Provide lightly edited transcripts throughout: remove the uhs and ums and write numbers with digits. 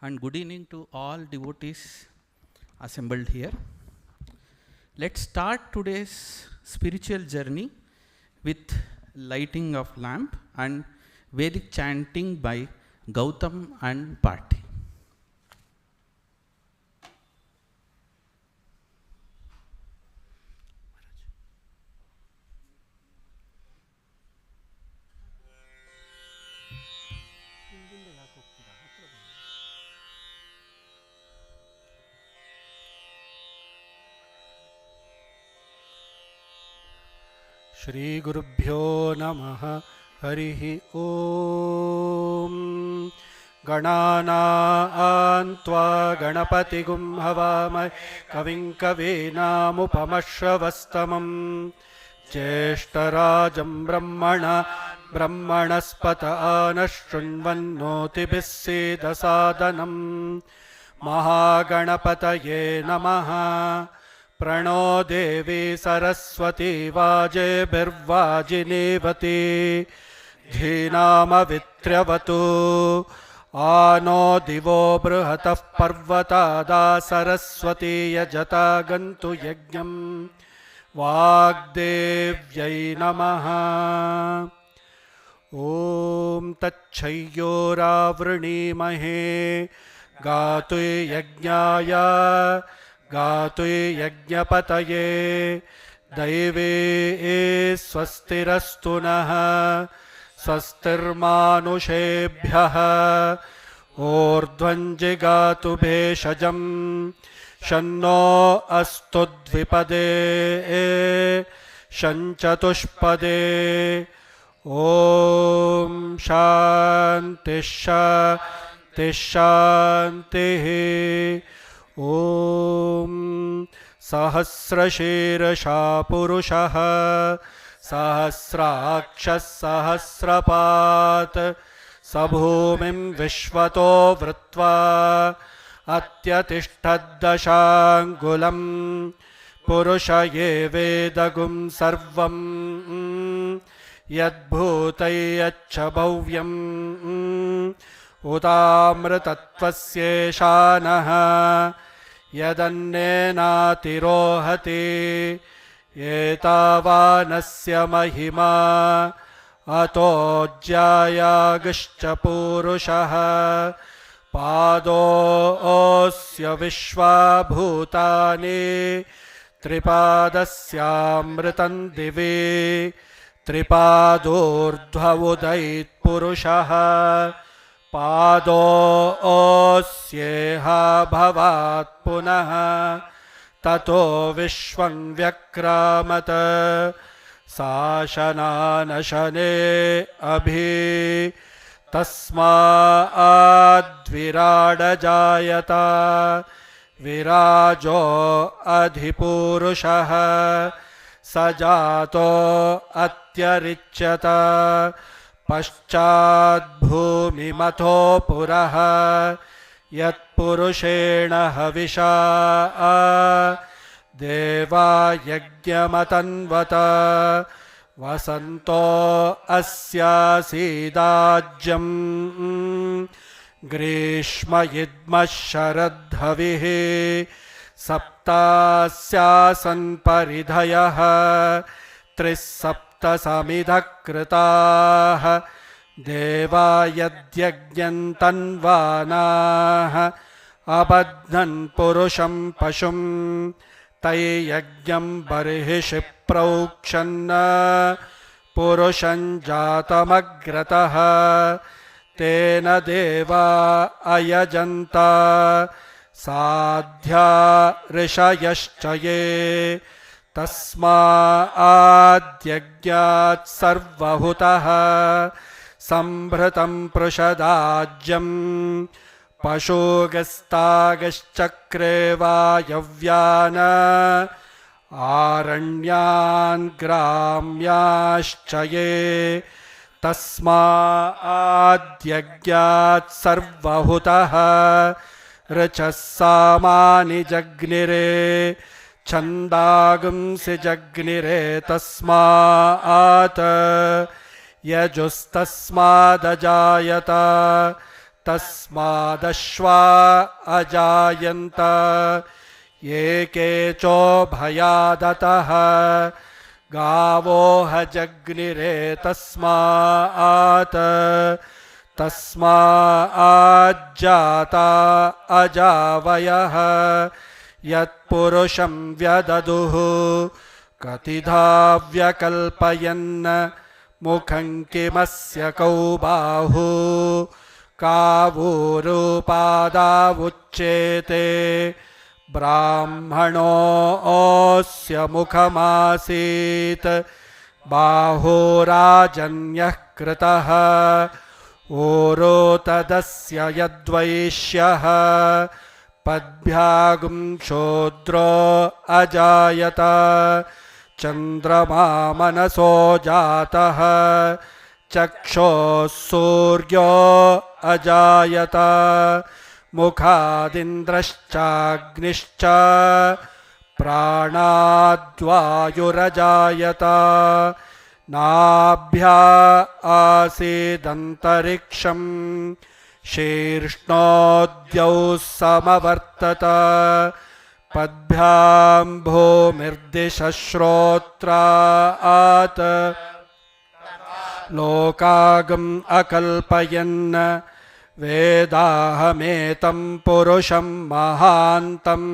and good evening to all devotees assembled here. Let's start today's spiritual journey with lighting of lamp and Vedic chanting by Gautam and Party. Shri गुरुभ्यो नमः हरिः ओम गणानां त्वा गणपतिगुं हवामहे कविं कवीनामुपमश्रवस्तमं ज्येष्ठराजं ब्रह्मणस्पत आनशृण्वन्नोतिभिः सीदसादनं महागणपतये नमः। प्रणो देवी सरस्वती वाजेभिर्वाजिनीवती धीनामवित्र्यवतु आनो दिवो बृहतः पर्वतादा सरस्वती यजता गन्तु यज्ञं वाग्देव्यै नमः। ॐ तच्छय्योरावृणीमहे गातु यज्ञाय गातु यज्ञपतये दैवे स्वस्तिरस्तु नः स्वस्तिर्मानुषेभ्यः ऊर्ध्वं जिगातु भेषजं शन्नो अस्तु द्विपदे शञ्चतुष्पदे ॐ शान्तिः शान्तिः। ॐ सहस्रशीर्षा पुरुषः सहस्राक्षः सहस्रपात् स भूमिं विश्वतो वृत्वा अत्यतिष्ठद्दशाङ्गुलं पुरुष ये वेदगुं सर्वं यद्भूतं यच्च भव्यम् उतामृतत्वस्येषानः यदन्नेनातिरोहति एतावानस्य महिमा अतोऽज्यायागश्च पूरुषः पादोऽस्य विश्वाभूतानि त्रिपादस्यामृतं दिवि त्रिपादोर्ध्व उदयित्पुरुषः पादोऽस्येह भवात् पुनः ततो विश्वं व्यक्रामत शासनानशने अभि तस्माद्विराडजायत विराजो अधिपूरुषः स जातो अत्यरिच्यत पश्चाद्भूमिमथो पुरः यत्पुरुषेण हविषा देवा यज्ञमतन्वत वसन्तो अस्यासीदाज्यं ग्रीष्म इद्मः शरद्धविः सप्तास्यासन् परिधयः त्रिसप्तसमिधः कृताः देवा यद्यज्ञं तन्वानाः अबध्नन् पुरुषं पशुं तैयज्ञं बर्हिषि प्रोक्षन् पुरुषं जातमग्रतः तेन देवा अयजन्त साध्या ऋषयश्च ये तस्माद्यज्ञात् सर्वहुतः संभृतं पृषदाज्यं पशुगस्तागश्चक्रे वायव्यान् आरण्यान् ग्राम्याश्च ये तस्माद्यज्ञात् सर्वहुतः ऋचः सामानि जग्निरे छन्दागुंसि जग्निरे तस्मात् यजुस्तस्मादजायत तस्मादश्वा अजायन्त ये केचोभयादतः गावो हजग्निरे तस्माज्जाता अजावयः यत्पुरुषं व्यददुः कतिधा व्यकल्पयन् मुखं किमस्य कौ बाहु कावूरुपादावुच्येते ब्राह्मणोऽस्य मुखमासीत् बाहुराजन्यः कृतः ऊरो तदस्य यद्वैश्यः पद्भ्यागुं शूद्रो अजायत चन्द्रमा मनसो जातः चक्षुः सूर्यो अजायत मुखादिन्द्रश्चाग्निश्च प्राणाद्वायुरजायत नाभ्या आसीदन्तरिक्षं शीर्ष्णोद्यौ समवर्तत पद्भ्यां भूमिर्दिशश्रोत्रात् लोकागम् अकल्पयन् वेदाहमेतं पुरुषं महान्तम्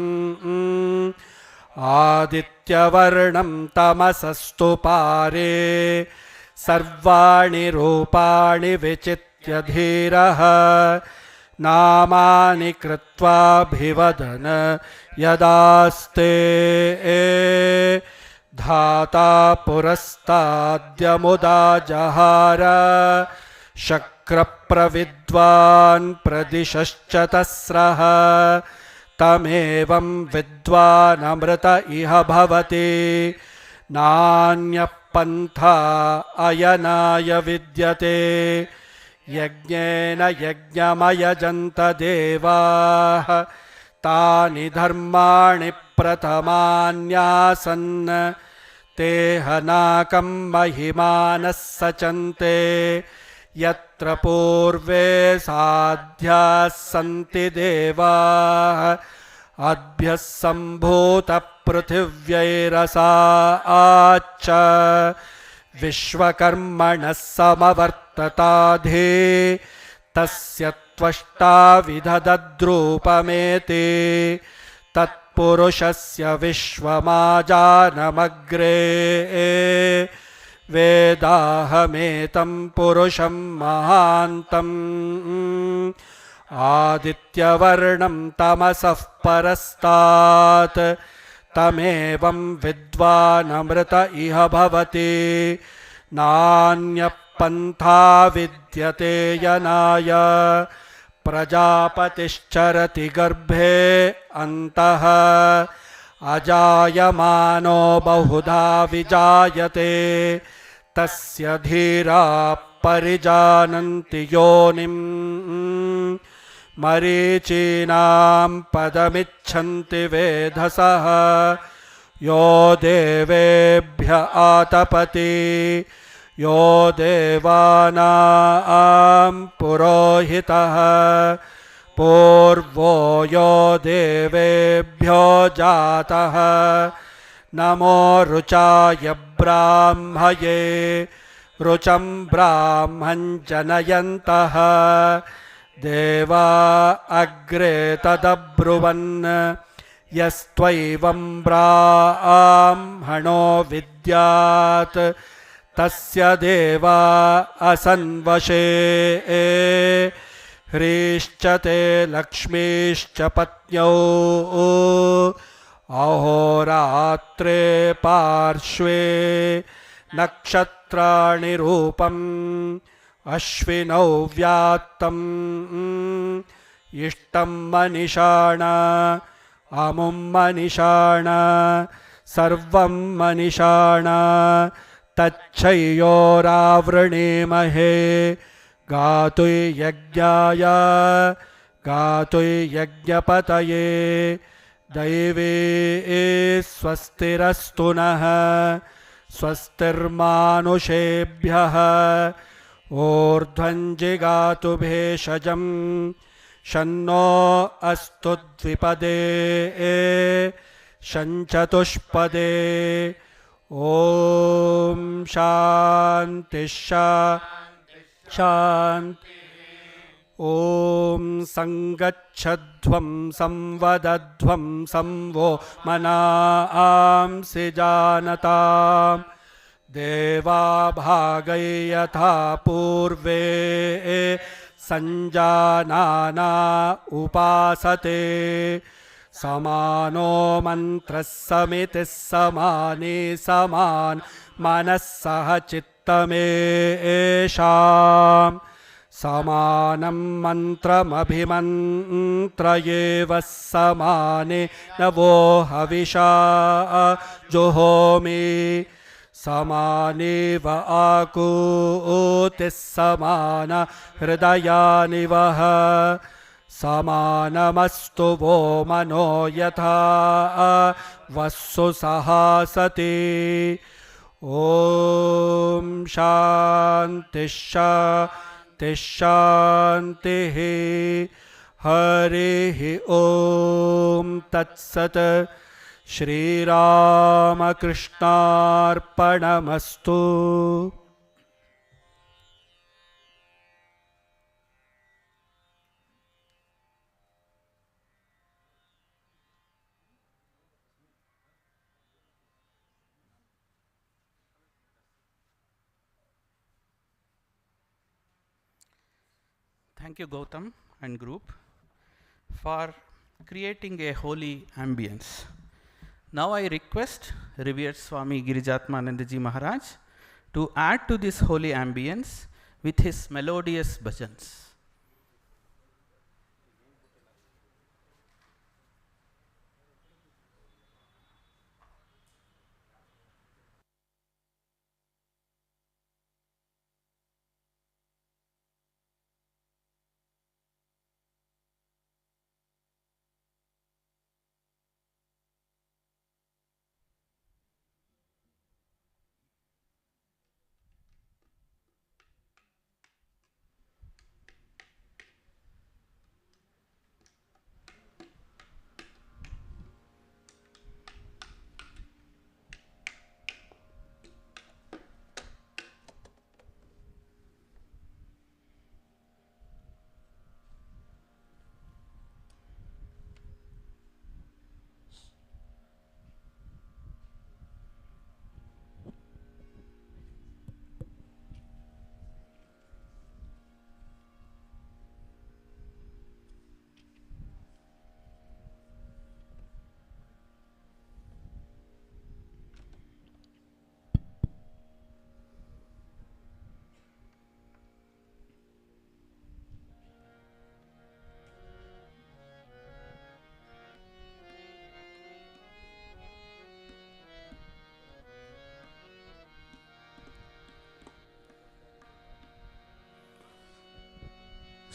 आदित्यवर्णं तमसस्तु पारे सर्वाणि रूपाणि विचित्य धीरः नामानि कृत्वाभिवदन यदास्ते धाता पुरस्ताद्यमुदा जहार शक्रप्रविद्वान् प्रदिशश्च तस्रः तमेवं विद्वानमृत इह भवति नान्यः पन्था अयनाय विद्यते यज्ञेन यज्ञमयजन्त देवाः तानि धर्माणि प्रथमान्यासन् ते हनाकं महिमानः सचन्ते यत्र पूर्वे साध्याः सन्ति देवाः अद्भ्यः सम्भूतपृथिव्यैरसा आच्च विश्वकर्मणः समवर्तताधे तस्य त्वष्टा विदधद्रूपमेते तत्पुरुषस्य विश्वमाजानमग्रे वेदाहमेतं पुरुषं महान्तम् आदित्यवर्णं तमसः परस्तात् तमेवं विद्वानमृत इह भवति नान्यः पन्था विद्यते यनाय प्रजापतिश्चरति गर्भे अन्तः अजायमानो बहुधा विजायते तस्य धीरा परिजानन्ति योनिम् मरीचीनां पदमिच्छन्ति वेधसः यो देवेभ्य आतपति यो देवानां पुरोहितः पूर्वो यो देवेभ्यो जातः नमो रुचाय ब्राह्मये रुचं ब्राह्मं जनयन्तः देवा अग्रे तदब्रुवन् यस्त्वैवं ब्राह्मणो विद्यात् तस्य देवा असन्वशे ह्रीश्च ते लक्ष्मीश्च पत्न्यौ अहोरात्रे पार्श्वे नक्षत्राणि रूपम् अश्विनौ व्यात्तम् इष्टं मनिषाण अमुं मनिषाण सर्वं मनिषाण तच्छयोरावृणीमहे गातुर्यज्ञाय गातुर्यज्ञपतये दैवे स्वस्तिरस्तु नः स्वस्तिर्मानुषेभ्यः ऊर्ध्वं जिगातु भेषजं शन्नो अस्तु द्विपदे शञ्चतुष्पदे ॐ शान्ति शान्ति ॐ संगच्छध्वं संवदध्वं संवो मनांसि जानताम् देवा भागै यथा पूर्वे संजानाना उपासते समानो मन्त्रः समितिः समाने समान मनः सह चित्तमेषाम् समानं मन्त्रमभिमन्त्रयेव समाने नवो हविषा जुहोमि समानेव आकूतिः समान हृदयानि वः समानमस्तु वो मनो यथा वस्सु सहासति ॐ शान्ति शान्ति शान्तिः हरिः ॐ तत्सत् श्रीरामकृष्णार्पणमस्तु। Thank you, Gautam and group, for creating a holy ambience. Now I request Revered Swami Girijatmanandaji Maharaj to add to this holy ambience with his melodious bhajans.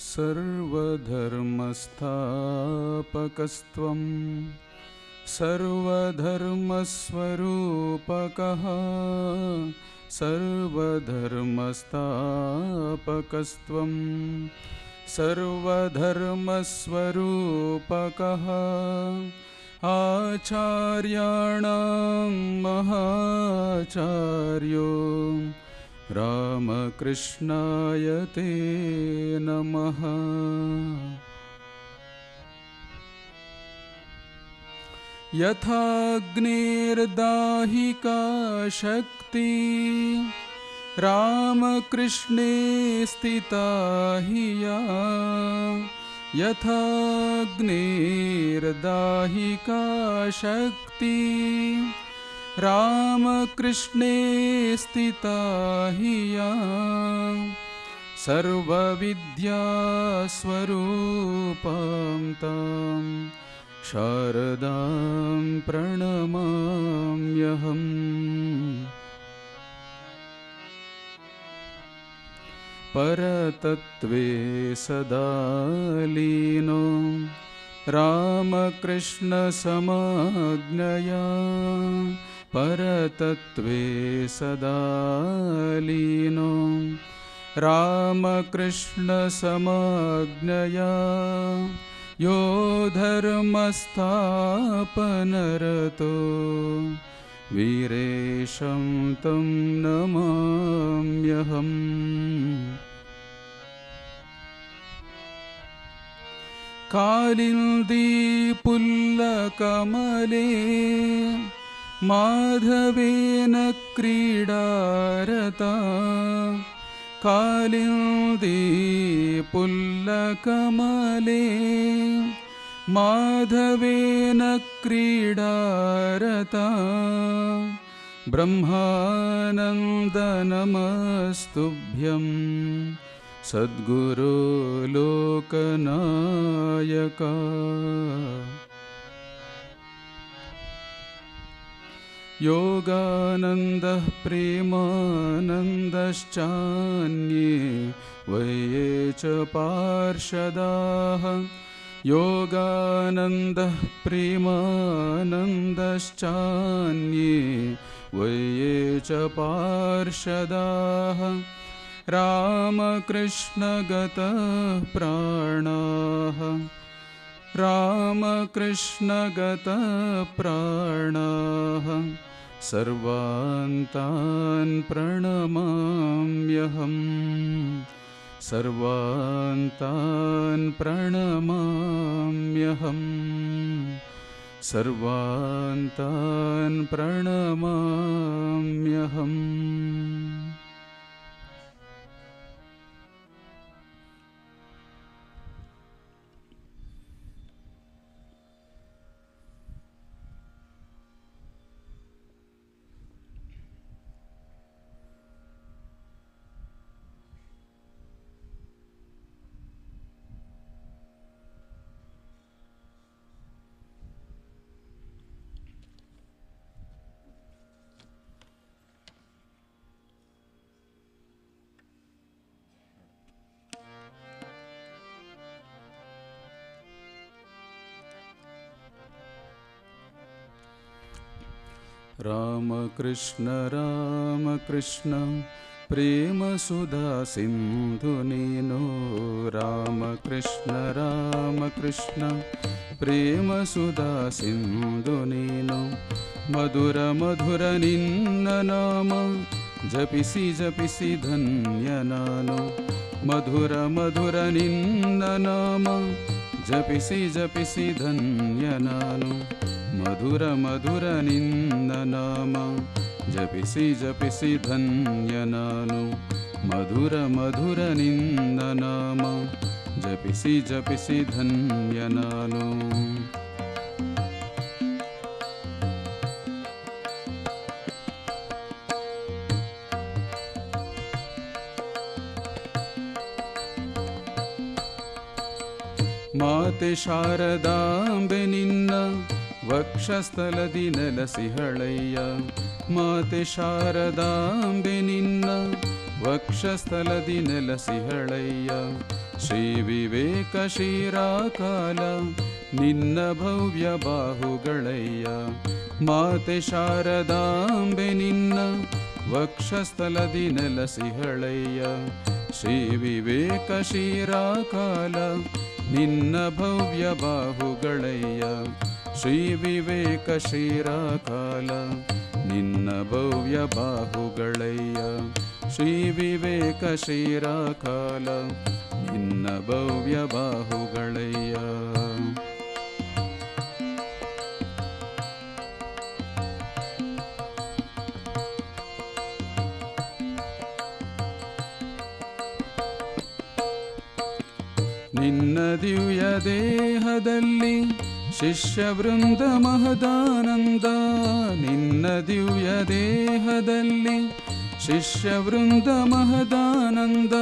सर्वधर्मस्थापकस्त्वं सर्वधर्मस्वरूपकः सर्वधर्मस्थापकस्त्वं सर्वधर्मस्वरूपकः आचार्याणां महाचार्यो रामकृष्णाय ते नमः। यथाग्निर्दाहिका शक्ति रामकृष्णे स्थिता हि या यथाग्निर्दाहिका शक्ति रामकृष्णे स्थिता हि या सर्वविद्यास्वरूपां तां शारदां प्रणमाम्यहम्। परतत्त्वे सदा लीनो रामकृष्णसमाज्ञया परतत्त्वे सदा लीनो रामकृष्णसमाज्ञया यो धर्मस्थापनरतो वीरेशं तं नमाम्यहम्। कालिन्दी पुल्लकमले माधवेन क्रीडारता कालिन्दी पुल्लकमले माधवेन क्रीडारता ब्रह्मानन्द नमस्तुभ्यं सद्गुरो लोकनायका। योगानन्दः प्रेमानन्दश्चान्ये वये च पार्षदाः योगानन्दः प्रेमानन्दश्चान्ये वये च पार्षदाः रामकृष्णगतः प्राणाः रामकृष्णगतः प्राणाः सर्वान्तान् प्रणमाम्यहम् सर्वान्तान् प्रणमाम्यहम् सर्वान्तान् प्रणमाम्यहम्। रामकृष्ण रामकृष्ण प्रेम सुधा सिंधु नीनो रामकृष्ण रामकृष्ण प्रेम सुधा सिंधु नीनो मधुर मधुर निन्न नाम जपिसी जपिसी धन्य नानो मधुर मधुर निन्न नाम जपिसी जपिसी धन्य नानो मधुर मधुर निन्न नाम जपिसी जपिसी धन्य नानो मधुर मधुर निन्न नाम जपिसी जपिसी धन्य नानो। ಮಾತೆ ಶಾರದಾಂಬೆ ನಿನ್ನ ವಕ್ಷಸ್ಥಲದಿ ನೆಲಸಿಹಳಯ್ಯ ಮಾತೆ ಶಾರದಾಂಬೆ ನಿನ್ನ ವಕ್ಷಸ್ಥಲದಿ ನೆಲಸಿಹಳಯ್ಯ ಶ್ರೀ ವಿವೇಕ ಶಿರಾಕಾಲ ನಿನ್ನ ಭವ್ಯ ಬಾಹುಗಳಯ್ಯ ಮಾತೆ ಶಾರದಾಂಬೆ ನಿನ್ನ ವಕ್ಷಸ್ಥಲದಿ ನೆಲಸಿಹಳಯ್ಯ ಶ್ರೀ ವಿವೇಕ ಶಿರಾಕಾಲ ನಿನ್ನ ಭವ್ಯ ಬಾಹುಗಳಯ್ಯ ಶ್ರೀ ವಿವೇಕ ಶಿರಾಕಾಲ ನಿನ್ನ ಭವ್ಯ ಬಾಹುಗಳಯ್ಯ ಶ್ರೀ ವಿವೇಕ ಶಿರಾಕಾಲ ನಿನ್ನ ಭವ್ಯ ಬಾಹುಗಳಯ್ಯ। ನಿನ್ನ ದಿವ್ಯ ದೇಹದಲ್ಲಿ ಶಿಷ್ಯವೃಂದ ಮಹದಾನಂದ ನಿನ್ನ ದಿವ್ಯ ದೇಹದಲ್ಲಿ ಶಿಷ್ಯವೃಂದ ಮಹದಾನಂದ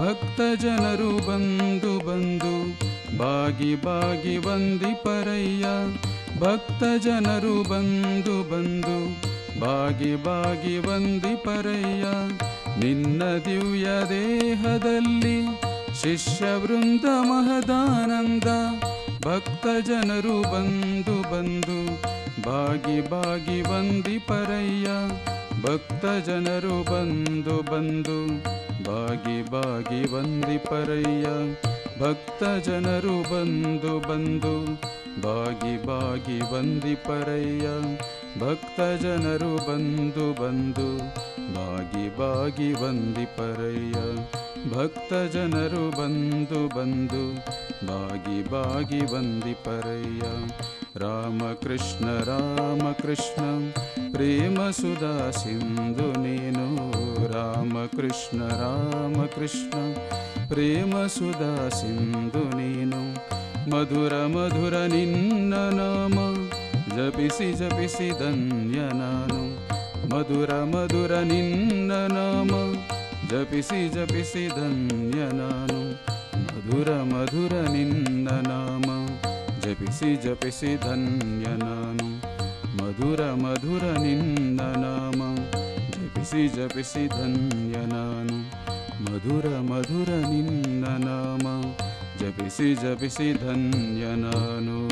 ಭಕ್ತ ಜನರು ಬಂದು ಬಂದು ಬಾಗಿ ಬಾಗಿ ವಂದಿಪರಯ್ಯ ಭಕ್ತ ಜನರು ಬಂದು ಬಂದು ಬಾಗಿ ಬಾಗಿ ವಂದಿಪರಯ್ಯ ನಿನ್ನ ದಿವ್ಯ ದೇಹದಲ್ಲಿ ಶಿಷ್ಯವೃಂದ ಮಹದಾನಂದ ಭಕ್ತ ಜನರು ಬಂದು ಬಂದು ಬಾಗಿ ಬಾಗಿ ವಂದಿಪರಯ್ಯ ಭಕ್ತ ಜನರು ಬಂದು ಬಂದು ಬಾಗಿ ಬಾಗಿ ವಂದಿಪರಯ್ಯ. ಭಕ್ತ ಜನರು ಬಂದು ಬಂದು ಬಾಗಿ ಬಾಗಿ ವಂದಿಪರಯ್ಯ. ಭಕ್ತ ಜನರು ಬಂದು ಬಂದು ಬಾಗಿ ಬಾಗಿ ವಂದಿಪರಯ್ಯ. ಭಕ್ತ ಜನರು ಬಂದು ಬಂದು ಬಾಗಿ ಬಾಗಿ ವಂದಿಪರಯ್ಯ. ರಾಮಕೃಷ್ಣ ರಾಮಕೃಷ್ಣ ಪ್ರೇಮ ಸುಧಾ ಸಿಂಧು ನೀನು. ರಾಮಕೃಷ್ಣ ರಾಮಕೃಷ್ಣ ಪ್ರೇಮ ಸುಧಾ ಸಿಂಧು ನೀನು. ಮಧುರ ಮಧುರ ನಿನ್ನ ನಾಮ ಜಪಿಸಿ ಜಪಿಸಿ ಧನ್ಯ ನಾನು. ಮಧುರ ಮಧುರ ನಿನ್ನ ನಾಮ ಜಪಿಸಿ ಜಪಿಸಿ ಧನ್ಯ ನಾನು. ಮಧುರ ಮಧುರ ನಿನ್ನ ನಾಮ ಜಪಿಸಿ ಜಪಿಸಿ ಧನ್ಯ ನಾನು. ಮಧುರ ಮಧುರ ನಿನ್ನ ನಾಮ ಜಪಿಸಿ ಜಪಿಸಿ ಧನ್ಯ ನಾನು. ಮಧುರ ಮಧುರ ನಿನ್ನ ನಾಮ ಜಪಿಸಿ ಜಪಿಸಿ ಧನ್ಯ ನಾನು.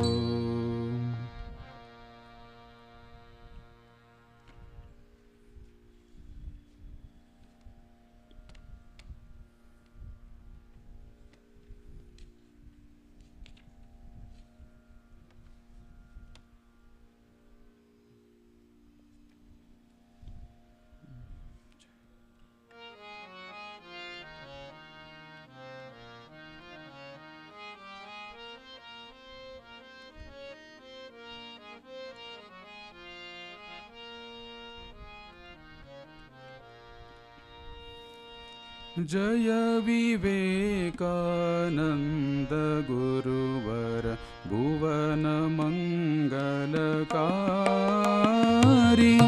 ಜಯ ವಿವೇಕಾನಂದ ಗುರುವರ ಭುವನ ಮಂಗಲಕಾರಿ.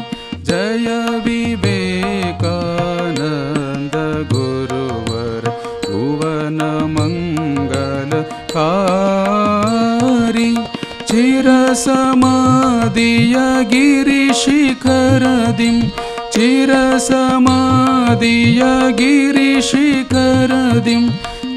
ಜಯ ವಿವೇಕಾನಂದ ಗುರುವರ ಭುವನ ಮಂಗಲಕಾರಿ. ಚಿರ ಸಮಾಧಿಯ ಗಿರಿಶಿಖರದಿಂ ಚಿರ ಸಮಾಧಿಯ ಗಿರಿಶಿಖರದಿಂ.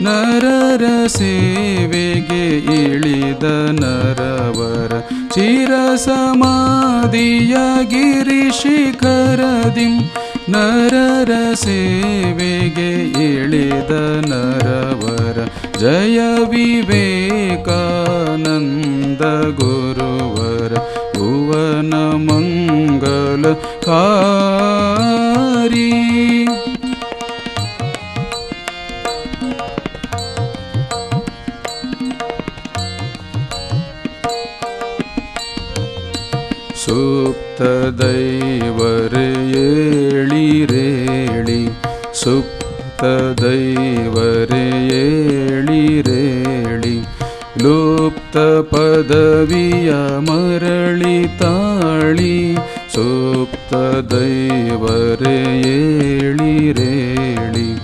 ನರರ ಸೇವೆಗೆ ಇಳಿದ ನರವರ ಚಿರ ಸಮಾಧಿಯ ಗಿರಿಶಿಖರದಿಂ. ನರರ ಸೇವೆಗೆ ಇಳಿದ ನರವರ ಜಯ ವಿವೇಕಾನಂದ ಗುರುವರ ಭುವನ ಮಂಗಲಕಾರಿ. ಸುಪ್ತ ದೈವರೇ ಏಳಿರೇಳಿ. ಸುಪ್ತ ದೈವರೇ ಏಳಿರೇಳಿ. ಲುಪ್ತ ಪದವಿಯ ಮರಳಿ ತಾಳಿ. ಸುಪ್ತ ದೈವರೇ ಏಳಿರೇಳಿ.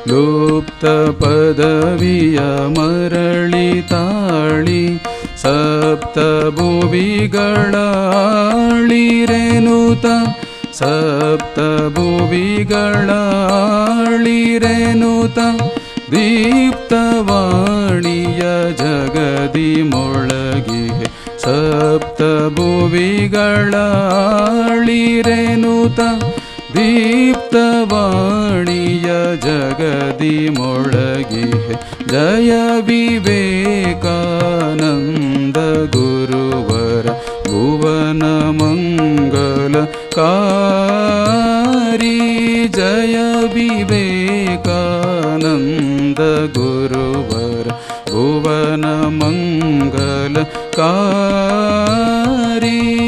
ಲುಪ್ತ ಪದವಿಯ ಮರಳಿ ತಾಳಿ. ಸಪ್ತ ಭುವಿಗಳಾಳಿರೆನುತ. ಸಪ್ತ ಭುವಿಗಳಾಳಿರೆನುತ. ದೀಪ್ತವಾಣಿಯ ಜಗದಿ ಮೊಳಗಿಹೆ. ಸಪ್ತ ಭುವಿಗಳಾಳಿರೆನುತ. ದೀಪ್ತವಾಣಿಯ ಜಗದಿ ಮೊಳಗಿಹೆ. ಜಯ ವಿವೇಕಾನಂದ ಗುರುವರ ಭುವನ ಮಂಗಲಕಾರಿ. ಜಯ ವಿವೇಕಾನಂದ ಗುರುವರ ಭುವನ ಮಂಗಲಕಾರಿ.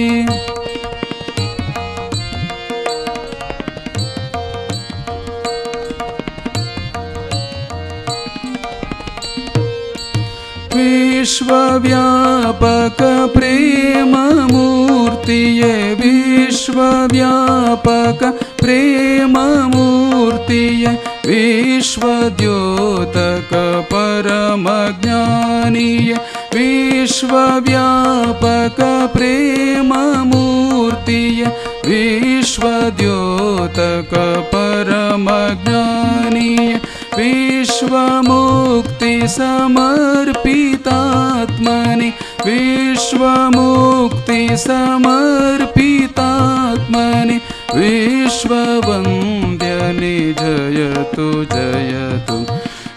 ವಿಶ್ವವ್ಯಾಪಕ ಪ್ರೇಮ ಮೂರ್ತಿಯೇ. ವಿಶ್ವವ್ಯಾಪಕ ಪ್ರೇಮ ಮೂರ್ತಿಯೇ. ವಿಶ್ವದ್ಯೋತಕ ಪರಮ ಜ್ಞಾನಿಯೇ. ವಿಶ್ವವ್ಯಾಪಕ ಪ್ರೇಮ ಮೂರ್ತಿಯೇ. ವಿಶ್ವದ್ಯೋತಕ ಪರಮ ಜ್ಞಾನಿಯೇ. ವಿಶ್ವಮುಕ್ತಿ ಸಮರ್ಪಿತಾತ್ಮನಿ. ವಿಶ್ವಮುಕ್ತಿ ಸಮರ್ಪಿತಾತ್ಮನಿ. ವಿಶ್ವ विश्ववन्द्यने जयतु जयतु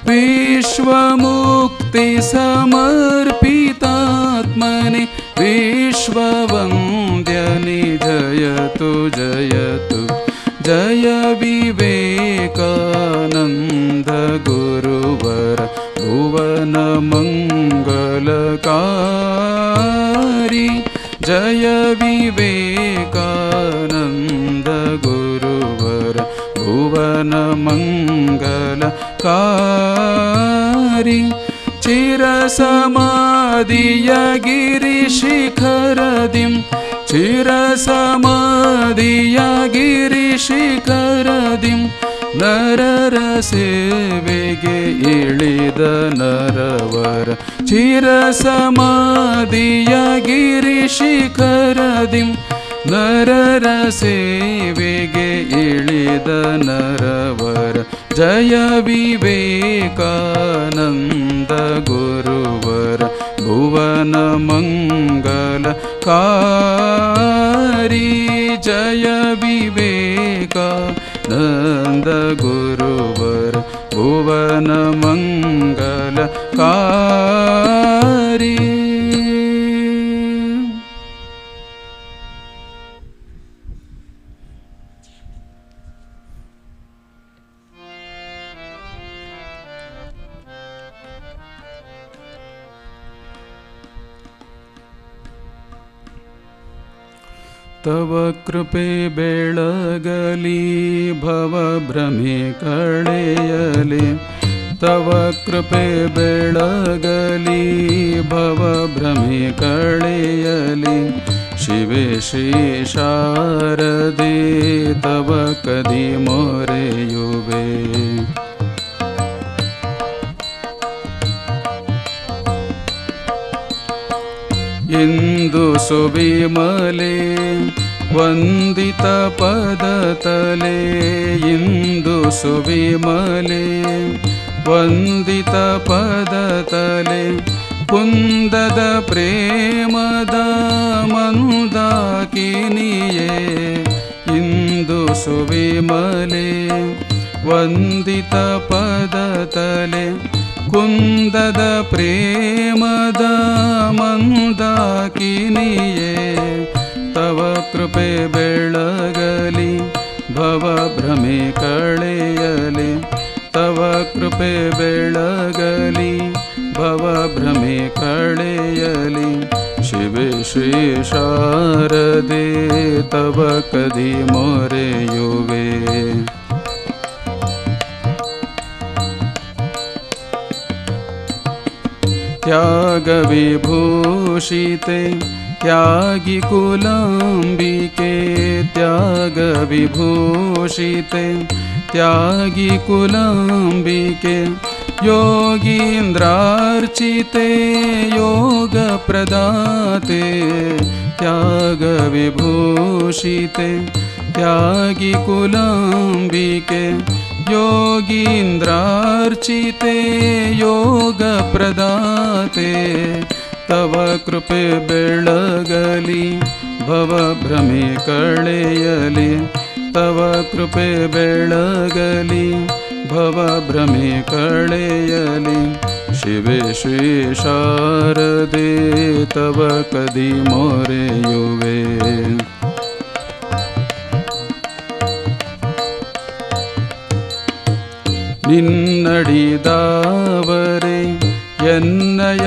विश्वमुक्तिसमर्पितात्मने विश्ववन्द्यने जयतु जयतु जय विवेकानन्द गुरुवर भुवनमङ्गलकारी जय विवेकानन्द गुरुवर भुवनमङ्गलकारी चिरसमाधिय गिरिशिखरदिं चिरसमाधिय गिरिशिखरदिं ನರರ ಸೇವೆಗೆ ಇಳಿದ ನರವರ ಚಿರಸಮಾಧಿಯ ಗಿರಿಶಿಖರದಿಂ ನರರ ಸೇವೆಗೆ ಇಳಿದ ನರವರ ಜಯ ವಿವೇಕಾನಂದ ಗುರುವರ ಭುವನ ಮಂಗಲಕಾರಿ ಜಯ ವಿವೇಕಾನಂದ ಗುರುವರ ಭುವನ ಮಂಗಲಕಾರಿ. ತವ ಕೃಪೆ ಬೆಳಗಲಿ ಭವಭ್ರಮೆ ಕಳೆಯಲಿ ತವ ಕೃಪೆ ಬೆಳಗಲಿ ಭವಭ್ರಮೆ ಕಳೆಯಲಿ ಶಿವೆ ಶ್ರೀ ಶಾರದೆ ತವ ಕದಿ ಮೊರೆಯುವೆ ಇಂದು ಸುವಿಮಲೆ ವಂದಿತ ಪದತಲೆ ಇಂದು ಸುವಿಮಲೆ ವಂದಿತ ಪದತಲೆ ಕುಂದದ ಪ್ರೇಮದ ಮಂದಾಕಿನಿಯೇ ಇಂದು ಸುವಿಮಲೆ ವಂದಿತ ಪದತಲೆ ಕುಂದದ ಪ್ರೇಮದ ಮಂದಾಕಿನಿಯೇ ತವ ಕೃಪೆ ಬೆಳಗಲಿ ಭವಭ್ರಮೆ ಕಳೆಯಲಿ ತವ ಕೃಪೆ ಬೆಳಗಲಿ ಭವಭ್ರಮೆ ಕಳೆಯಲಿ ಶಿವೆ ಶ್ರೀ ಶಾರದೆ ತವ ಕದಿ ಮೊರೆಯುವೆ त्याग विभूषिते त्यागी कुलांबिके त्याग विभूषिते त्यागी कुलांबिके योगींद्रार्चिते योग प्रदाते त्याग विभूषिते त्यागी कुलांबिके योगींद्रार्चिते योग प्रदाते तव कृपे बेळगली भवभ्रमे कಳೆಯಲಿ तव कृपे बेळगली भवभ्रमे कಳೆಯಲಿ शिवे श्री शारदे तव कदी ಮೊರೆಯುವೆ ನಿನ್ನಡಿದಾವರೆ ಎನ್ನಯಾಸರೆ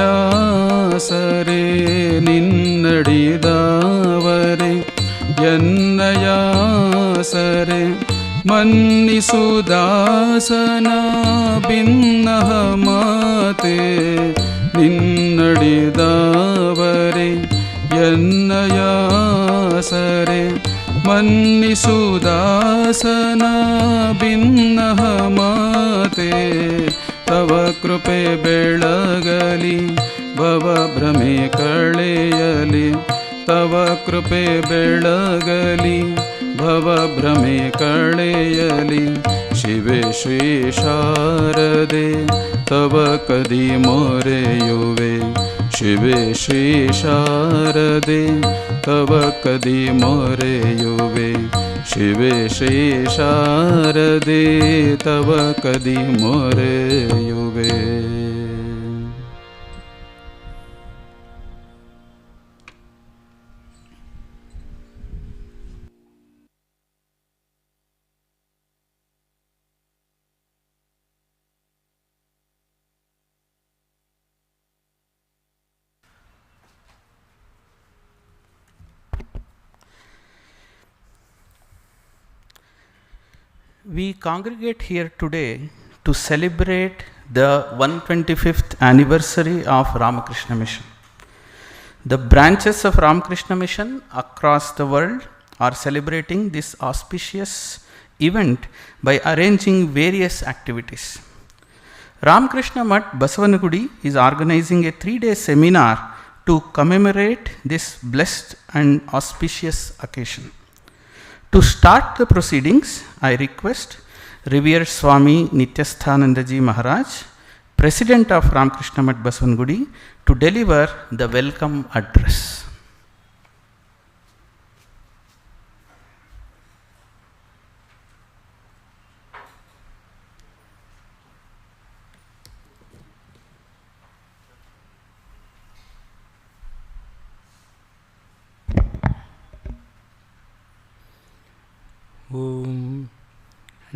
ನಿನ್ನಡಿದಾವರೆ ಎನ್ನಯಾಸರೆ ಮನ್ನಿಸುದಾಸನ ಭಿನ್ನಹ ಮಾತೆ ನಿನ್ನಡಿದಾವರೆ ಎನ್ನಯಾಸರೆ ಮನ್ನಿಸುದಾಸನ ಭಿನ್ನಹ ಮಾತೆ ತವ ಕೃಪೆ ಬೆಳಗಲಿ ಭವಭ್ರಮೆ ಕಳೆಯಲಿ ತವ ಕೃಪೆ ಬೆಳಗಲಿ ಭವಭ್ರಮೆ ಕಳೆಯಲಿ ಶಿವೆ ಶ್ರೀ ಶಾರದೆ ತವ ಕದಿ ಮೊರೆಯುವೆ ಶಿವೆ ಶ್ರೀ ಶಾರದೆ ತವ ಕದಿ ಮೊರೆಯುವೆ ಶಿವೆ ಶ್ರೀ ಶಾರದೆ ತವ ಕದಿ ಮೊರೆಯುವೆ. We congregate here today to celebrate the 125th anniversary of Ramakrishna Mission. The branches of Ramakrishna Mission across the world are celebrating this auspicious event by arranging various activities. Ramakrishna Mat Basavanagudi is organizing a 3-day seminar to commemorate this blessed and auspicious occasion. To start the proceedings, I request Revered Swami Nityasthanandaji Maharaj, President of Ramakrishna Mat Basavanagudi, to deliver the welcome address. ಓಂ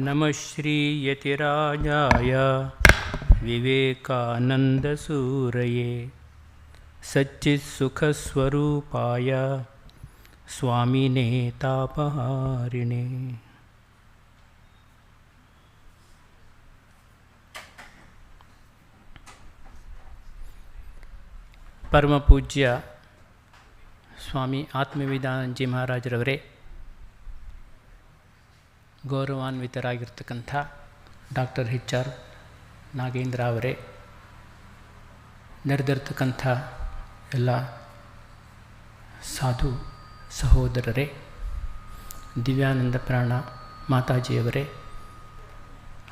ನಮಃ ಶ್ರೀ ಯತಿರಾಜಾಯ ವಿವೇಕಾನಂದಸೂರಯೇ ಸಚ್ಚಿತ್ಸುಖಸ್ವರೂಪಾಯ ಸ್ವಾಮಿನೇ ತಾಪಹಾರಿಣೇ. ಪರಮಪೂಜ್ಯ ಸ್ವಾಮಿ ಆತ್ಮವಿಧಾನಂದಜಿ ಮಹಾರಾಜರವರೇ, ಗೌರವಾನ್ವಿತರಾಗಿರ್ತಕ್ಕಂಥ doctor HR Nagendra ಅವರೇ, ನೆರೆದಿರ್ತಕ್ಕಂಥ ಎಲ್ಲ ಸಾಧು ಸಹೋದರರೇ, ದಿವ್ಯಾನಂದ ಪ್ರಾಣ ಮಾತಾಜಿಯವರೇ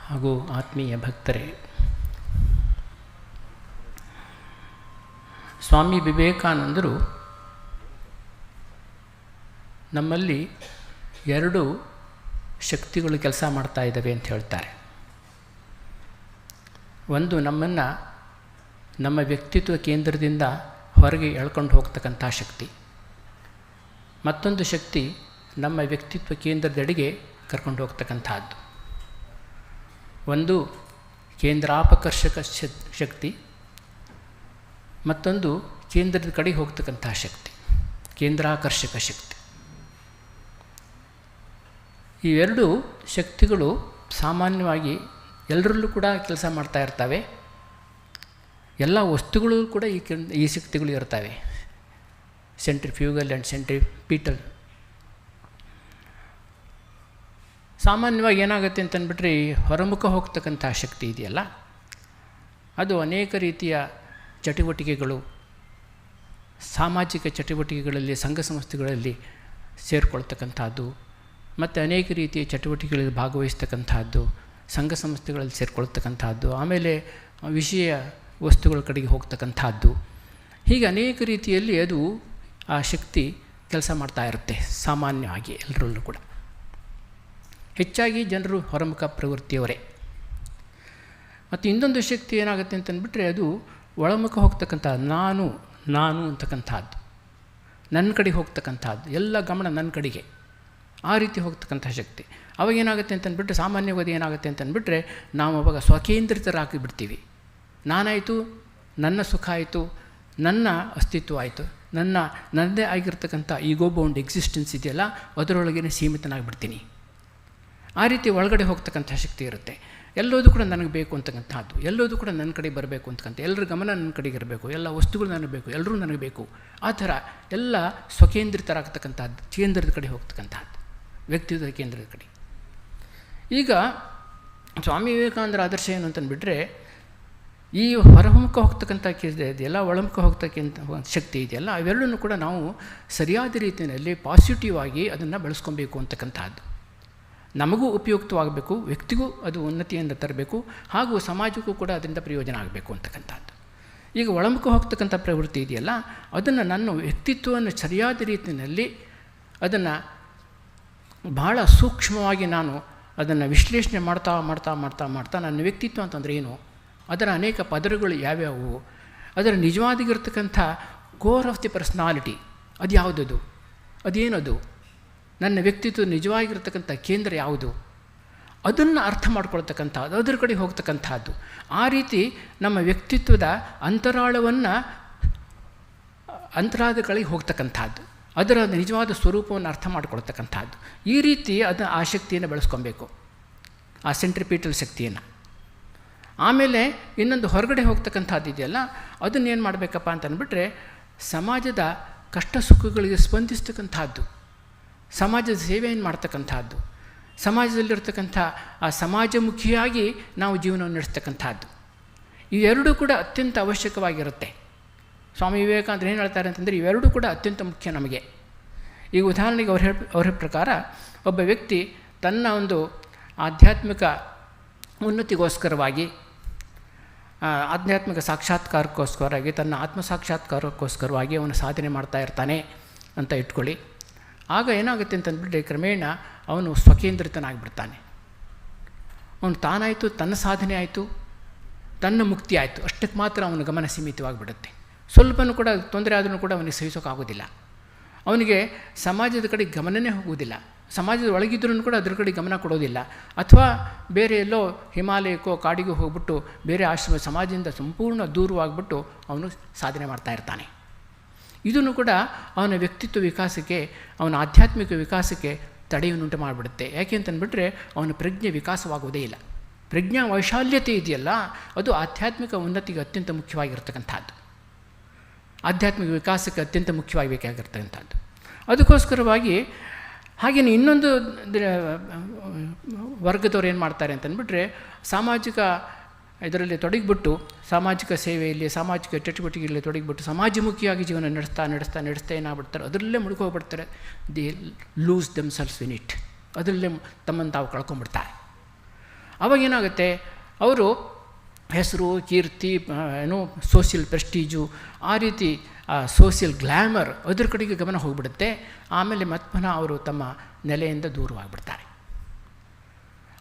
ಹಾಗೂ ಆತ್ಮೀಯ ಭಕ್ತರೇ, ಸ್ವಾಮಿ ವಿವೇಕಾನಂದರು ನಮ್ಮಲ್ಲಿ 2 ಶಕ್ತಿಗಳು ಕೆಲಸ ಮಾಡ್ತಾ ಇದ್ದಾವೆ ಅಂತ ಹೇಳ್ತಾರೆ. ಒಂದು ನಮ್ಮನ್ನು ನಮ್ಮ ವ್ಯಕ್ತಿತ್ವ ಕೇಂದ್ರದಿಂದ ಹೊರಗೆ ಎಳ್ಕೊಂಡು ಹೋಗ್ತಕ್ಕಂಥ ಶಕ್ತಿ, ಮತ್ತೊಂದು ಶಕ್ತಿ ನಮ್ಮ ವ್ಯಕ್ತಿತ್ವ ಕೇಂದ್ರದೆಡೆಗೆ ಕರ್ಕೊಂಡು ಹೋಗ್ತಕ್ಕಂಥದ್ದು. ಒಂದು ಕೇಂದ್ರಾಪಕರ್ಷಕ ಶಕ್ತಿ, ಮತ್ತೊಂದು ಕೇಂದ್ರದ ಕಡೆಗೆ ಹೋಗ್ತಕ್ಕಂಥ ಶಕ್ತಿ, ಕೇಂದ್ರಾಕರ್ಷಕ ಶಕ್ತಿ. ಈ 2 ಶಕ್ತಿಗಳು ಸಾಮಾನ್ಯವಾಗಿ ಎಲ್ಲರಲ್ಲೂ ಕೂಡ ಕೆಲಸ ಮಾಡ್ತಾ ಇರ್ತವೆ. ಎಲ್ಲ ವಸ್ತುಗಳು ಕೂಡ ಈ ಶಕ್ತಿಗಳು ಇರ್ತವೆ, ಸೆಂಟ್ರಿಫ್ಯೂಗಲ್ ಆ್ಯಂಡ್ ಸೆಂಟ್ರಿಪೀಟಲ್. ಸಾಮಾನ್ಯವಾಗಿ ಏನಾಗುತ್ತೆ ಅಂತಂದ್ಬಿಟ್ರೆ, ಈ ಹೊರಮುಖ ಹೋಗ್ತಕ್ಕಂಥ ಶಕ್ತಿ ಇದೆಯಲ್ಲ, ಅದು ಅನೇಕ ರೀತಿಯ ಚಟುವಟಿಕೆಗಳು, ಸಾಮಾಜಿಕ ಚಟುವಟಿಕೆಗಳಲ್ಲಿ, ಸಂಘ ಸಂಸ್ಥೆಗಳಲ್ಲಿ ಸೇರಿಕೊಳ್ತಕ್ಕಂಥದ್ದು, ಮತ್ತು ಅನೇಕ ರೀತಿಯ ಚಟುವಟಿಕೆಗಳಲ್ಲಿ ಭಾಗವಹಿಸ್ತಕ್ಕಂಥದ್ದು, ಸಂಘ ಸಂಸ್ಥೆಗಳಲ್ಲಿ ಸೇರಿಕೊಳ್ತಕ್ಕಂಥದ್ದು, ಆಮೇಲೆ ವಿಷಯ ವಸ್ತುಗಳ ಕಡೆಗೆ ಹೋಗ್ತಕ್ಕಂಥದ್ದು, ಹೀಗೆ ಅನೇಕ ರೀತಿಯಲ್ಲಿ ಅದು ಆ ಶಕ್ತಿ ಕೆಲಸ ಮಾಡ್ತಾ ಇರುತ್ತೆ ಸಾಮಾನ್ಯವಾಗಿ ಎಲ್ಲರಲ್ಲೂ ಕೂಡ. ಹೆಚ್ಚಾಗಿ ಜನರು ಹೊರಮುಖ ಪ್ರವೃತ್ತಿಯವರೇ. ಮತ್ತು ಇನ್ನೊಂದು ಶಕ್ತಿ ಏನಾಗುತ್ತೆ ಅಂತಂದ್ಬಿಟ್ರೆ, ಅದು ಒಳಮುಖ ಹೋಗ್ತಕ್ಕಂಥ ನಾನು ಅಂತಕ್ಕಂಥದ್ದು, ನನ್ನ ಕಡೆಗೆ ಹೋಗ್ತಕ್ಕಂಥದ್ದು, ಎಲ್ಲ ಗಮನ ನನ್ನ ಕಡೆಗೆ, ಆ ರೀತಿ ಹೋಗ್ತಕ್ಕಂಥ ಶಕ್ತಿ. ಅವಾಗೇನಾಗುತ್ತೆ ಅಂತಂದ್ಬಿಟ್ರೆ, ಸಾಮಾನ್ಯವಾಗಿ ಏನಾಗುತ್ತೆ ಅಂತಂದ್ಬಿಟ್ರೆ, ನಾವು ಅವಾಗ ಸ್ವಕೇಂದ್ರಿತರಾಗಿ ಬಿಡ್ತೀವಿ. ನಾನಾಯಿತು, ನನ್ನ ಸುಖ ಆಯಿತು, ನನ್ನ ಅಸ್ತಿತ್ವ ಆಯಿತು, ನನ್ನದೇ ಆಗಿರ್ತಕ್ಕಂಥ ಈಗೋ ಬೌಂಡ್ ಎಕ್ಸಿಸ್ಟೆನ್ಸ್ ಇದೆಯಲ್ಲ, ಅದರೊಳಗೇ ಸೀಮಿತನಾಗಿಬಿಡ್ತೀನಿ. ಆ ರೀತಿ ಒಳಗಡೆ ಹೋಗ್ತಕ್ಕಂಥ ಶಕ್ತಿ ಇರುತ್ತೆ. ಎಲ್ಲೋದು ಕೂಡ ನನಗೆ ಬೇಕು ಅಂತಕ್ಕಂಥದ್ದು, ಎಲ್ಲೋದು ಕೂಡ ನನ್ನ ಕಡೆ ಬರಬೇಕು ಅಂತಕ್ಕಂಥ, ಎಲ್ಲರ ಗಮನ ನನ್ನ ಕಡೆಗೆ ಇರಬೇಕು, ಎಲ್ಲ ವಸ್ತುಗಳು ನನಗೆ ಬೇಕು, ಎಲ್ಲರೂ ನನಗೆ ಬೇಕು, ಆ ಥರ ಎಲ್ಲ ಸ್ವಕೇಂದ್ರಿತರಾಗ್ತಕ್ಕಂಥದ್ದು, ಕೇಂದ್ರದ ಕಡೆ ಹೋಗ್ತಕ್ಕಂಥದ್ದು, ವ್ಯಕ್ತಿತ್ವ ಕೇಂದ್ರದ ಕಡೆ. ಈಗ ಸ್ವಾಮಿ ವಿವೇಕಾನಂದರ ಆದರ್ಶ ಏನು ಅಂತಂದುಬಿಟ್ರೆ, ಈ ಹೊರಮುಖ ಹೋಗ್ತಕ್ಕಂಥ ಇದೆಯಲ್ಲ, ಒಳಮುಖ ಹೋಗ್ತಕ್ಕಂಥ ಶಕ್ತಿ ಇದೆಯಲ್ಲ, ಅವೆಲ್ಲವೂ ಕೂಡ ನಾವು ಸರಿಯಾದ ರೀತಿಯಲ್ಲಿ ಪಾಸಿಟಿವ್ ಆಗಿ ಅದನ್ನು ಬೆಳೆಸ್ಕೊಬೇಕು ಅಂತಕ್ಕಂಥದ್ದು. ನಮಗೂ ಉಪಯುಕ್ತವಾಗಬೇಕು, ವ್ಯಕ್ತಿಗೂ ಅದು ಉನ್ನತಿಯನ್ನು ತರಬೇಕು, ಹಾಗೂ ಸಮಾಜಕ್ಕೂ ಕೂಡ ಅದರಿಂದ ಪ್ರಯೋಜನ ಆಗಬೇಕು ಅಂತಕ್ಕಂಥದ್ದು. ಈಗ ಒಳಮುಖ ಹೋಗ್ತಕ್ಕಂಥ ಪ್ರವೃತ್ತಿ ಇದೆಯಲ್ಲ, ಅದನ್ನು ನನ್ನ ವ್ಯಕ್ತಿತ್ವವನ್ನು ಸರಿಯಾದ ರೀತಿಯಲ್ಲಿ ಅದನ್ನು ಭಾಳ ಸೂಕ್ಷ್ಮವಾಗಿ ನಾನು ಅದನ್ನು ವಿಶ್ಲೇಷಣೆ ಮಾಡ್ತಾ ಮಾಡ್ತಾ ಮಾಡ್ತಾ ಮಾಡ್ತಾ ನನ್ನ ವ್ಯಕ್ತಿತ್ವ ಅಂತಂದರೆ ಏನು, ಅದರ ಅನೇಕ ಪದರಗಳು ಯಾವ್ಯಾವು, ಅದರ ನಿಜವಾಗಿರ್ತಕ್ಕಂಥ ಕೋರ್ ಆಫ್ ದಿ ಪರ್ಸ್ನಾಲಿಟಿ ಅದು ಯಾವುದದು, ಅದೇನದು, ನನ್ನ ವ್ಯಕ್ತಿತ್ವ ನಿಜವಾಗಿರ್ತಕ್ಕಂಥ ಕೇಂದ್ರ ಯಾವುದು, ಅದನ್ನು ಅರ್ಥ ಮಾಡ್ಕೊಳ್ತಕ್ಕಂಥದ್ದು, ಅದರ ಕಡೆ ಹೋಗ್ತಕ್ಕಂಥದ್ದು. ಆ ರೀತಿ ನಮ್ಮ ವ್ಯಕ್ತಿತ್ವದ ಅಂತರಾಳದ ಕಡೆ ಹೋಗ್ತಕ್ಕಂಥದ್ದು, ಅದರ ನಿಜವಾದ ಸ್ವರೂಪವನ್ನು ಅರ್ಥ ಮಾಡ್ಕೊಳ್ತಕ್ಕಂಥದ್ದು. ಈ ರೀತಿ ಅದನ್ನು ಆ ಶಕ್ತಿಯನ್ನು ಬೆಳೆಸ್ಕೊಬೇಕು, ಆ ಸೆಂಟ್ರಿಪೀಟಲ್ ಶಕ್ತಿಯನ್ನು. ಆಮೇಲೆ ಇನ್ನೊಂದು ಹೊರಗಡೆ ಹೋಗ್ತಕ್ಕಂಥದ್ದು ಇದೆಯಲ್ಲ, ಅದನ್ನೇನು ಮಾಡಬೇಕಪ್ಪ ಅಂತ ಅಂದ್ಬಿಟ್ರೆ ಸಮಾಜದ ಕಷ್ಟ ಸುಖಗಳಿಗೆ ಸ್ಪಂದಿಸ್ತಕ್ಕಂಥದ್ದು, ಸಮಾಜದ ಸೇವೆಯನ್ನು ಮಾಡ್ತಕ್ಕಂಥದ್ದು, ಸಮಾಜದಲ್ಲಿರ್ತಕ್ಕಂಥ ಆ ಸಮಾಜಮುಖಿಯಾಗಿ ನಾವು ಜೀವನವನ್ನು ನಡೆಸ್ತಕ್ಕಂಥದ್ದು. ಇವೆರಡೂ ಕೂಡ ಅತ್ಯಂತ ಅವಶ್ಯಕವಾಗಿರುತ್ತೆ. ಸ್ವಾಮಿ ವಿವೇಕಾನಂದರು ಏನು ಹೇಳ್ತಾರೆ ಅಂತಂದರೆ ಇವೆರಡೂ ಕೂಡ ಅತ್ಯಂತ ಮುಖ್ಯ ನಮಗೆ. ಈಗ ಉದಾಹರಣೆಗೆ ಅವರ ಪ್ರಕಾರ ಒಬ್ಬ ವ್ಯಕ್ತಿ ತನ್ನ ಒಂದು ಆಧ್ಯಾತ್ಮಿಕ ಉನ್ನತಿಗೋಸ್ಕರವಾಗಿ, ಆಧ್ಯಾತ್ಮಿಕ ಸಾಕ್ಷಾತ್ಕಾರಕ್ಕೋಸ್ಕರವಾಗಿ, ತನ್ನ ಆತ್ಮ ಸಾಕ್ಷಾತ್ಕಾರಕ್ಕೋಸ್ಕರವಾಗಿ ಅವನು ಸಾಧನೆ ಮಾಡ್ತಾ ಇರ್ತಾನೆ ಅಂತ ಇಟ್ಕೊಳ್ಳಿ. ಆಗ ಏನಾಗುತ್ತೆ ಅಂತಂದ್ಬಿಟ್ರೆ ಕ್ರಮೇಣ ಅವನು ಸ್ವಕೇಂದ್ರಿತನಾಗಿಬಿಡ್ತಾನೆ. ಅವನು ತಾನಾಯಿತು, ತನ್ನ ಸಾಧನೆ ಆಯಿತು, ತನ್ನ ಮುಕ್ತಿ ಆಯಿತು, ಅಷ್ಟಕ್ಕೆ ಮಾತ್ರ ಅವನ ಗಮನ ಸೀಮಿತವಾಗಿಬಿಡುತ್ತೆ. ಸ್ವಲ್ಪನೂ ಕೂಡ ತೊಂದರೆ ಆದರೂ ಕೂಡ ಅವನಿಗೆ ಸಹಿಸೋಕ್ಕಾಗೋದಿಲ್ಲ. ಅವನಿಗೆ ಸಮಾಜದ ಕಡೆ ಗಮನವೇ ಹೋಗುವುದಿಲ್ಲ. ಸಮಾಜದ ಒಳಗಿದ್ರೂ ಕೂಡ ಅದ್ರ ಕಡೆ ಗಮನ ಕೊಡೋದಿಲ್ಲ. ಅಥವಾ ಬೇರೆ ಎಲ್ಲೋ ಹಿಮಾಲಯಕ್ಕೋ ಕಾಡಿಗೂ ಹೋಗ್ಬಿಟ್ಟು ಬೇರೆ ಆಶ್ರಮ ಸಮಾಜದಿಂದ ಸಂಪೂರ್ಣ ದೂರವಾಗಿಬಿಟ್ಟು ಅವನು ಸಾಧನೆ ಮಾಡ್ತಾ ಇರ್ತಾನೆ. ಇದನ್ನು ಕೂಡ ಅವನ ವ್ಯಕ್ತಿತ್ವ ವಿಕಾಸಕ್ಕೆ, ಅವನ ಆಧ್ಯಾತ್ಮಿಕ ವಿಕಾಸಕ್ಕೆ ತಡೆಯನ್ನುಂಟು ಮಾಡಿಬಿಡುತ್ತೆ. ಯಾಕೆ ಅಂತಂದ್ಬಿಟ್ರೆ ಅವನ ಪ್ರಜ್ಞೆ ವಿಕಾಸವಾಗುವುದೇ ಇಲ್ಲ. ಪ್ರಜ್ಞಾ ವೈಶಾಲ್ಯತೆ ಇದೆಯಲ್ಲ, ಅದು ಆಧ್ಯಾತ್ಮಿಕ ಉನ್ನತಿಗೆ ಅತ್ಯಂತ ಮುಖ್ಯವಾಗಿರ್ತಕ್ಕಂಥದ್ದು, ಆಧ್ಯಾತ್ಮಿಕ ವಿಕಾಸಕ್ಕೆ ಅತ್ಯಂತ ಮುಖ್ಯವಾಗಿ ಬೇಕಾಗಿರ್ತಕ್ಕಂಥದ್ದು. ಅದಕ್ಕೋಸ್ಕರವಾಗಿ ಹಾಗೆಯೇ ಇನ್ನೊಂದು ವರ್ಗದವ್ರು ಏನು ಮಾಡ್ತಾರೆ ಅಂತಂದ್ಬಿಟ್ರೆ ಸಾಮಾಜಿಕ ಇದರಲ್ಲಿ ತೊಡಗಿಬಿಟ್ಟು, ಸಾಮಾಜಿಕ ಸೇವೆಯಲ್ಲಿ, ಸಾಮಾಜಿಕ ಚಟುವಟಿಕೆಯಲ್ಲಿ ತೊಡಗಿಬಿಟ್ಟು ಸಮಾಜಮುಖಿಯಾಗಿ ಜೀವನ ನಡೆಸ್ತಾ ಏನಾಗ್ಬಿಡ್ತಾರೆ, ಅದರಲ್ಲೇ ಮುಳುಗೋಗ್ಬಿಡ್ತಾರೆ. They lose themselves in it, ಅದರಲ್ಲೇ ತಮ್ಮನ್ನು ತಾವು ಕಳ್ಕೊಂಡ್ಬಿಡ್ತಾರೆ. ಅವಾಗ ಏನಾಗುತ್ತೆ, ಅವರು ಹೆಸರು, ಕೀರ್ತಿ, ಸೋಷಿಯಲ್ ಪ್ರೆಸ್ಟೀಜು, ಆ ರೀತಿ ಸೋಷಿಯಲ್ ಗ್ಲ್ಯಾಮರ್ ಅದ್ರ ಕಡೆಗೆ ಗಮನ ಹೋಗಿಬಿಡುತ್ತೆ. ಆಮೇಲೆ ಮತ್ತೆ ಪುನಃ ಅವರು ತಮ್ಮ ನೆಲೆಯಿಂದ ದೂರವಾಗಿಬಿಡ್ತಾರೆ.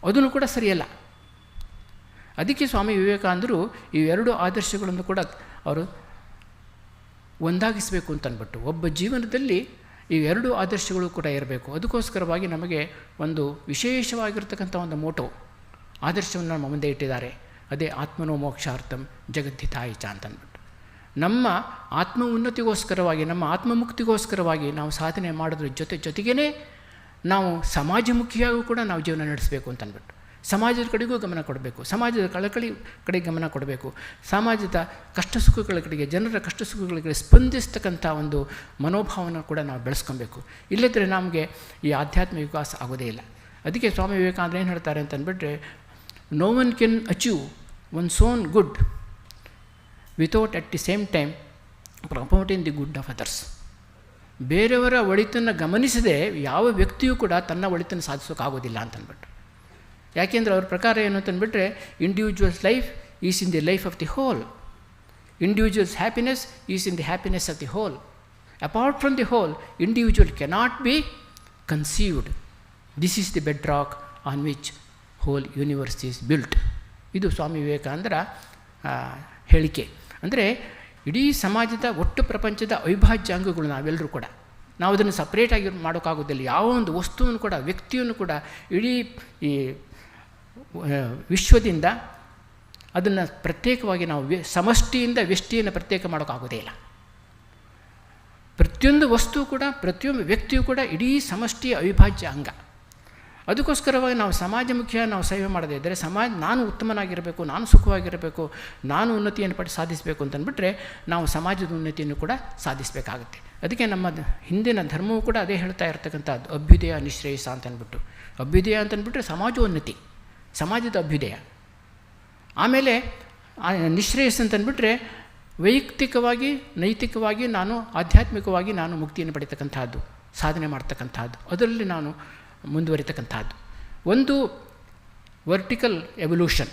ಅದನ್ನು ಕೂಡ ಸರಿಯಲ್ಲ. ಅದಕ್ಕೆ ಸ್ವಾಮಿ ವಿವೇಕಾನಂದರು ಇವೆರಡು ಆದರ್ಶಗಳನ್ನು ಕೂಡ ಅವರು ಒಂದಾಗಿಸಬೇಕು ಅಂತಂದ್ಬಿಟ್ಟು, ಒಬ್ಬ ಜೀವನದಲ್ಲಿ ಇವೆರಡು ಆದರ್ಶಗಳು ಕೂಡ ಇರಬೇಕು. ಅದಕ್ಕೋಸ್ಕರವಾಗಿ ನಮಗೆ ಒಂದು ವಿಶೇಷವಾಗಿರ್ತಕ್ಕಂಥ ಒಂದು ಮೋಟೋ ಆದರ್ಶವನ್ನು ನಮ್ಮ ಮುಂದೆ ಇಟ್ಟಿದ್ದಾರೆ. ಅದೇ ಆತ್ಮನೋ ಮೋಕ್ಷಾರ್ಥಂ ಜಗದ್ಧಿತಾಯ ಚ ಅಂತಂದ್ಬಿಟ್ಟು, ನಮ್ಮ ಆತ್ಮ ಉನ್ನತಿಗೋಸ್ಕರವಾಗಿ, ನಮ್ಮ ಆತ್ಮಮುಕ್ತಿಗೋಸ್ಕರವಾಗಿ ನಾವು ಸಾಧನೆ ಮಾಡೋದ್ರ ಜೊತೆಗೇ ನಾವು ಸಮಾಜಮುಖಿಯಾಗೂ ಕೂಡ ನಾವು ಜೀವನ ನಡೆಸಬೇಕು ಅಂತಂದ್ಬಿಟ್ಟು, ಸಮಾಜದ ಕಡೆಗೂ ಗಮನ ಕೊಡಬೇಕು, ಸಮಾಜದ ಕಳಕಳಿ ಕಡೆಗೆ ಗಮನ ಕೊಡಬೇಕು, ಸಮಾಜದ ಕಷ್ಟ ಸುಖಗಳ ಕಡೆಗೆ, ಜನರ ಕಷ್ಟ ಸುಖಗಳ ಕಡೆ ಸ್ಪಂದಿಸ್ತಕ್ಕಂಥ ಒಂದು ಮನೋಭಾವನ ಕೂಡ ನಾವು ಬೆಳೆಸ್ಕೊಬೇಕು. ಇಲ್ಲದ್ರೆ ನಮಗೆ ಈ ಆಧ್ಯಾತ್ಮಿಕ ವಿಕಾಸ ಆಗೋದೇ ಇಲ್ಲ. ಅದಕ್ಕೆ ಸ್ವಾಮಿ ವಿವೇಕಾನಂದರು ಏನು ಹೇಳ್ತಾರೆ ಅಂತಂದ್ಬಿಟ್ರೆ, no one can achieve one's own good without at the same time promoting the good of others. ಬೇರೆಯವರ ಒಳಿತನ್ನು ಗಮನಿಸದೆ ಯಾವ ವ್ಯಕ್ತಿಯೂ ಕೂಡ ತನ್ನ ಒಳಿತನ್ನು ಸಾಧಿಸೋಕ್ಕಾಗೋದಿಲ್ಲ ಅಂತಂದ್ಬಿಟ್ಟು. ಯಾಕೆಂದರೆ ಅವ್ರ ಪ್ರಕಾರ ಏನು ಅಂತಂದ್ಬಿಟ್ರೆ, individual's life is in the life of the whole, individual's happiness is in the happiness of the whole. Apart from the whole individual cannot be conceived. This is the bedrock on which whole universe is built. ಇದು ಸ್ವಾಮಿ ವಿವೇಕಾನಂದರ ಹೇಳಿಕೆ. ಅಂದರೆ ಇಡೀ ಸಮಾಜದ ಒಟ್ಟು ಪ್ರಪಂಚದ ಅವಿಭಾಜ್ಯ ಅಂಗಗಳು ನಾವೆಲ್ಲರೂ ಕೂಡ. ನಾವು ಅದನ್ನು ಸಪ್ರೇಟಾಗಿ ಮಾಡೋಕ್ಕಾಗೋದಿಲ್ಲ. ಯಾವ ಒಂದು ವಸ್ತುವನ್ನು ಕೂಡ, ವ್ಯಕ್ತಿಯನ್ನು ಕೂಡ ಇಡೀ ಈ ವಿಶ್ವದಿಂದ ಅದನ್ನು ಪ್ರತ್ಯೇಕವಾಗಿ ನಾವು ಸಮಷ್ಟಿಯಿಂದ ವ್ಯಷ್ಟಿಯನ್ನು ಪ್ರತ್ಯೇಕ ಮಾಡೋಕ್ಕಾಗೋದೇ ಇಲ್ಲ. ಪ್ರತಿಯೊಂದು ವಸ್ತು ಕೂಡ, ಪ್ರತಿಯೊಂದು ವ್ಯಕ್ತಿಯೂ ಕೂಡ ಇಡೀ ಸಮಷ್ಟಿಯ ಅವಿಭಾಜ್ಯ ಅಂಗ. ಅದಕ್ಕೋಸ್ಕರವಾಗಿ ನಾವು ಸಮಾಜಮುಖಿಯಾಗಿ ನಾವು ಸೇವೆ ಮಾಡದೇ ಇದ್ದರೆ, ನಾನು ಉತ್ತಮನಾಗಿರಬೇಕು, ನಾನು ಸುಖವಾಗಿರಬೇಕು, ನಾನು ಉನ್ನತಿಯನ್ನು ಸಾಧಿಸಬೇಕು ಅಂತಂದ್ಬಿಟ್ರೆ ನಾವು ಸಮಾಜದ ಉನ್ನತಿಯನ್ನು ಕೂಡ ಸಾಧಿಸಬೇಕಾಗುತ್ತೆ. ಅದಕ್ಕೆ ನಮ್ಮ ಹಿಂದಿನ ಧರ್ಮವೂ ಕೂಡ ಅದೇ ಹೇಳ್ತಾ ಇರ್ತಕ್ಕಂಥದ್ದು, ಅಭ್ಯುದಯ ನಿಶ್ರೇಯಸ ಅಂತಂದ್ಬಿಟ್ಟು. ಅಭ್ಯುದಯ ಅಂತಂದ್ಬಿಟ್ರೆ ಸಮಾಜೋನ್ನತಿ, ಸಮಾಜದ ಅಭ್ಯುದಯ. ಆಮೇಲೆ ನಿಶ್ರೇಯಸ್ ಅಂತಂದ್ಬಿಟ್ರೆ ವೈಯಕ್ತಿಕವಾಗಿ, ನೈತಿಕವಾಗಿ, ನಾನು ಆಧ್ಯಾತ್ಮಿಕವಾಗಿ ನಾನು ಮುಕ್ತಿಯನ್ನು ಪಡಿತಕ್ಕಂಥದ್ದು, ಸಾಧನೆ ಮಾಡ್ತಕ್ಕಂಥದ್ದು, ಅದರಲ್ಲಿ ನಾನು ಮುಂದುವರಿತಕ್ಕಂಥದ್ದು. ಒಂದು ವರ್ಟಿಕಲ್ ಎವಲ್ಯೂಷನ್,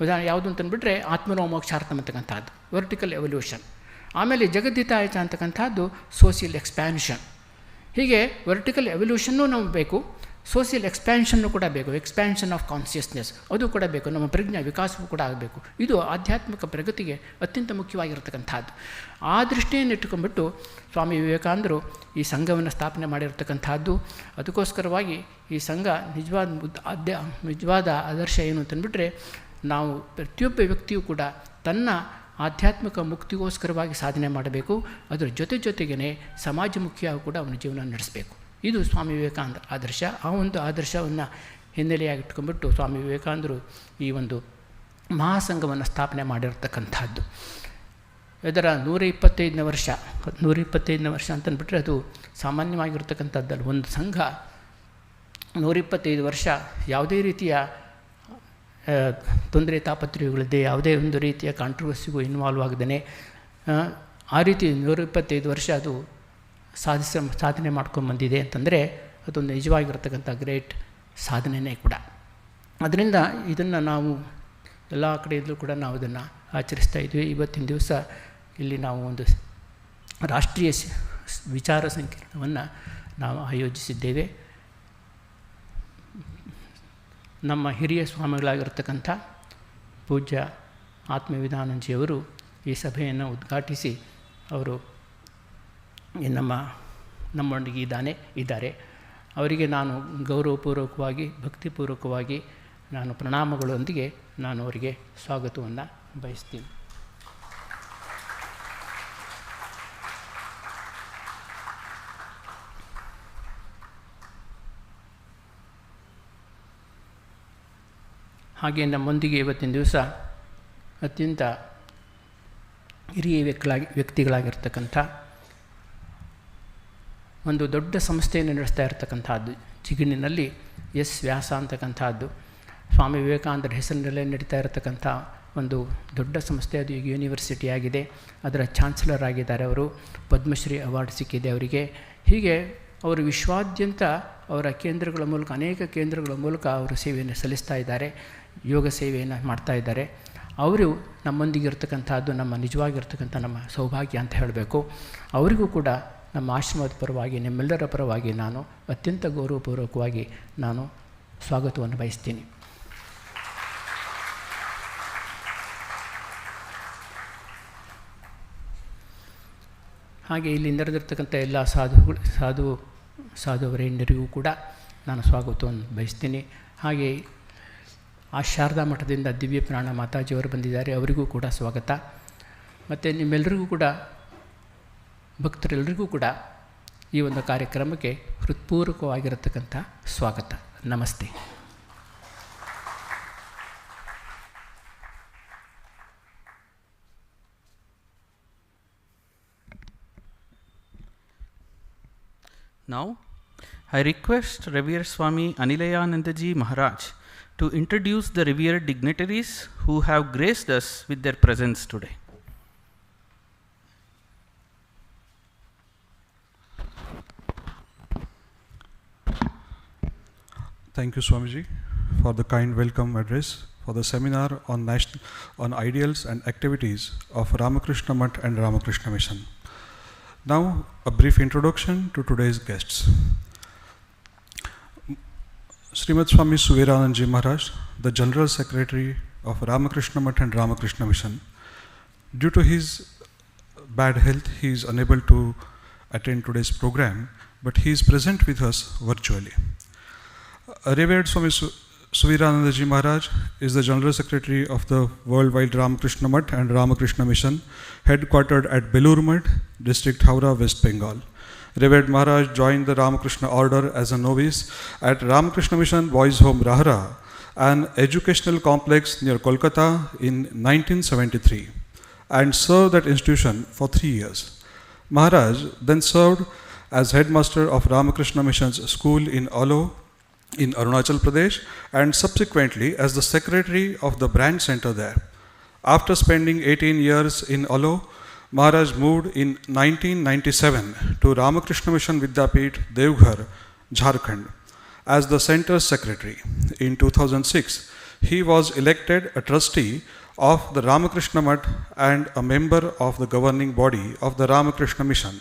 ಉದಾಹರಣೆ ಯಾವುದು ಅಂತಂದುಬಿಟ್ರೆ ಆತ್ಮನೋ ಮೋಕ್ಷಾರ್ಥಂ ಅಂತಕ್ಕಂಥದ್ದು ವರ್ಟಿಕಲ್ ಎವಲ್ಯೂಷನ್. ಆಮೇಲೆ ಜಗದ್ದಿತಾಯಚ ಅಂತಕ್ಕಂಥದ್ದು ಸೋಷಿಯಲ್ ಎಕ್ಸ್ಪ್ಯಾನ್ಷನ್. ಹೀಗೆ ವರ್ಟಿಕಲ್ ಎವಲ್ಯೂಷನ್ನೂ ನಮಗೆ ಬೇಕು, ಸೋಷಿಯಲ್ ಎಕ್ಸ್ಪ್ಯಾನ್ಷನ್ನು ಕೂಡ ಬೇಕು, ಎಕ್ಸ್ಪ್ಯಾನ್ಷನ್ ಆಫ್ ಕಾನ್ಷಿಯಸ್ನೆಸ್ ಅದು ಕೂಡ ಬೇಕು, ನಮ್ಮ ಪ್ರಜ್ಞಾ ವಿಕಾಸವೂ ಕೂಡ ಆಗಬೇಕು. ಇದು ಆಧ್ಯಾತ್ಮಿಕ ಪ್ರಗತಿಗೆ ಅತ್ಯಂತ ಮುಖ್ಯವಾಗಿರ್ತಕ್ಕಂಥದ್ದು. ಆ ದೃಷ್ಟಿಯನ್ನು ಇಟ್ಟುಕೊಂಡ್ಬಿಟ್ಟು ಸ್ವಾಮಿ ವಿವೇಕಾನಂದರು ಈ ಸಂಘವನ್ನು ಸ್ಥಾಪನೆ ಮಾಡಿರ್ತಕ್ಕಂಥದ್ದು. ಅದಕ್ಕೋಸ್ಕರವಾಗಿ ಈ ಸಂಘ ನಿಜವಾದ ಆದರ್ಶ ಏನು ಅಂತಂದುಬಿಟ್ರೆ, ನಾವು ಪ್ರತಿಯೊಬ್ಬ ವ್ಯಕ್ತಿಯೂ ಕೂಡ ತನ್ನ ಆಧ್ಯಾತ್ಮಿಕ ಮುಕ್ತಿಗೋಸ್ಕರವಾಗಿ ಸಾಧನೆ ಮಾಡಬೇಕು, ಅದರ ಜೊತೆಗೇ ಸಮಾಜಮುಖಿಯಾಗಿ ಕೂಡ ಅವನ ಜೀವನ ನಡೆಸಬೇಕು. ಇದು ಸ್ವಾಮಿ ವಿವೇಕಾನಂದರ ಆದರ್ಶ. ಆ ಒಂದು ಆದರ್ಶವನ್ನು ಹಿನ್ನೆಲೆಯಾಗಿ ಇಟ್ಕೊಂಡ್ಬಿಟ್ಟು ಸ್ವಾಮಿ ವಿವೇಕಾನಂದರು ಈ ಒಂದು ಮಹಾಸಂಘವನ್ನು ಸ್ಥಾಪನೆ ಮಾಡಿರ್ತಕ್ಕಂಥದ್ದು. ಇದರ 125ನೇ ವರ್ಷ ಅಂತಂದ್ಬಿಟ್ರೆ ಅದು ಸಾಮಾನ್ಯವಾಗಿರ್ತಕ್ಕಂಥದ್ದಲ್ಲ. ಒಂದು ಸಂಘ 125 ವರ್ಷ ಯಾವುದೇ ರೀತಿಯ ತೊಂದರೆ ತಾಪತ್ರಯಗಳಿದೆ, ಯಾವುದೇ ಒಂದು ರೀತಿಯ ಕಾಂಟ್ರವರ್ಸಿಗೂ ಇನ್ವಾಲ್ವ್ ಆಗದೇ ಆ ರೀತಿ 125 ವರ್ಷ ಅದು ಸಾಧನೆ ಮಾಡ್ಕೊಂಬಂದಿದೆ ಅಂತಂದರೆ ಅದೊಂದು ನಿಜವಾಗಿರ್ತಕ್ಕಂಥ ಗ್ರೇಟ್ ಸಾಧನೆಯೇ ಕೂಡ. ಅದರಿಂದ ಇದನ್ನು ನಾವು ಎಲ್ಲ ಕಡೆಯಲ್ಲೂ ಕೂಡ ನಾವು ಇದನ್ನು ಆಚರಿಸ್ತಾ ಇದ್ವಿ. ಇವತ್ತಿನ ದಿವಸ ಇಲ್ಲಿ ನಾವು ಒಂದು ರಾಷ್ಟ್ರೀಯ ವಿಚಾರ ಸಂಕಿರಣವನ್ನು ನಾವು ಆಯೋಜಿಸಿದ್ದೇವೆ. ನಮ್ಮ ಹಿರಿಯ ಸ್ವಾಮಿಗಳಾಗಿರ್ತಕ್ಕಂಥ ಪೂಜ್ಯ ಆತ್ಮವಿಧಾನಂಜಿಯವರು ಈ ಸಭೆಯನ್ನು ಉದ್ಘಾಟಿಸಿ ಅವರು ನಮ್ಮೊಂದಿಗೆ ಇದ್ದಾರೆ. ಅವರಿಗೆ ನಾನು ಗೌರವಪೂರ್ವಕವಾಗಿ ಭಕ್ತಿಪೂರ್ವಕವಾಗಿ ನಾನು ಪ್ರಣಾಮಗಳೊಂದಿಗೆ ನಾನು ಅವರಿಗೆ ಸ್ವಾಗತವನ್ನು ಬಯಸ್ತೀನಿ. ಹಾಗೆ ನಮ್ಮೊಂದಿಗೆ ಇವತ್ತಿನ ದಿವಸ ಅತ್ಯಂತ ಹಿರಿಯ ವ್ಯಕ್ತಿಗಳಾಗಿರ್ತಕ್ಕಂಥ ಒಂದು ದೊಡ್ಡ ಸಂಸ್ಥೆಯನ್ನು ನಡೆಸ್ತಾ ಇರತಕ್ಕಂಥದ್ದು ಚಿಗಣಿನಲ್ಲಿ ಎಸ್ ವ್ಯಾಸ ಅಂತಕ್ಕಂಥದ್ದು ಸ್ವಾಮಿ ವಿವೇಕಾನಂದರ ಹೆಸರಿನಲ್ಲೇ ನಡೀತಾ ಇರತಕ್ಕಂಥ ಒಂದು ದೊಡ್ಡ ಸಂಸ್ಥೆ. ಅದು ಈಗ ಯೂನಿವರ್ಸಿಟಿ ಆಗಿದೆ. ಅದರ ಚಾನ್ಸಲರ್ ಆಗಿದ್ದಾರೆ. ಅವರು ಪದ್ಮಶ್ರೀ ಅವಾರ್ಡ್ ಸಿಕ್ಕಿದೆ ಅವರಿಗೆ. ಹೀಗೆ ಅವರು ವಿಶ್ವಾದ್ಯಂತ ಅವರ ಕೇಂದ್ರಗಳ ಮೂಲಕ ಅನೇಕ ಕೇಂದ್ರಗಳ ಮೂಲಕ ಅವರು ಸೇವೆಯನ್ನು ಸಲ್ಲಿಸ್ತಾ ಇದ್ದಾರೆ, ಯೋಗ ಸೇವೆಯನ್ನು ಮಾಡ್ತಾ ಇದ್ದಾರೆ. ಅವರು ನಮ್ಮೊಂದಿಗೆ ಇರ್ತಕ್ಕಂಥದ್ದು ನಿಜವಾಗಿರ್ತಕ್ಕಂಥ ನಮ್ಮ ಸೌಭಾಗ್ಯ ಅಂತ ಹೇಳಬೇಕು. ಅವರಿಗೂ ಕೂಡ ನಮ್ಮ ಆಶ್ರಮದ ಪರವಾಗಿ ನಿಮ್ಮೆಲ್ಲರ ಪರವಾಗಿ ನಾನು ಅತ್ಯಂತ ಗೌರವಪೂರ್ವಕವಾಗಿ ನಾನು ಸ್ವಾಗತವನ್ನು ಬಯಸ್ತೀನಿ. ಹಾಗೆ ಇಲ್ಲಿ ನೆರೆದಿರ್ತಕ್ಕಂಥ ಎಲ್ಲ ಸಾಧುವರೇಣ್ಯರಿಗೂ ಕೂಡ ನಾನು ಸ್ವಾಗತವನ್ನು ಬಯಸ್ತೀನಿ. ಹಾಗೆ ಆ ಶಾರದಾ ಮಠದಿಂದ ದಿವ್ಯ ಪ್ರಾಣ ಮಾತಾಜಿಯವರು ಬಂದಿದ್ದಾರೆ, ಅವರಿಗೂ ಕೂಡ ಸ್ವಾಗತ. ಮತ್ತು ನಿಮ್ಮೆಲ್ಲರಿಗೂ ಕೂಡ ಭಕ್ತರೆಲ್ಲರಿಗೂ ಕೂಡ ಈ ಒಂದು ಕಾರ್ಯಕ್ರಮಕ್ಕೆ ಹೃತ್ಪೂರ್ವಕವಾಗಿರತಕ್ಕಂಥ ಸ್ವಾಗತ. ನಮಸ್ತೆ. Now, I request Revered Swami Anilayanandaji Maharaj to introduce the revered dignitaries who have graced us with their presence today. Thank you, Swamiji, for the kind welcome address for the seminar on ideals and activities of Ramakrishna Math and Ramakrishna Mission. Now, a brief introduction to today's guests. Srimad Swami Suverananji Maharaj, the General Secretary of Ramakrishna Math and Ramakrishna Mission. Due to his bad health, he is unable to attend today's program, but he is present with us virtually. Revered Swami Suveranandaji Maharaj is the General Secretary of the Worldwide Ramakrishna Math and Ramakrishna Mission, headquartered at Belur Math, District Howrah, West Bengal. Revered Maharaj joined the Ramakrishna Order as a novice at Ramakrishna Mission Boys Home Rahara, an educational complex near Kolkata in 1973, and served that institution for 3 years. Maharaj then served as headmaster of Ramakrishna Mission's school in Alo in Arunachal Pradesh, and subsequently as the secretary of the branch center there. After spending 18 years in Alo, Maharaj moved in 1997 to Ramakrishna Mission Vidyapith, Devghar, Jharkhand, as the center's secretary. In 2006, he was elected a trustee of the Ramakrishna Mutt and a member of the governing body of the Ramakrishna Mission.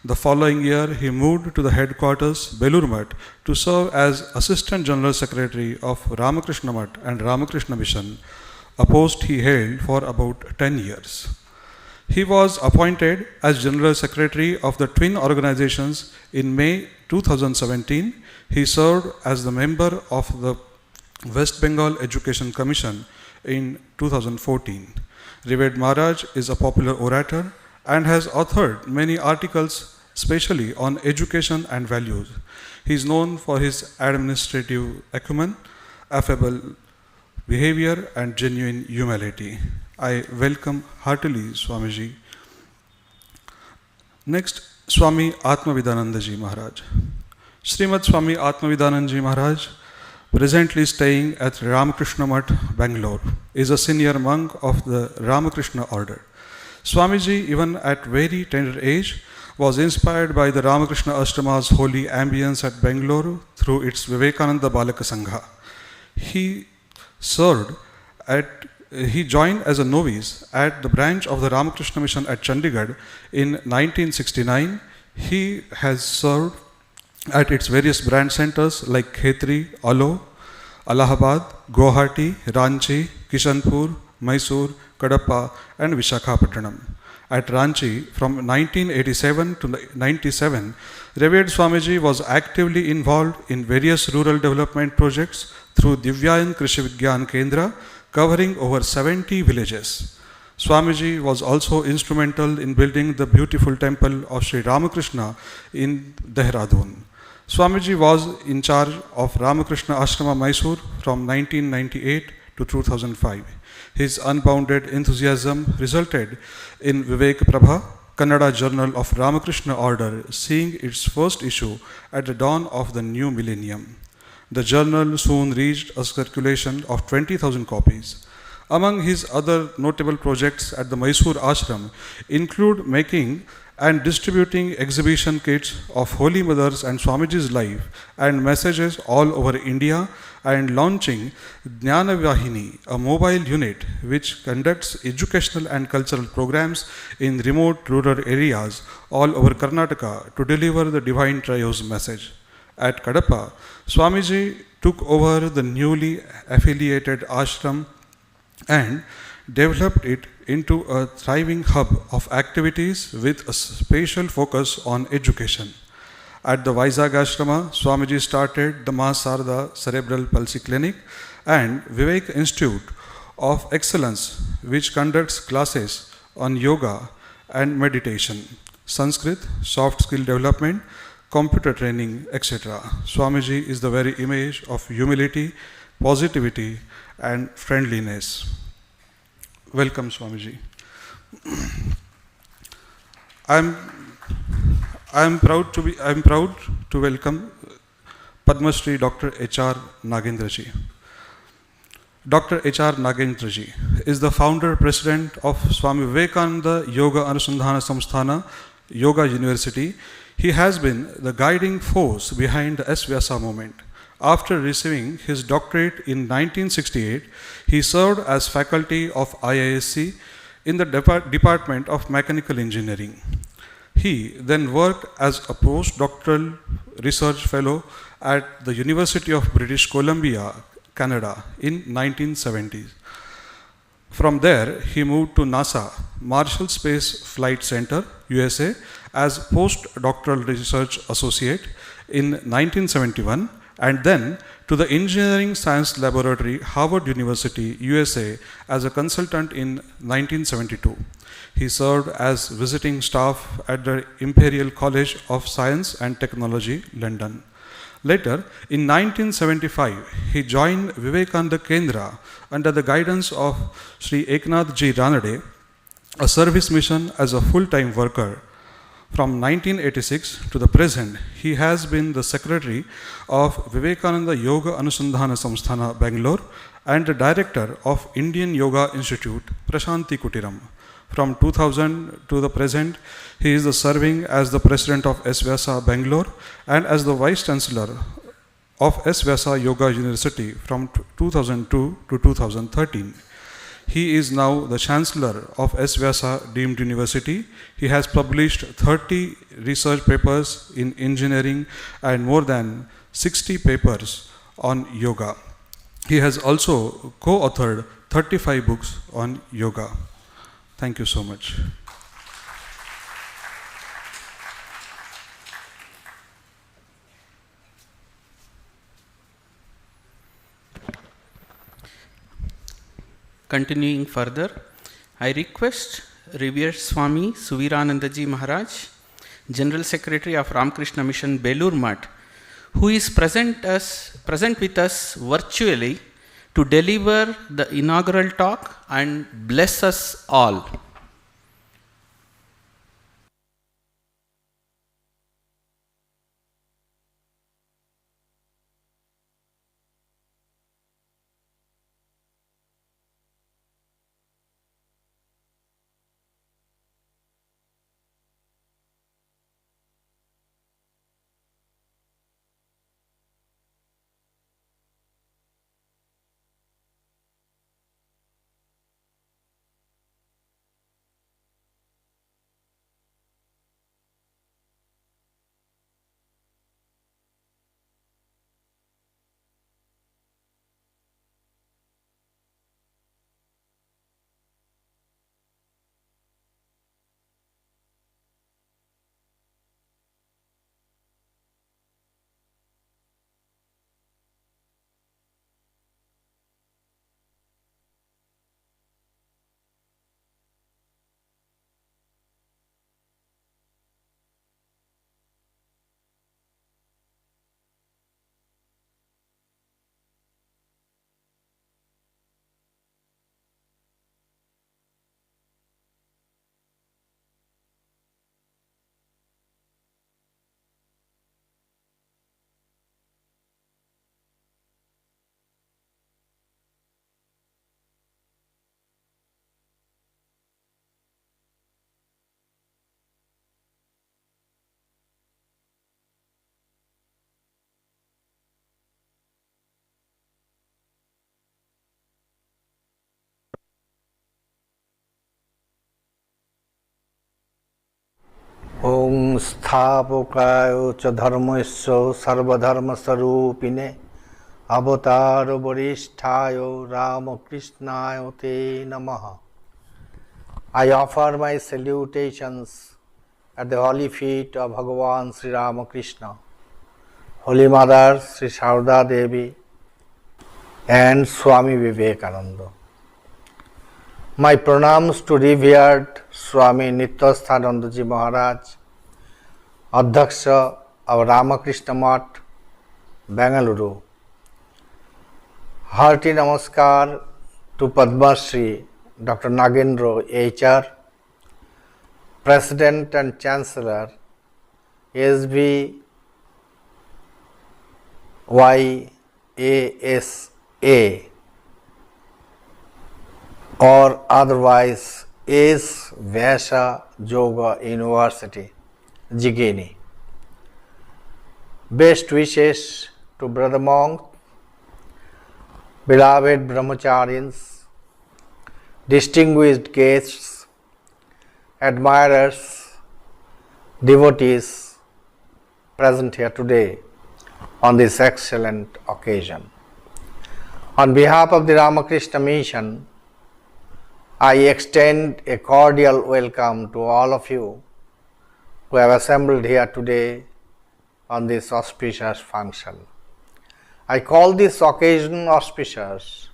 The following year, he moved to the headquarters, Belur Mutt, to serve as Assistant General Secretary of Ramakrishna Mutt and Ramakrishna Mission, a post he held for about 10 years. He was appointed as General Secretary of the twin organizations in May 2017. He served as the member of the West Bengal Education Commission in 2014. Revered Maharaj is a popular orator and has authored many articles, especially on education and values. He is known for his administrative acumen, affable behavior, and genuine humility. I welcome heartily Swamiji. Next, Swami Atmavidanandaji Maharaj. Srimad Swami Atmavidanandaji Maharaj, presently staying at Ramakrishna Mutt, Bangalore, is a senior monk of the Ramakrishna order. Swamiji, even at very tender age, was inspired by the Ramakrishna Ashrama's holy ambience at Bangalore through its Vivekananda Balaka Sangha. He joined as a novice at the branch of the Ramakrishna Mission at Chandigarh in 1969. He has served at its various branch centers like Khetri, Alo, Allahabad, Guwahati, Ranchi, Kishanpur, Mysore, Kadapa, and Vishakhapatnam. At Ranchi, from 1987 to 97, Revered Swamiji was actively involved in various rural development projects through Divyayan Krishi Vigyan Kendra, covering over 70 villages. Swamiji was also instrumental in building the beautiful temple of Sri Ramakrishna in Dehradun. Swamiji was in charge of Ramakrishna Ashrama Mysore from 1998 to 2005. His unbounded enthusiasm resulted in Vivek Prabha, Kannada Journal of Ramakrishna Order, seeing its first issue at the dawn of the new millennium. The journal soon reached a circulation of 20,000 copies. Among his other notable projects at the Mysore Ashram include making and distributing exhibition kits of Holy Mothers and Swamiji's life and messages all over India, and launching Jnana Vahini, a mobile unit which conducts educational and cultural programs in remote rural areas all over Karnataka to deliver the Divine Trio's message. At Kadapa, Swamiji took over the newly affiliated ashram and developed it into a thriving hub of activities with a special focus on education. At the Vizag Ashrama, Swamiji started the Ma Sarda Cerebral Palsy Clinic and Vivek Institute of Excellence, which conducts classes on yoga and meditation, Sanskrit, soft skill development, computer training, etc. Swamiji is the very image of humility, positivity, and friendliness. Welcome, Swamiji. I am proud to welcome Padma Shri Dr. H.R. Nagendraji. Dr. H.R. Nagendraji is the founder president of Swami Vivekananda Yoga Anusandhana Samsthana, Yoga University. He has been the guiding force behind the S. Vyasa movement. After receiving his doctorate in 1968, he served as faculty of IISc in the Department of Mechanical Engineering. He then worked as a postdoctoral research fellow at the University of British Columbia, Canada in 1970s. From there, he moved to NASA, Marshall Space Flight Center, USA, as postdoctoral research associate in 1971, and then to the Engineering Science Laboratory, Harvard University, USA, as a consultant in 1972. He served as visiting staff at the Imperial College of Science and Technology, London. Later, in 1975, he joined Vivekananda Kendra under the guidance of Sri Eknath Ji Ranade, a service mission as a full-time worker. From 1986 to the present, he has been the secretary of Vivekananda Yoga Anusandhana Samsthana, Bangalore, and the director of Indian Yoga Institute, Prashanti Kutiram. From 2000 to the present, he is serving as the president of S. Vyasa, Bangalore, and as the vice chancellor of S. Vyasa Yoga University from 2002 to 2013. He is now the Chancellor of S. Vyasa Deemed University. He has published 30 research papers in engineering and more than 60 papers on yoga. He has also co-authored 35 books on yoga. Thank you so much. Continuing further, I request Revered Swami Suviranandaji Maharaj, General Secretary of Ramakrishna Mission, Belur Math, who is present with us virtually to deliver the inaugural talk and bless us all. Om Sthapakayo cha dharmasya sarvadharma sarupine avataro varishtayo Ramakrishnaya te namaha. I offer my salutations at the holy feet of Bhagavan Sri Ramakrishna, Holy Mother Sri Sharda Devi and Swami Vivekananda. My pranams to revered Swami Nityasthanandaji Maharaj, Adhyaksha of Ramakrishna Math, Bengaluru. Hearty namaskar to Padma Shri Dr. Nagendra HR, President and Chancellor, SVYASA, or otherwise S. Vyasa Yoga University, Jigeni. Best wishes to Brother Monk, beloved Brahmacharyans, distinguished guests, admirers, devotees present here today on this excellent occasion. On behalf of the Ramakrishna Mission, I extend a cordial welcome to all of you who have assembled here today on this auspicious function. I call this occasion auspicious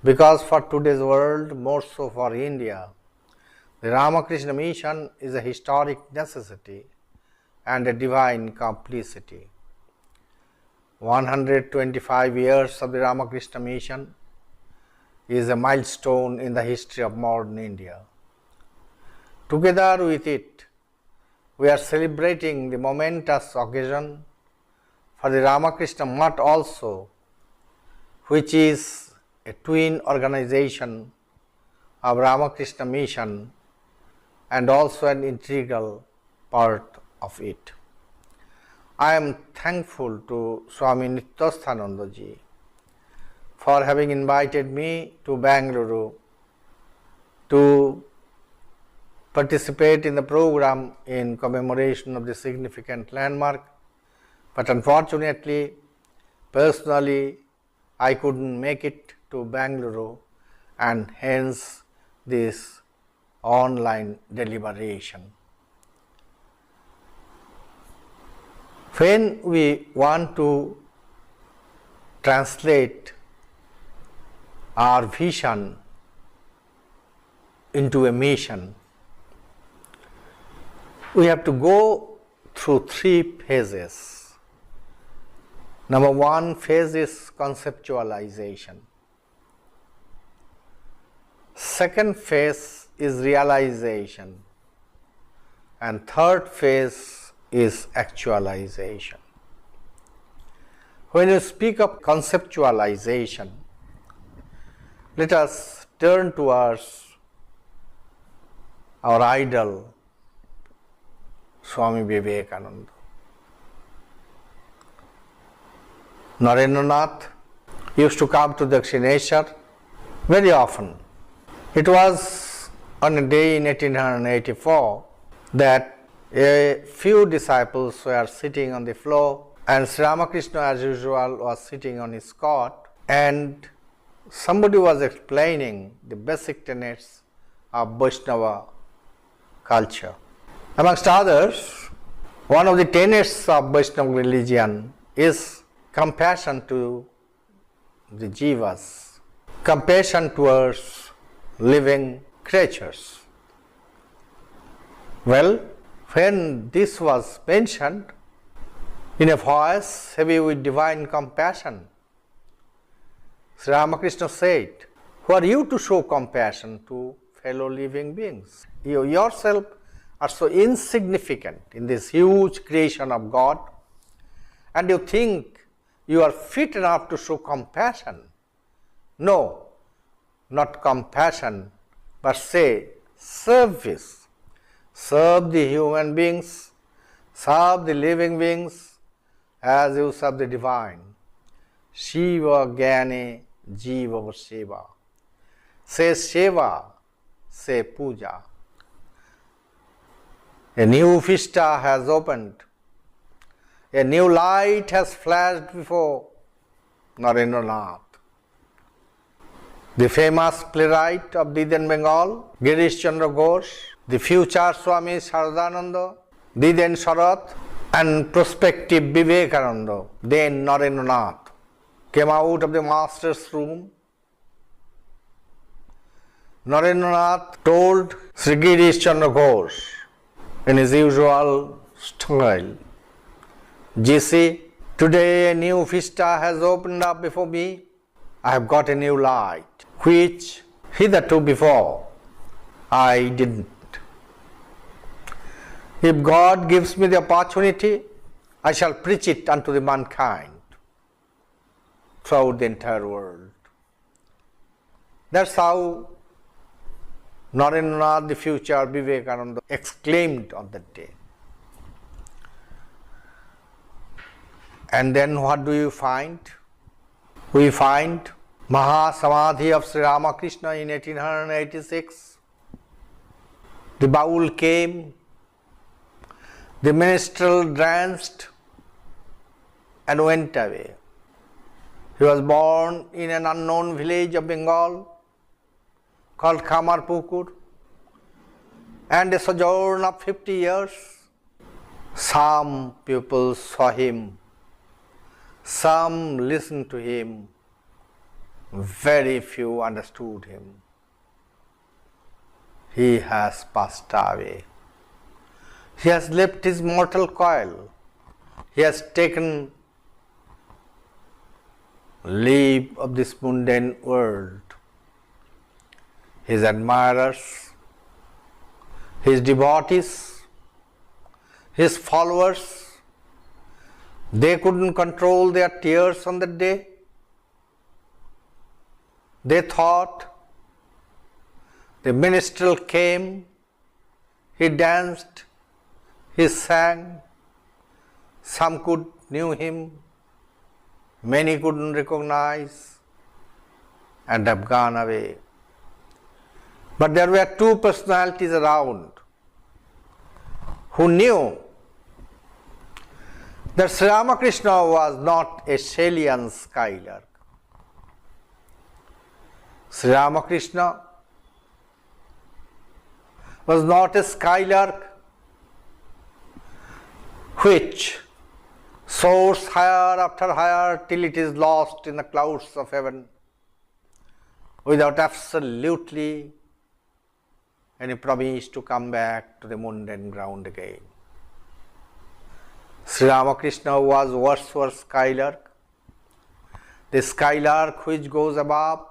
because for today's world, more so for India, the Ramakrishna Mission is a historic necessity and a divine complicity. 125 years of the Ramakrishna Mission is a milestone in the history of modern India. Together with it, we are celebrating the momentous occasion for the Ramakrishna Math also, which is a twin organization of Ramakrishna Mission and also an integral part of it. I am thankful to Swami Nityasthananda ji for having invited me to Bangalore to participate in the program in commemoration of the significant landmark. But unfortunately, personally, I couldn't make it to Bangalore, and hence this online deliberation. When we want to translate our vision into a mission, we have to go through three phases. Number one phase is conceptualization. Second phase is realization. And third phase is actualization. When you speak of conceptualization, let us turn towards our idol, Swami Vivekananda. Narendranath used to come to Dakshineshwar very often. It was on a day in 1884 that a few disciples were sitting on the floor, and Sri Ramakrishna, as usual, was sitting on his cot, and somebody was explaining the basic tenets of Vaishnava culture. Amongst others, one of the tenets of Vaishnava religion is compassion to the jivas, compassion towards living creatures. Well, when this was mentioned in a voice heavy with divine compassion, Sri Ramakrishna said, "Who are you to show compassion to fellow living beings? You yourself are so insignificant in this huge creation of God, and you think you are fit enough to show compassion. No, not compassion, but say service. Serve the human beings, serve the living beings as you serve the divine. Shiva Gyane Jiva Seva. Say Seva, say Puja." A new vista has opened. A new light has flashed before Narendranath. The famous playwright of Diden Bengal, Girish Chandra Ghosh, the future Swami Saradananda, Diden Sharat, and prospective Vivekananda, then Narendranath, came out of the master's room. Narendranath told Sri Girish Chandra Ghosh in his usual style, "GC, today a new vista has opened up before me. I have got a new light, which hitherto before I didn't. If God gives me the opportunity, I shall preach it unto the mankind throughout the entire world." That's how Narendranath, the future Vivekananda, exclaimed on that day. And then what do you find? We find Maha Samadhi of Sri Ramakrishna in 1886. The baul came, the minstrel danced and went away. He was born in an unknown village of Bengal called Kamarpukur, and a sojourn of 50 years. Some people saw him, some listened to him, very few understood him. He has passed away. He has left his mortal coil. He has taken leave of this mundane world. His admirers, his devotees, his followers, they couldn't control their tears on that day. They thought the minstrel came, he danced, he sang, Some could knew him, many couldn't recognize and have gone away. But there were two personalities around who knew that Sri Ramakrishna was not a Shailean skylark. Sri Ramakrishna was not a skylark which soars higher after higher till it is lost in the clouds of heaven without absolutely any promise to come back to the mundane ground again. Sri Ramakrishna was Wordsworth's skylark, the skylark which goes above,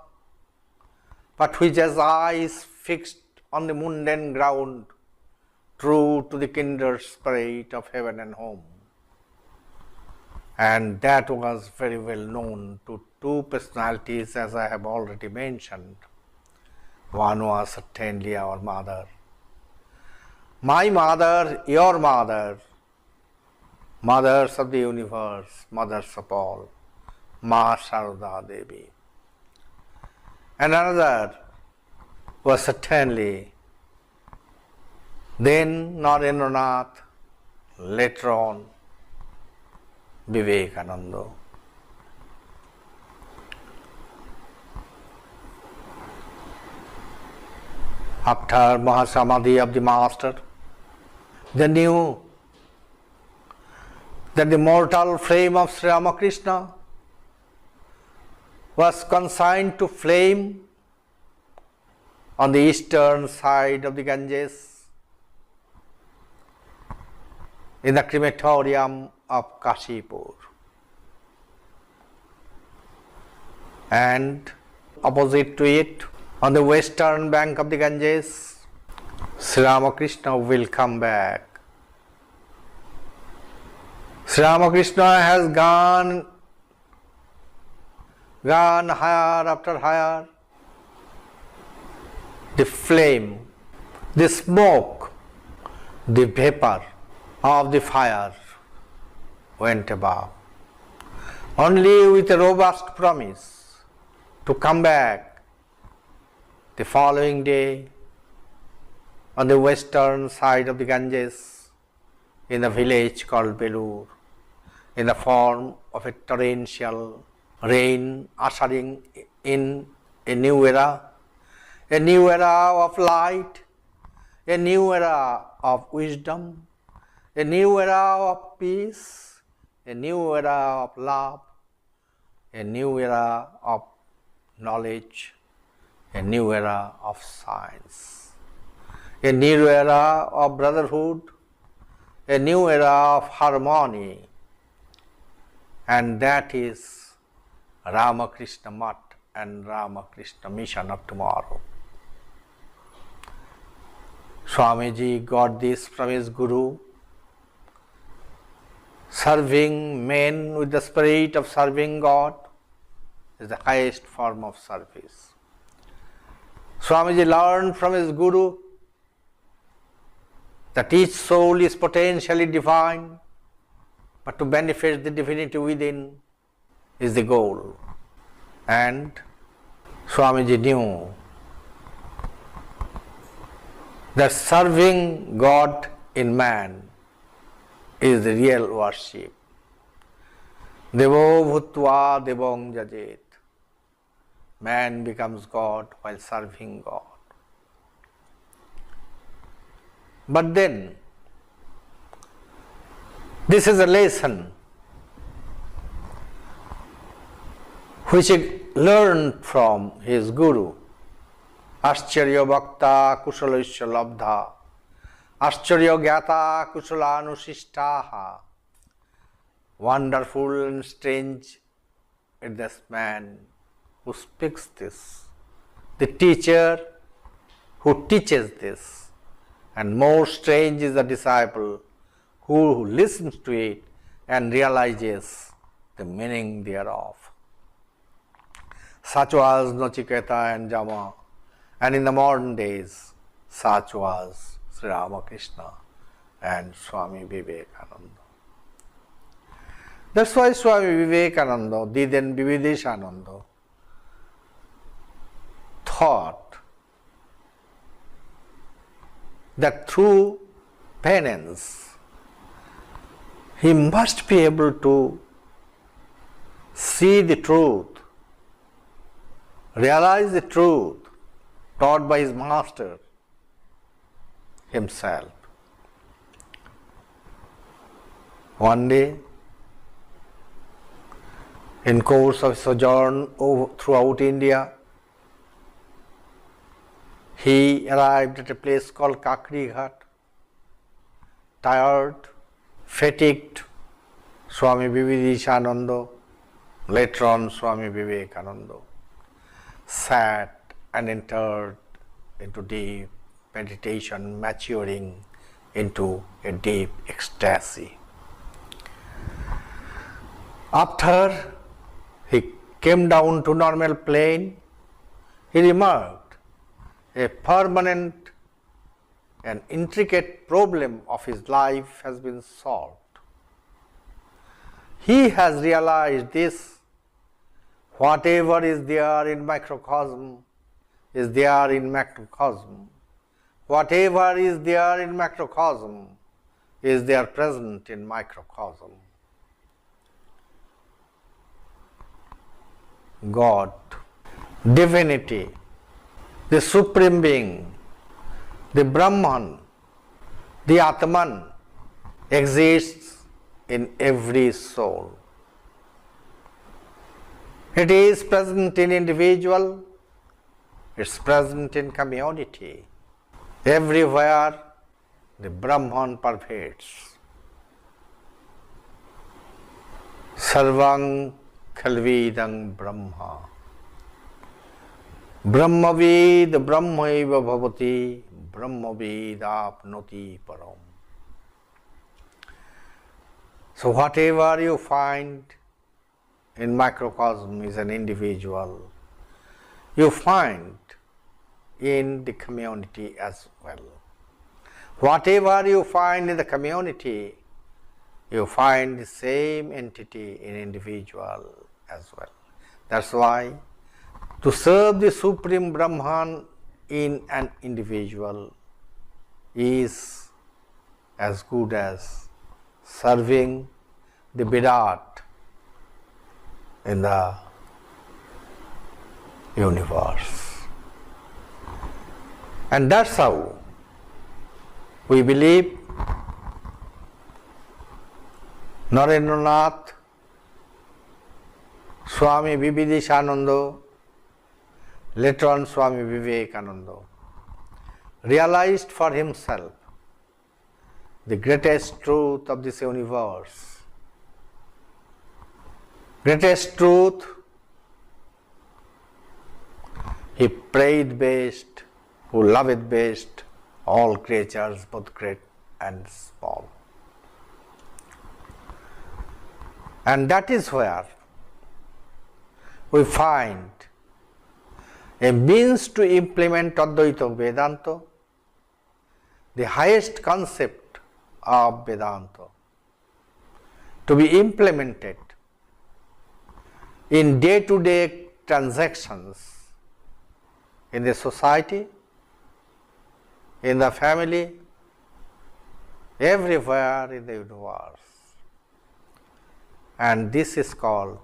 but which has eyes fixed on the mundane ground, true to the kindred spirit of heaven and home. And that was very well known to two personalities, as I have already mentioned. One was certainly our mother. My mother, your mother, mothers of the universe, mothers of all, Ma Sharada Devi. And another was certainly then Narendranath, later on Vivekananda. After Mahasamadhi of the Master, they knew that the mortal flame of Sri Ramakrishna was consigned to flame on the eastern side of the Ganges in the crematorium of Kashipur. And opposite to it, on the western bank of the Ganges, Sri Ramakrishna will come back. Sri Ramakrishna has gone higher after higher. The flame, the smoke, the vapor of the fire went above. Only with a robust promise to come back the following day on the western side of the Ganges in a village called Belur, in the form of a torrential rain ushering in a new era of light, a new era of wisdom, a new era of peace, a new era of love, a new era of knowledge, a new era of science, a new era of brotherhood, a new era of harmony, and that is Ramakrishna Math and Ramakrishna Mission of tomorrow. Swamiji got this from his Guru. Serving men with the spirit of serving God is the highest form of service. Swamiji learned from his Guru that each soul is potentially divine, but to benefit the divinity within is the goal. And Swamiji knew that serving God in man is the real worship. Devo bhutva devong jajet. Man becomes God while serving God. But then, this is a lesson which he learned from his Guru. Ascharya bhakta kusalasya labdha, ascharya gyata kusalanushishtaha. Wonderful and strange is this man who speaks this, the teacher who teaches this, and more strange is the disciple who listens to it and realizes the meaning thereof. Such was Nachiketa and Jama, and in the modern days, such was Sri Ramakrishna and Swami Vivekananda. That's why Swami Vivekananda, the then Vivedeshananda, thought that through penance, he must be able to see the truth, realize the truth taught by his master himself. One day, in course of sojourn throughout India, he arrived at a place called Kakri Ghat. Tired, fatigued, Swami Vivedeshananda, later on Swami Vivekananda, sat and entered into deep meditation, maturing into a deep ecstasy. After he came down to normal plane, he remarked a permanent and intricate problem of his life has been solved. He has realized this: whatever is there in microcosm is there in macrocosm. Whatever is there in macrocosm is there present in microcosm. God, divinity, the Supreme Being, the Brahman, the Atman exists in every soul. It is present in individual, it's present in community. Everywhere the Brahman pervades. Sarvang Khalvidang Brahma. Brahmavid Brahmaiva Bhavati Brahmavid Apnoti Param. So whatever you find in microcosm is an individual. You find in the community as well. Whatever you find in the community, you find the same entity in individual as well. That's why to serve the Supreme Brahman in an individual is as good as serving the Virat in the universe. And that's how we believe Narendranath, Swami Vivedeshananda, later on Swami Vivekananda, realized for himself the greatest truth of this universe. Greatest truth, he prayed best, who loveth best all creatures, both great and small. And that is where we find a means to implement Advaita Vedanta, the highest concept of Vedanta, to be implemented in day-to-day transactions in the society, in the family, everywhere in the universe. And this is called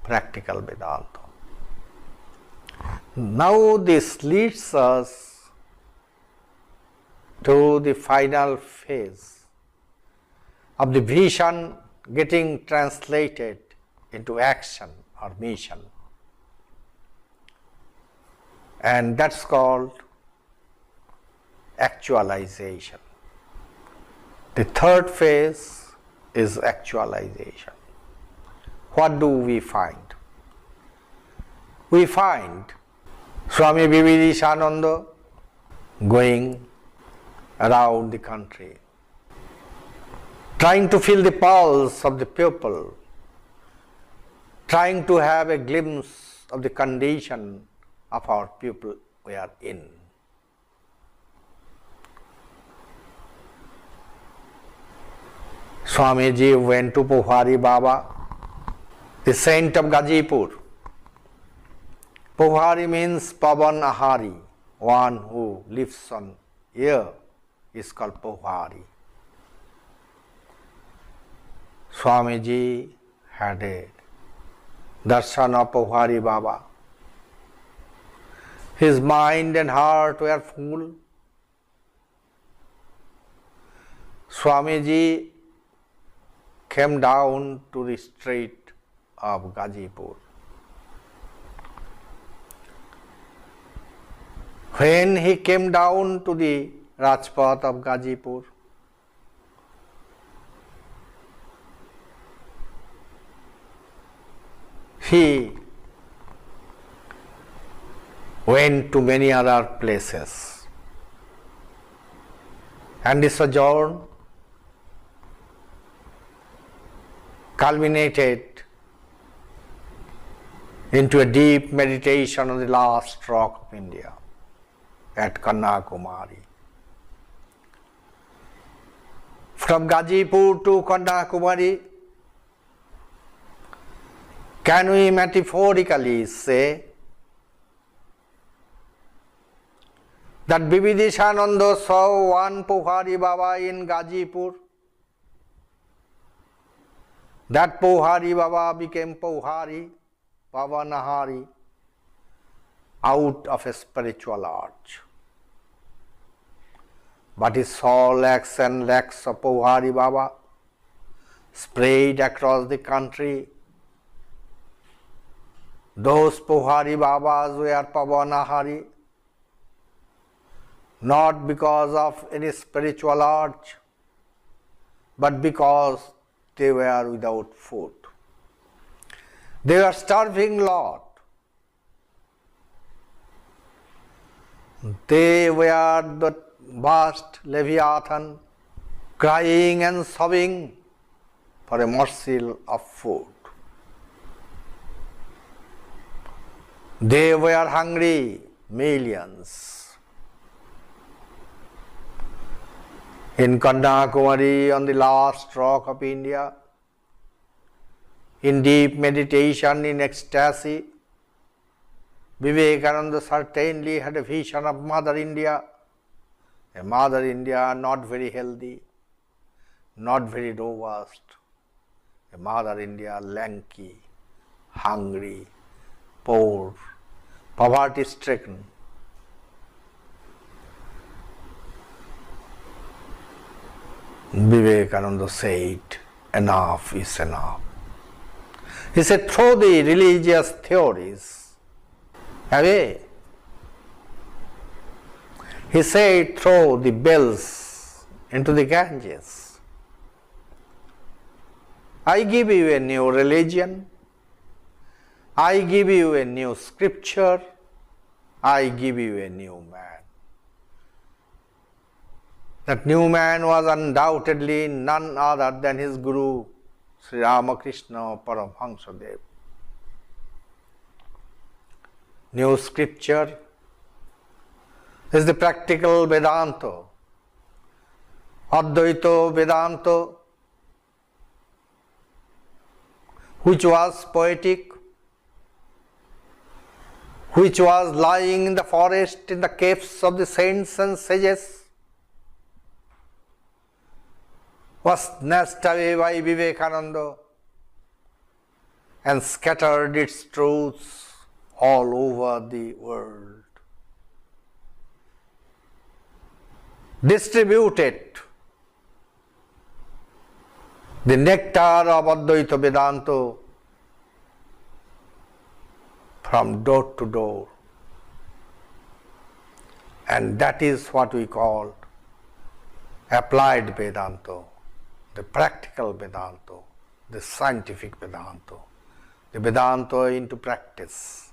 practical Vedanta. Now this leads us to the final phase of the vision getting translated into action or mission. And that's called actualization. The third phase is actualization. What do we find? We find Swami Vivedeshananda going around the country, trying to feel the pulse of the people, trying to have a glimpse of the condition of our people we are in. Swamiji went to Pohari Baba, the saint of Gazipur. Pohari means Pavan Ahari, one who lives on air is called Pohari. Swamiji had a darshan of Pohari Baba. His mind and heart were full. Swamiji came down to the street of Gazipur. When he came down to the Rajpath of Gazipur, he went to many other places and his sojourn culminated into a deep meditation on the last rock of India at Kanyakumari. From Gazipur to Kanyakumari, can we metaphorically say that Vividishananda saw one Pohari Baba in Gazipur? That Pohari Baba became Pohari, Pavanahari, out of a spiritual arch. But he saw lakhs and lakhs of Pohari Baba spread across the country. Those Pohari Babas were Pavanahari, not because of any spiritual arch, but because they were without food. They were starving Lord. They were the vast Leviathan crying and sobbing for a morsel of food. They were hungry, millions. In Kanyakumari, on the last rock of India, in deep meditation, in ecstasy, Vivekananda certainly had a vision of Mother India, a Mother India not very healthy, not very robust, a Mother India lanky, hungry, poor, poverty-stricken. Vivekananda said, enough is enough. He said, throw the religious theories away. He said, throw the bells into the Ganges. I give you a new religion. I give you a new scripture. I give you a new man. That new man was undoubtedly none other than his Guru, Sri Ramakrishna Paramhansadev. New scripture is the practical Vedanta, Advaita Vedanta, which was poetic, which was lying in the forest, in the caves of the saints and sages, was snatched away by Vivekananda and scattered its truths all over the world. Distributed the nectar of Advaita Vedanta from door to door. And that is what we call applied Vedanta, the practical Vedanta, the scientific Vedanta, the Vedanta into practice.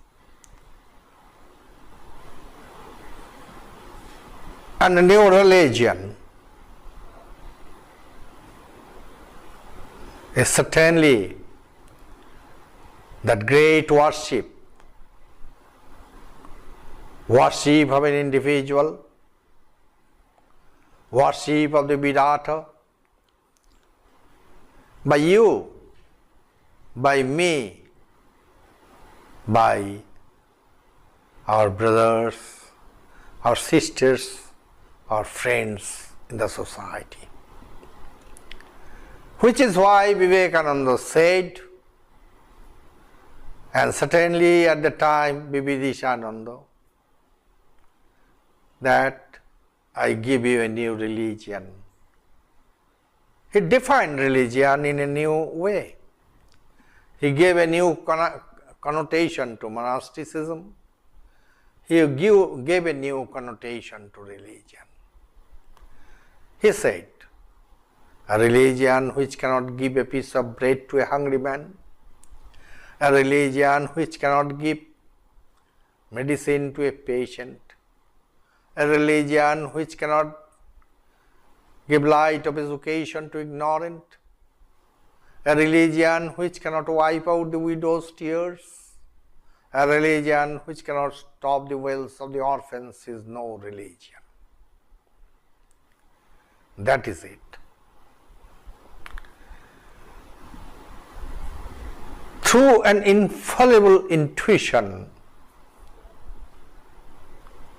And a new religion is certainly that great worship of an individual, worship of the Vedanta, by you, by me, by our brothers, our sisters, our friends in the society. Which is why Vivekananda said, and certainly at the time Vibhidishananda, that I give you a new religion. He defined religion in a new way. He gave a new connotation to monasticism. He gave a new connotation to religion. He said, a religion which cannot give a piece of bread to a hungry man, a religion which cannot give medicine to a patient, a religion which cannot give light of education to ignorant, a religion which cannot wipe out the widow's tears, a religion which cannot stop the wails of the orphans is no religion. That is it. Through an infallible intuition,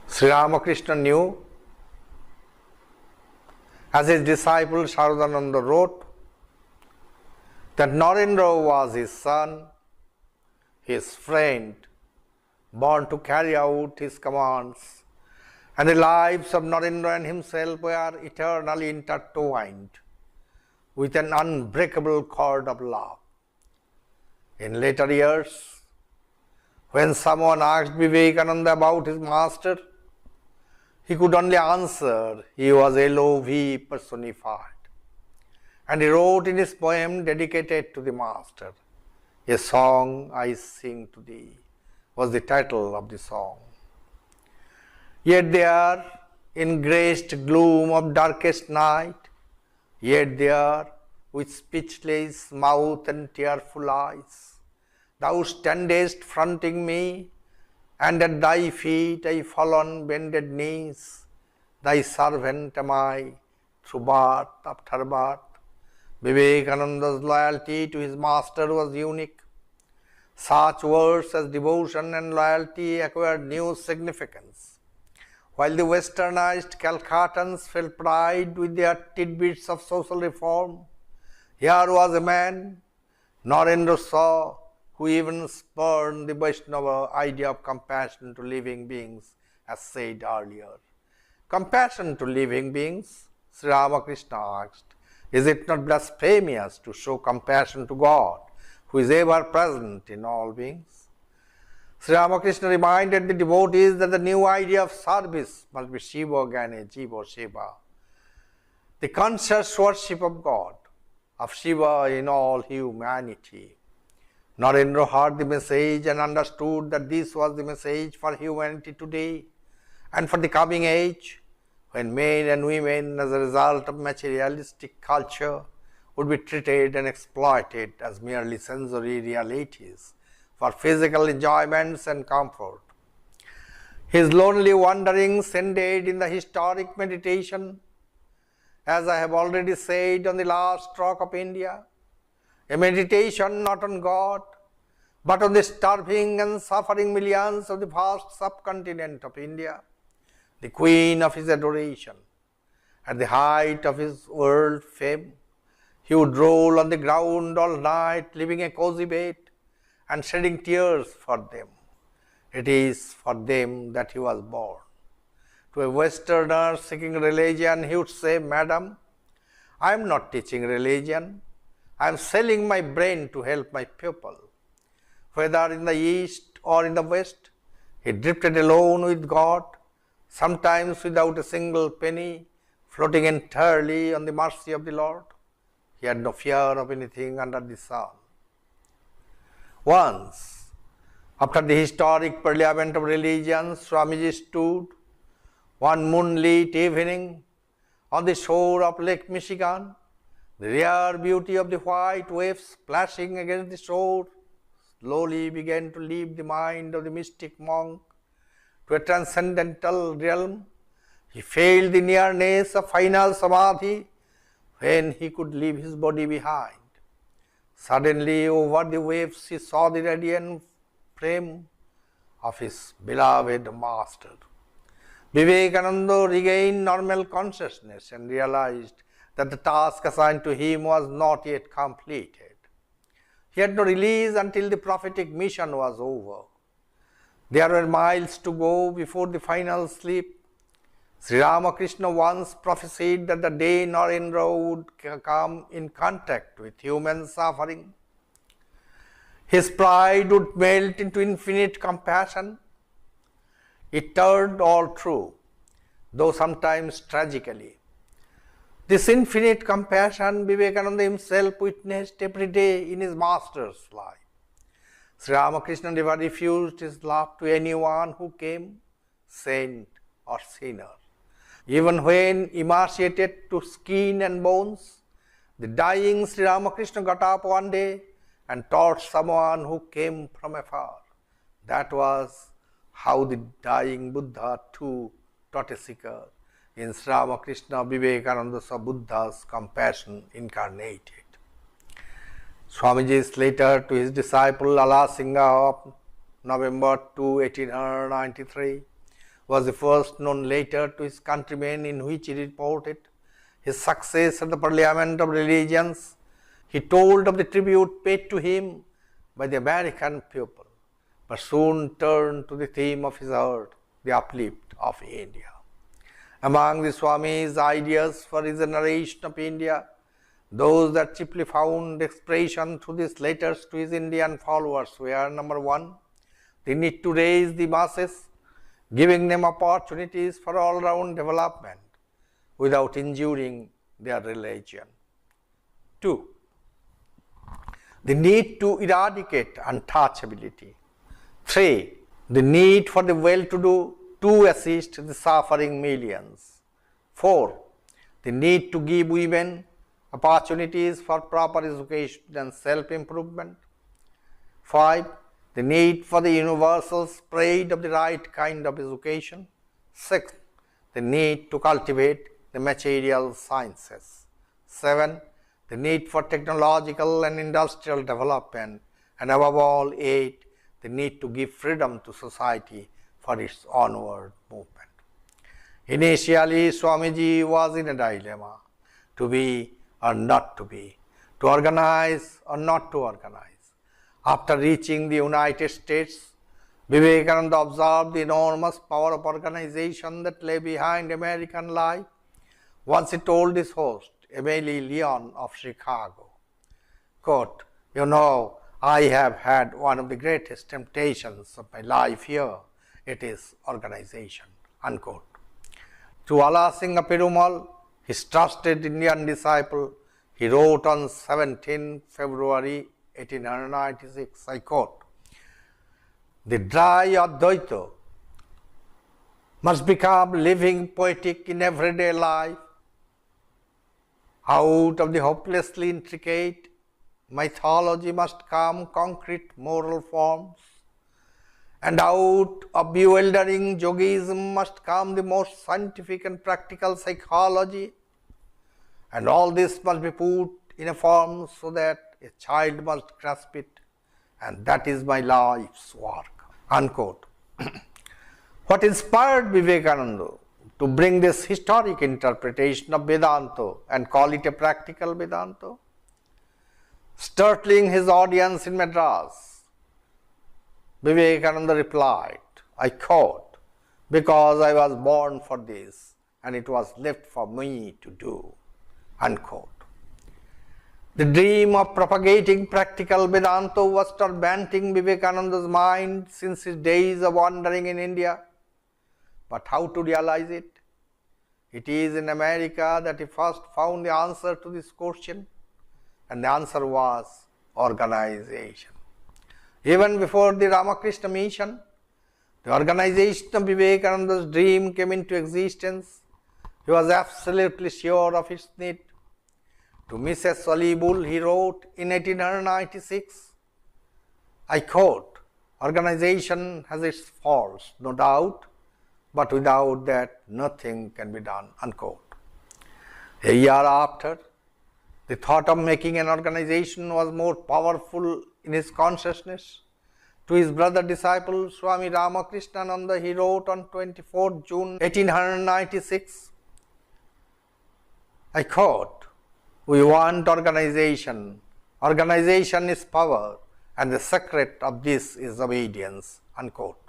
Sri Ramakrishna knew, as his disciple Sharadananda wrote, that Narendra was his son, his friend, born to carry out his commands, and the lives of Narendra and himself were eternally intertwined with an unbreakable cord of love. In later years, when someone asked Vivekananda about his master, he could only answer he was L.O.V. personified. And he wrote in his poem dedicated to the master, "A Song I Sing to Thee" was the title of the song. Yet there, in graced gloom of darkest night, yet there, with speechless mouth and tearful eyes, thou standest fronting me, and at thy feet I fall on bended knees. Thy servant am I, through birth after birth. Vivekananda's loyalty to his master was unique. Such words as devotion and loyalty acquired new significance. While the westernized Calcuttans felt pride with their tidbits of social reform, here was a man, Narendra saw, who even spurned the Vaishnava idea of compassion to living beings, as said earlier. Compassion to living beings? Sri Ramakrishna asked, is it not blasphemous to show compassion to God, who is ever present in all beings? Sri Ramakrishna reminded the devotees that the new idea of service must be Shiva Gane Jiva Seva, the conscious worship of God, of Shiva in all humanity. Narendra heard the message and understood that this was the message for humanity today and for the coming age, when men and women, as a result of materialistic culture, would be treated and exploited as merely sensory realities for physical enjoyments and comfort. His lonely wanderings ended in the historic meditation, as I have already said, on the last rock of India, a meditation not on God, but on the starving and suffering millions of the vast subcontinent of India, the queen of his adoration. At the height of his world fame, he would roll on the ground all night, leaving a cozy bed and shedding tears for them. It is for them that he was born. To a Westerner seeking religion, he would say, "Madam, I am not teaching religion. I am selling my brain to help my people." Whether in the East or in the West, he drifted alone with God, sometimes without a single penny, floating entirely on the mercy of the Lord. He had no fear of anything under the sun. Once, after the historic parliament of religions, Swamiji stood one moonlit evening on the shore of Lake Michigan. The rare beauty of the white waves splashing against the shore slowly began to leave the mind of the mystic monk to a transcendental realm. He felt the nearness of final samadhi when he could leave his body behind. Suddenly, over the waves, he saw the radiant frame of his beloved master. Vivekananda regained normal consciousness and realized that the task assigned to him was not yet completed. He had no release until the prophetic mission was over. There were miles to go before the final sleep. Sri Ramakrishna once prophesied that the day Narendra would come in contact with human suffering. His pride would melt into infinite compassion. It turned all true, though sometimes tragically. This infinite compassion Vivekananda himself witnessed every day in his master's life. Sri Ramakrishna never refused his love to anyone who came, saint or sinner. Even when emaciated to skin and bones, the dying Sri Ramakrishna got up one day and taught someone who came from afar. That was how the dying Buddha too taught a seeker. In Sri Ramakrishna, Vivekananda saw Buddha's compassion incarnated. Swamiji's letter to his disciple Lala Singha of November 2, 1893 was the first known letter to his countrymen in which he reported his success at the Parliament of Religions. He told of the tribute paid to him by the American people, but soon turned to the theme of his art, the uplift of India. Among the Swami's ideas for regeneration of India, those that chiefly found expression through these letters to his Indian followers were: number one, the need to raise the masses, giving them opportunities for all-round development without injuring their religion. 2. The need to eradicate untouchability. 3. The need for the well-to-do to assist the suffering millions. 4. The need to give women opportunities for proper education and self-improvement. 5. The need for the universal spread of the right kind of education. 6. The need to cultivate the material sciences. 7. The need for technological and industrial development. And above all, 8. The need to give freedom to society for its onward movement. Initially, Swamiji was in a dilemma: to be or not to be, to organize or not to organize. After reaching the United States, Vivekananda observed the enormous power of organization that lay behind American life. Once he told his host, Emily Leon of Chicago, quote, "You know, I have had one of the greatest temptations of my life here. It is organization," unquote. To Ala Singha Perumal, his trusted Indian disciple, he wrote on 17 February 1896, I quote, "The dry Advaita must become living poetic in everyday life. Out of the hopelessly intricate mythology must come concrete moral forms, and out of bewildering yogism must come the most scientific and practical psychology, and all this must be put in a form so that a child must grasp it, and that is my life's work," unquote. What inspired Vivekananda to bring this historic interpretation of Vedanta and call it a practical Vedanta? Startling his audience in Madras, Vivekananda replied, I quote, "Because I was born for this and it was left for me to do," unquote. The dream of propagating practical Vedanta was tormenting Vivekananda's mind since his days of wandering in India. But how to realize it? It is in America that he first found the answer to this question, and the answer was organization. Even before the Ramakrishna mission, the organization of Vivekananda's dream came into existence. He was absolutely sure of its need. To Mrs. Solibul, he wrote in 1896, I quote, "Organization has its faults, no doubt, but without that nothing can be done," unquote. A year after, The thought of making an organization was more powerful in his consciousness. To his brother disciple Swami Ramakrishna, he wrote on 24 June 1896, I quote, "We want organization. Organization is power, and the secret of this is obedience." Unquote.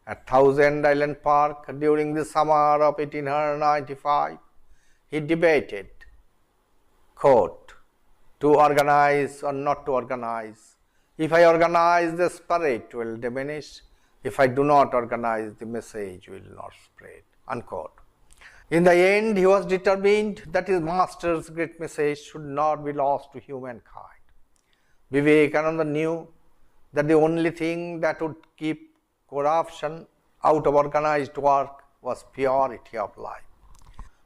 At Thousand Island Park during the summer of 1895, he debated, quote, "To organize or not to organize. If I organize, the spirit will diminish. If I do not organize, the message will not spread." Unquote. In the end, he was determined that his master's great message should not be lost to humankind. Vivekananda knew that the only thing that would keep corruption out of organized work was purity of life.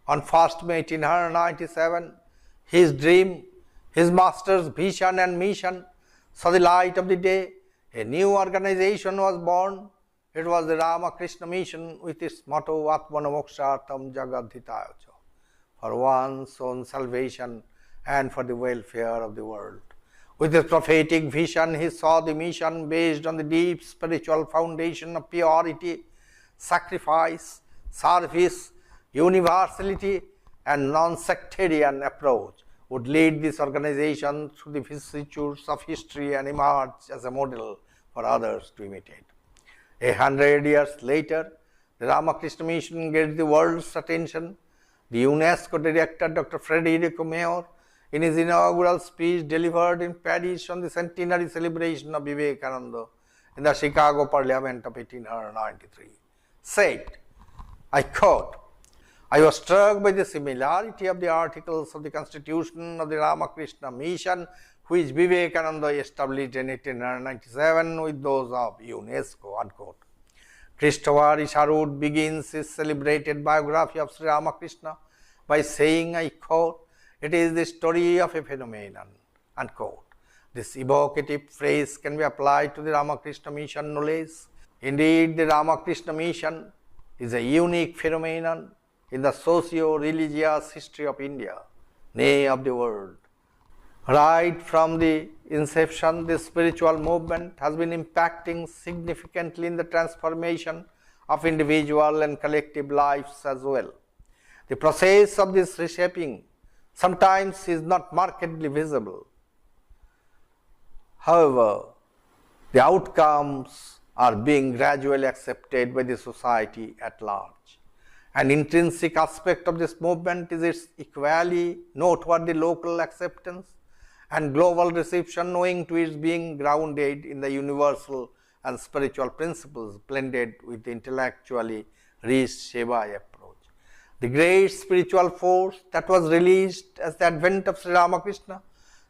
On 1st May 1897, his dream, his master's vision and mission saw the light of the day. A new organization was born. It was the Ramakrishna Mission with its motto Atmanamokshartam Jagadhitayacha, for one's own salvation and for the welfare of the world. With his prophetic vision, he saw the mission based on the deep spiritual foundation of purity, sacrifice, service, universality, and non-sectarian approach would lead this organization through the vicissitudes of history and emerge as a model for others to imitate. 100 years later, the Ramakrishna Mission gets the world's attention. The UNESCO director, Dr. Federico Mayor, in his inaugural speech delivered in Paris on the centenary celebration of Vivekananda in the Chicago Parliament of 1893, said, I quote, "I was struck by the similarity of the articles of the Constitution of the Ramakrishna Mission, which Vivekananda established in 1897, with those of UNESCO." Unquote. Christopher Isherwood begins his celebrated biography of Sri Ramakrishna by saying, I quote, "It is the story of a phenomenon." Unquote. This evocative phrase can be applied to the Ramakrishna Mission no less. Indeed, the Ramakrishna Mission is a unique phenomenon in the socio-religious history of India, nay of the world. Right from the inception, this spiritual movement has been impacting significantly in the transformation of individual and collective lives as well. The process of this reshaping sometimes is not markedly visible. However, the outcomes are being gradually accepted by the society at large. An intrinsic aspect of this movement is its equally noteworthy local acceptance and global reception, owing to its being grounded in the universal and spiritual principles blended with the intellectually rich Seva approach. The great spiritual force that was released as the advent of Sri Ramakrishna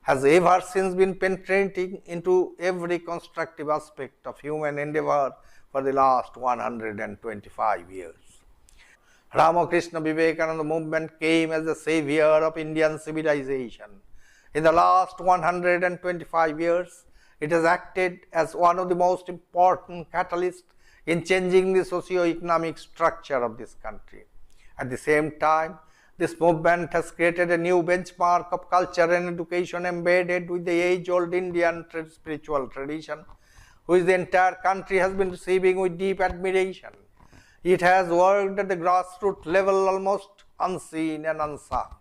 has ever since been penetrating into every constructive aspect of human endeavor for the last 125 years. Ramakrishna Vivekananda movement came as the savior of Indian civilization. In the last 125 years, it has acted as one of the most important catalysts in changing the socio-economic structure of this country. At the same time, this movement has created a new benchmark of culture and education embedded with the age-old Indian spiritual tradition, which the entire country has been receiving with deep admiration. It has worked at the grassroots level almost unseen and unsung.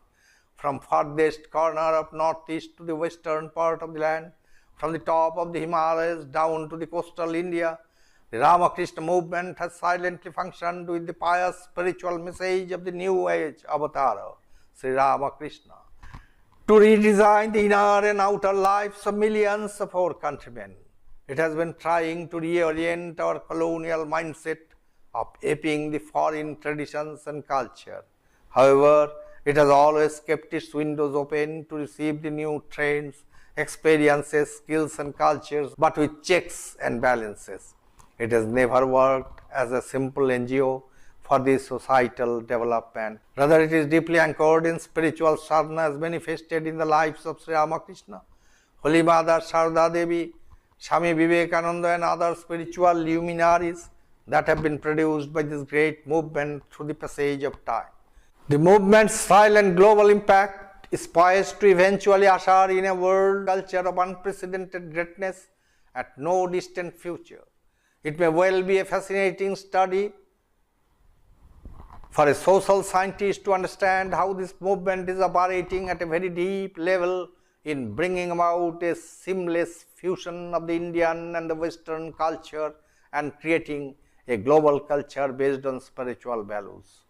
From farthest corner of northeast to the western part of the land, from the top of the Himalayas down to the coastal India, the Ramakrishna movement has silently functioned with the pious spiritual message of the new age avatar, Sri Ramakrishna, to redesign the inner and outer lives of millions of our countrymen. It has been trying to reorient our colonial mindset of aping the foreign traditions and culture. However, it has always kept its windows open to receive the new trends, experiences, skills and cultures, but with checks and balances. It has never worked as a simple NGO for the societal development. Rather, it is deeply anchored in spiritual sadhana as manifested in the lives of Sri Ramakrishna, Holy Mother Sharda Devi, Swami Vivekananda and other spiritual luminaries that have been produced by this great movement through the passage of time. The movement's silent global impact is poised to eventually usher in a world culture of unprecedented greatness at no distant future. It may well be a fascinating study for a social scientist to understand how this movement is operating at a very deep level in bringing about a seamless fusion of the Indian and the Western culture and creating a global culture based on spiritual values.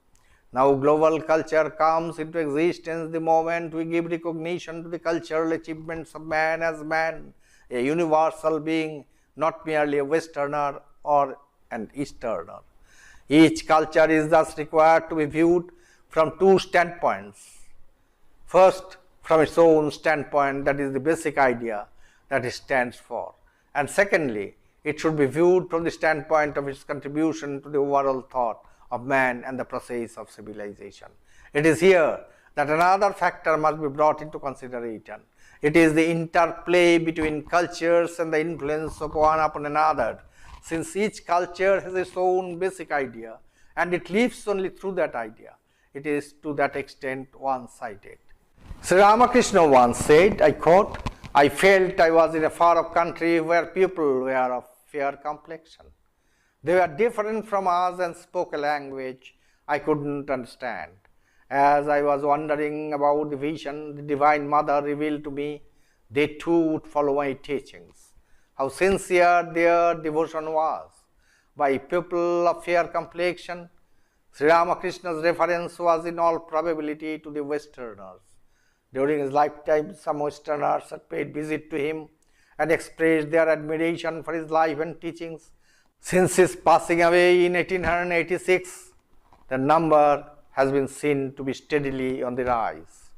Now, global culture comes into existence the moment we give recognition to the cultural achievements of man as man, a universal being, not merely a Westerner or an Easterner. Each culture is thus required to be viewed from two standpoints. First, from its own standpoint, that is the basic idea that it stands for. And secondly, it should be viewed from the standpoint of its contribution to the overall thought of man and the process of civilization. It is here that another factor must be brought into consideration. It is the interplay between cultures and the influence of one upon another, since each culture has its own basic idea and it lives only through that idea. It is to that extent one-sided. Sri Ramakrishna once said, I quote, I felt I was in a far-off country where people were of fair complexion. They were different from us and spoke a language I couldn't understand. As I was wondering about the vision the Divine Mother revealed to me, they too would follow my teachings. How sincere their devotion was. By people of fair complexion, Sri Ramakrishna's reference was in all probability to the Westerners. During his lifetime, some Westerners had paid visit to him and expressed their admiration for his life and teachings. Since his passing away in 1886, the number has been seen to be steadily on the rise.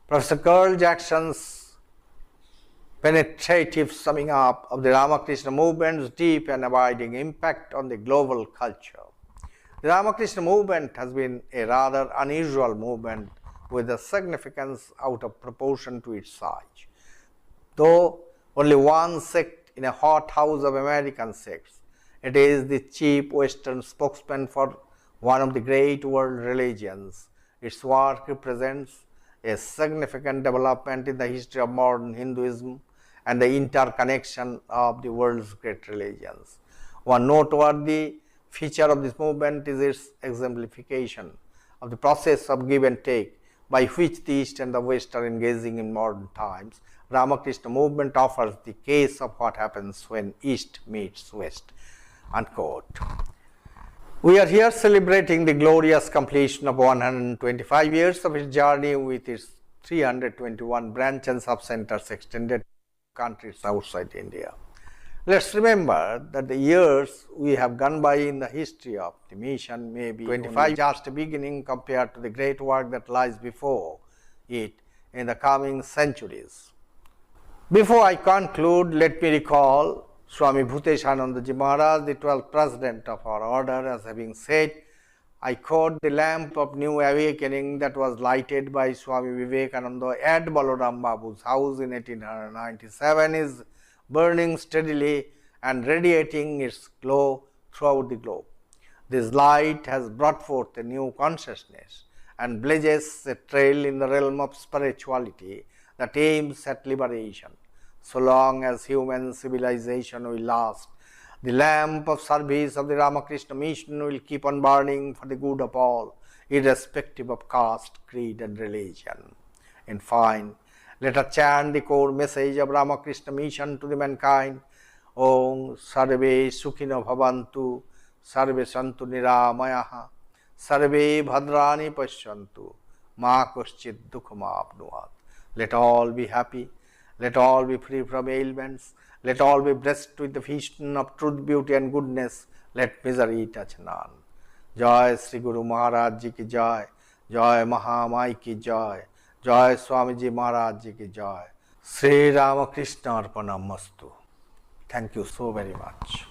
Professor Carl Jackson's penetrative summing up of the Ramakrishna movement's deep and abiding impact on the global culture. The Ramakrishna movement has been a rather unusual movement with a significance out of proportion to its size. Though only one sect in a hothouse of American sects, it is the chief Western spokesman for one of the great world religions. Its work represents a significant development in the history of modern Hinduism and the interconnection of the world's great religions. One noteworthy feature of this movement is its exemplification of the process of give and take by which the East and the West are engaging in modern times. Ramakrishna movement offers the case of what happens when East meets West. Unquote. We are here celebrating the glorious completion of 125 years of its journey with its 321 branch and sub-centers extended to countries outside India. Let's remember that the years we have gone by in the history of the mission may be 25 just a beginning compared to the great work that lies before it in the coming centuries. Before I conclude, let me recall Swami Bhuteshanandaji Maharaj, the 12th president of our order, as having said, I quote, the lamp of new awakening that was lighted by Swami Vivekananda at Balaram Babu's house in 1897 is burning steadily and radiating its glow throughout the globe. This light has brought forth a new consciousness and blazes a trail in the realm of spirituality that aims at liberation. So long as human civilization will last, the lamp of service of the Ramakrishna mission will keep on burning for the good of all, irrespective of caste, creed and religion. In fine, let us chant the core message of Ramakrishna mission to the mankind. Om Sarve Sukhino Bhavantu, Sarve Santu Niramayaha, Sarve Bhadrani Pashyantu, Ma Kuschit Dukhama Apnuat. Let all be happy, let all be free from ailments, let all be blessed with the vision of truth, beauty and goodness, let misery touch none. Jai Sri Guru Maharaj Ji ki Jai, Jai Mahamai ki Jai, Jai Swamiji Maharaj Ji ki Jai. Sri Ramakrishna Arpanam Mastu. Thank you so very much.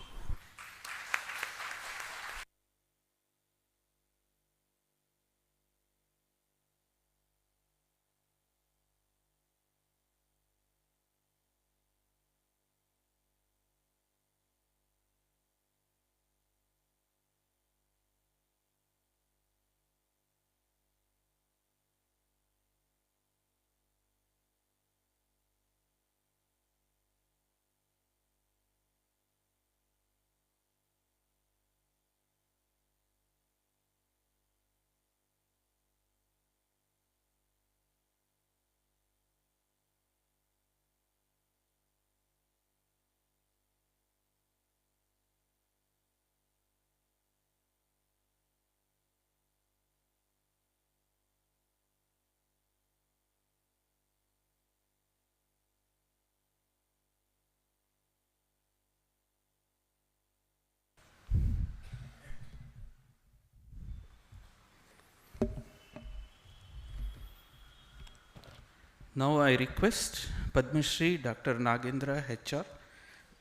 Now I request Padma Shri Dr. Nagendra HR,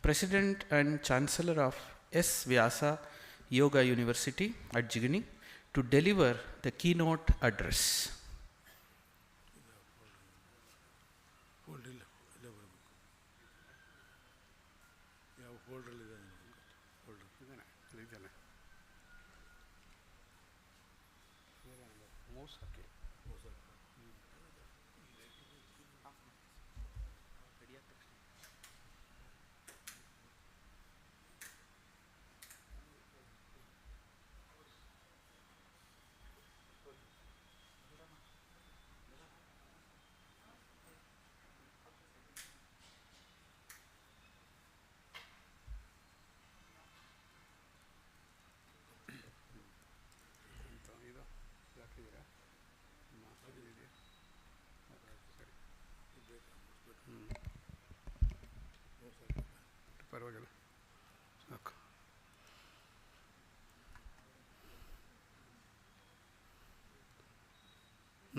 President and Chancellor of S. Vyasa Yoga University at Jigani, to deliver the keynote address.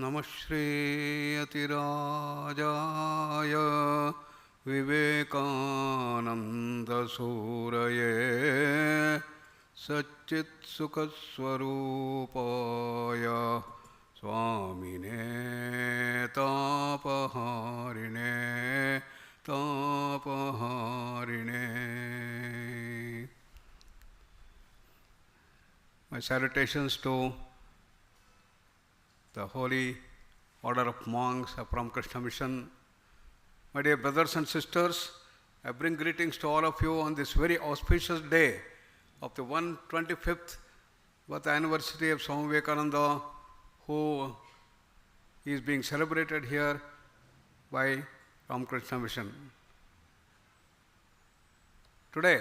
नमः श्रीयतिराजाय विवेकानन्दसूरये सच्चित्सुखस्वरूपाय स्वामिने तापहारिणे तापहारिणे. My salutations to the Holy Order of Monks of Ramakrishna Mission. My dear brothers and sisters, I bring greetings to all of you on this very auspicious day of the 125th birth anniversary of Swami Vivekananda, who is being celebrated here by Ramakrishna Mission. Today,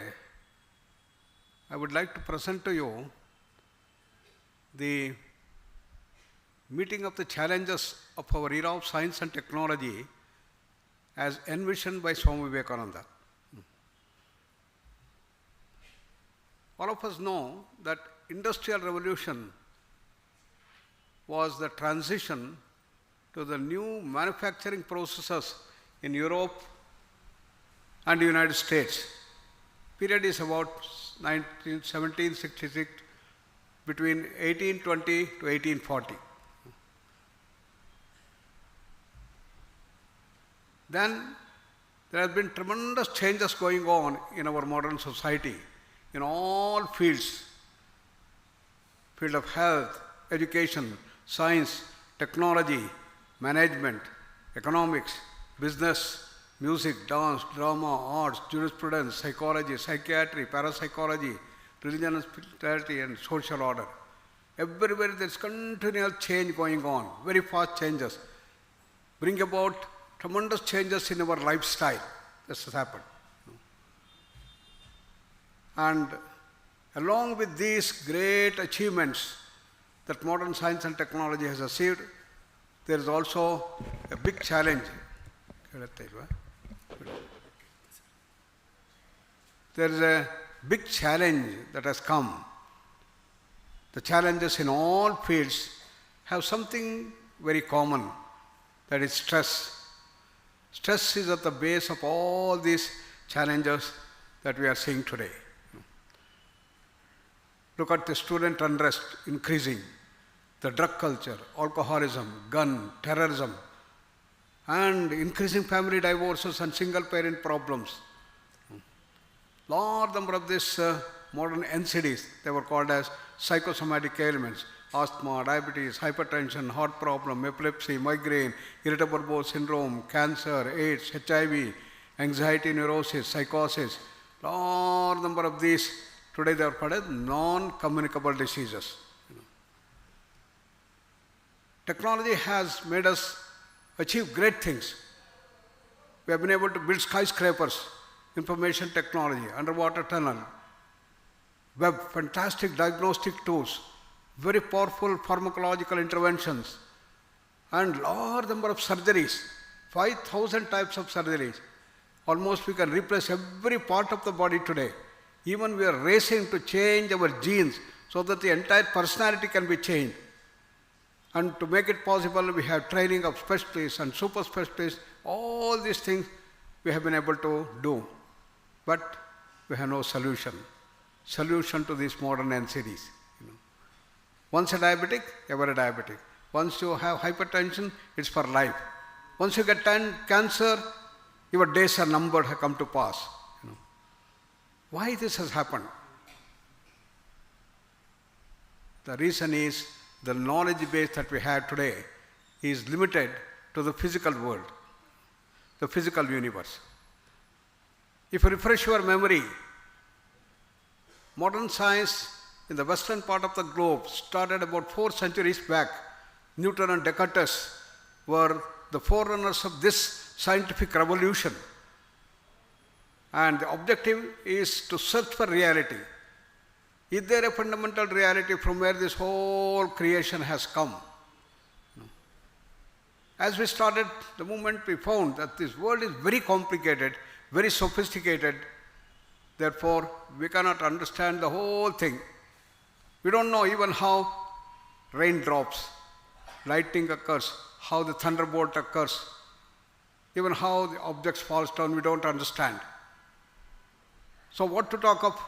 I would like to present to you the meeting of the challenges of our era of science and technology as envisioned by Swami Vivekananda. All of us know that Industrial Revolution was the transition to the new manufacturing processes in Europe and the United States. Period is about 1766, between 1820 to 1840. Then there have been tremendous changes going on in our modern society in all fields: field of health, education, science, technology, management, economics, business, music, dance, drama, arts, jurisprudence, psychology, psychiatry, parapsychology, religion and spirituality, and social order. Everywhere there is continual change going on, very fast changes, bring about tremendous changes in our lifestyle. This has happened. And along with these great achievements that modern science and technology has achieved, there is also a big challenge. There is a big challenge that has come. The challenges in all fields have something very common, that is stress. Stress is at the base of all these challenges that we are seeing today. Look at the student unrest increasing, the drug culture, alcoholism, gun, terrorism, and increasing family divorces and single-parent problems. Large number of these modern NCDs, they were called as psychosomatic ailments: asthma, diabetes, hypertension, heart problem, epilepsy, migraine, irritable bowel syndrome, cancer, AIDS, HIV, anxiety, neurosis, psychosis. Large number of these, today they are called as non-communicable diseases. Technology has made us achieve great things. We have been able to build skyscrapers, information technology, underwater tunnel, web, fantastic diagnostic tools, very powerful pharmacological interventions, and large number of surgeries, 5,000 types of surgeries. Almost we can replace every part of the body today. Even we are racing to change our genes so that the entire personality can be changed. And to make it possible, we have training of specialists and super specialists. All these things we have been able to do. But we have no solution to these modern NCDs. Once a diabetic, ever a diabetic. Once you have hypertension, it's for life. Once you get cancer, your days are numbered, have come to pass. Why this has happened? The reason is the knowledge base that we have today is limited to the physical world, the physical universe. If you refresh your memory, modern science in the western part of the globe started about 4 centuries back. Newton and Descartes were the forerunners of this scientific revolution. And the objective is to search for reality. Is there a fundamental reality from where this whole creation has come? As we started the movement, we found that this world is very complicated, very sophisticated. Therefore, we cannot understand the whole thing. We don't know even how raindrops, lightning occurs, how the thunderbolt occurs, even how the objects fall down, we don't understand. So what to talk of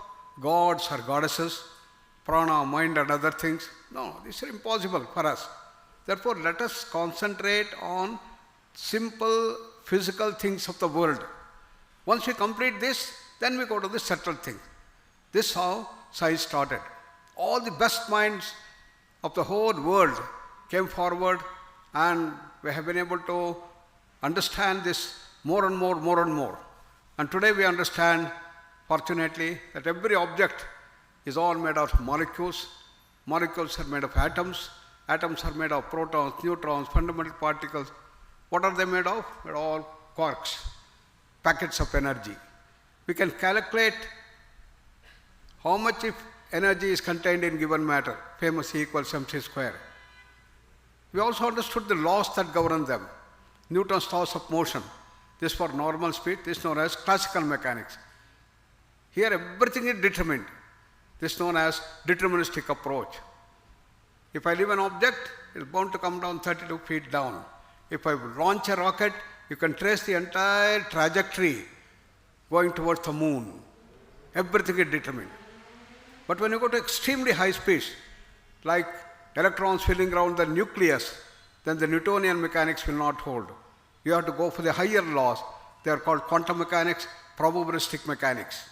gods or goddesses, prana, mind and other things? No, these are impossible for us. Therefore, let us concentrate on simple physical things of the world. Once we complete this, then we go to the subtle thing. This is how science started. All the best minds of the whole world came forward, and we have been able to understand this more and more. And today we understand, fortunately, that every object is all made of molecules. Molecules are made of atoms. Atoms are made of protons, neutrons, fundamental particles. What are they made of? They're all quarks, packets of energy. We can calculate how much energy is contained in given matter, famous E equals mc square. We also understood the laws that govern them. Newton's laws of motion. This for normal speed, this is known as classical mechanics. Here everything is determined. This is known as deterministic approach. If I leave an object, it is bound to come down 32 feet down. If I launch a rocket, you can trace the entire trajectory going towards the moon. Everything is determined. But when you go to extremely high speeds, like electrons filling around the nucleus, then the Newtonian mechanics will not hold. You have to go for the higher laws. They are called quantum mechanics, probabilistic mechanics.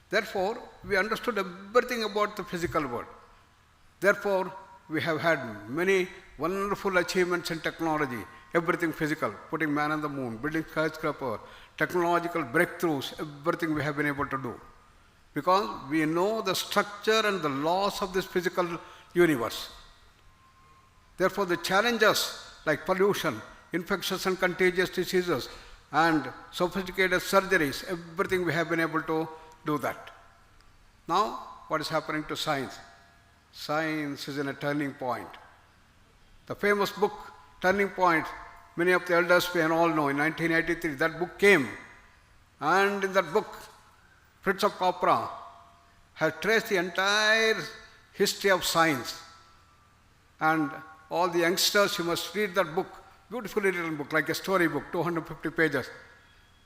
Therefore, we understood everything about the physical world. Therefore, we have had many wonderful achievements in technology, everything physical, putting man on the moon, building skyscraper, technological breakthroughs, everything we have been able to do. Because we know the structure and the laws of this physical universe. Therefore, the challenges like pollution, infectious and contagious diseases, and sophisticated surgeries, everything we have been able to do that. Now, what is happening to science? Science is in a turning point. The famous book, Turning Point, many of the elders we all know, in 1983, that book came. And in that book, Fritz of Capra has traced the entire history of science. And all the youngsters, you must read that book, beautifully written book, like a story book, 250 pages.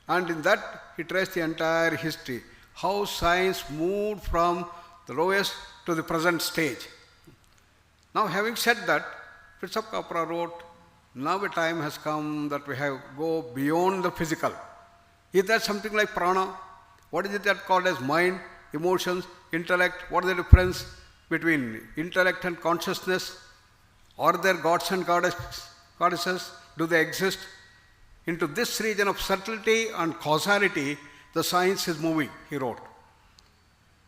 And in that, he traced the entire history, how science moved from the lowest to the present stage. Now, having said that, Fritz of Capra wrote, now a time has come that we have go beyond the physical. Is there something like prana? What is it that called as mind, emotions, intellect? What is the difference between intellect and consciousness? Are there gods and goddesses? Do they exist? Into this region of subtlety and causality, the science is moving, he wrote.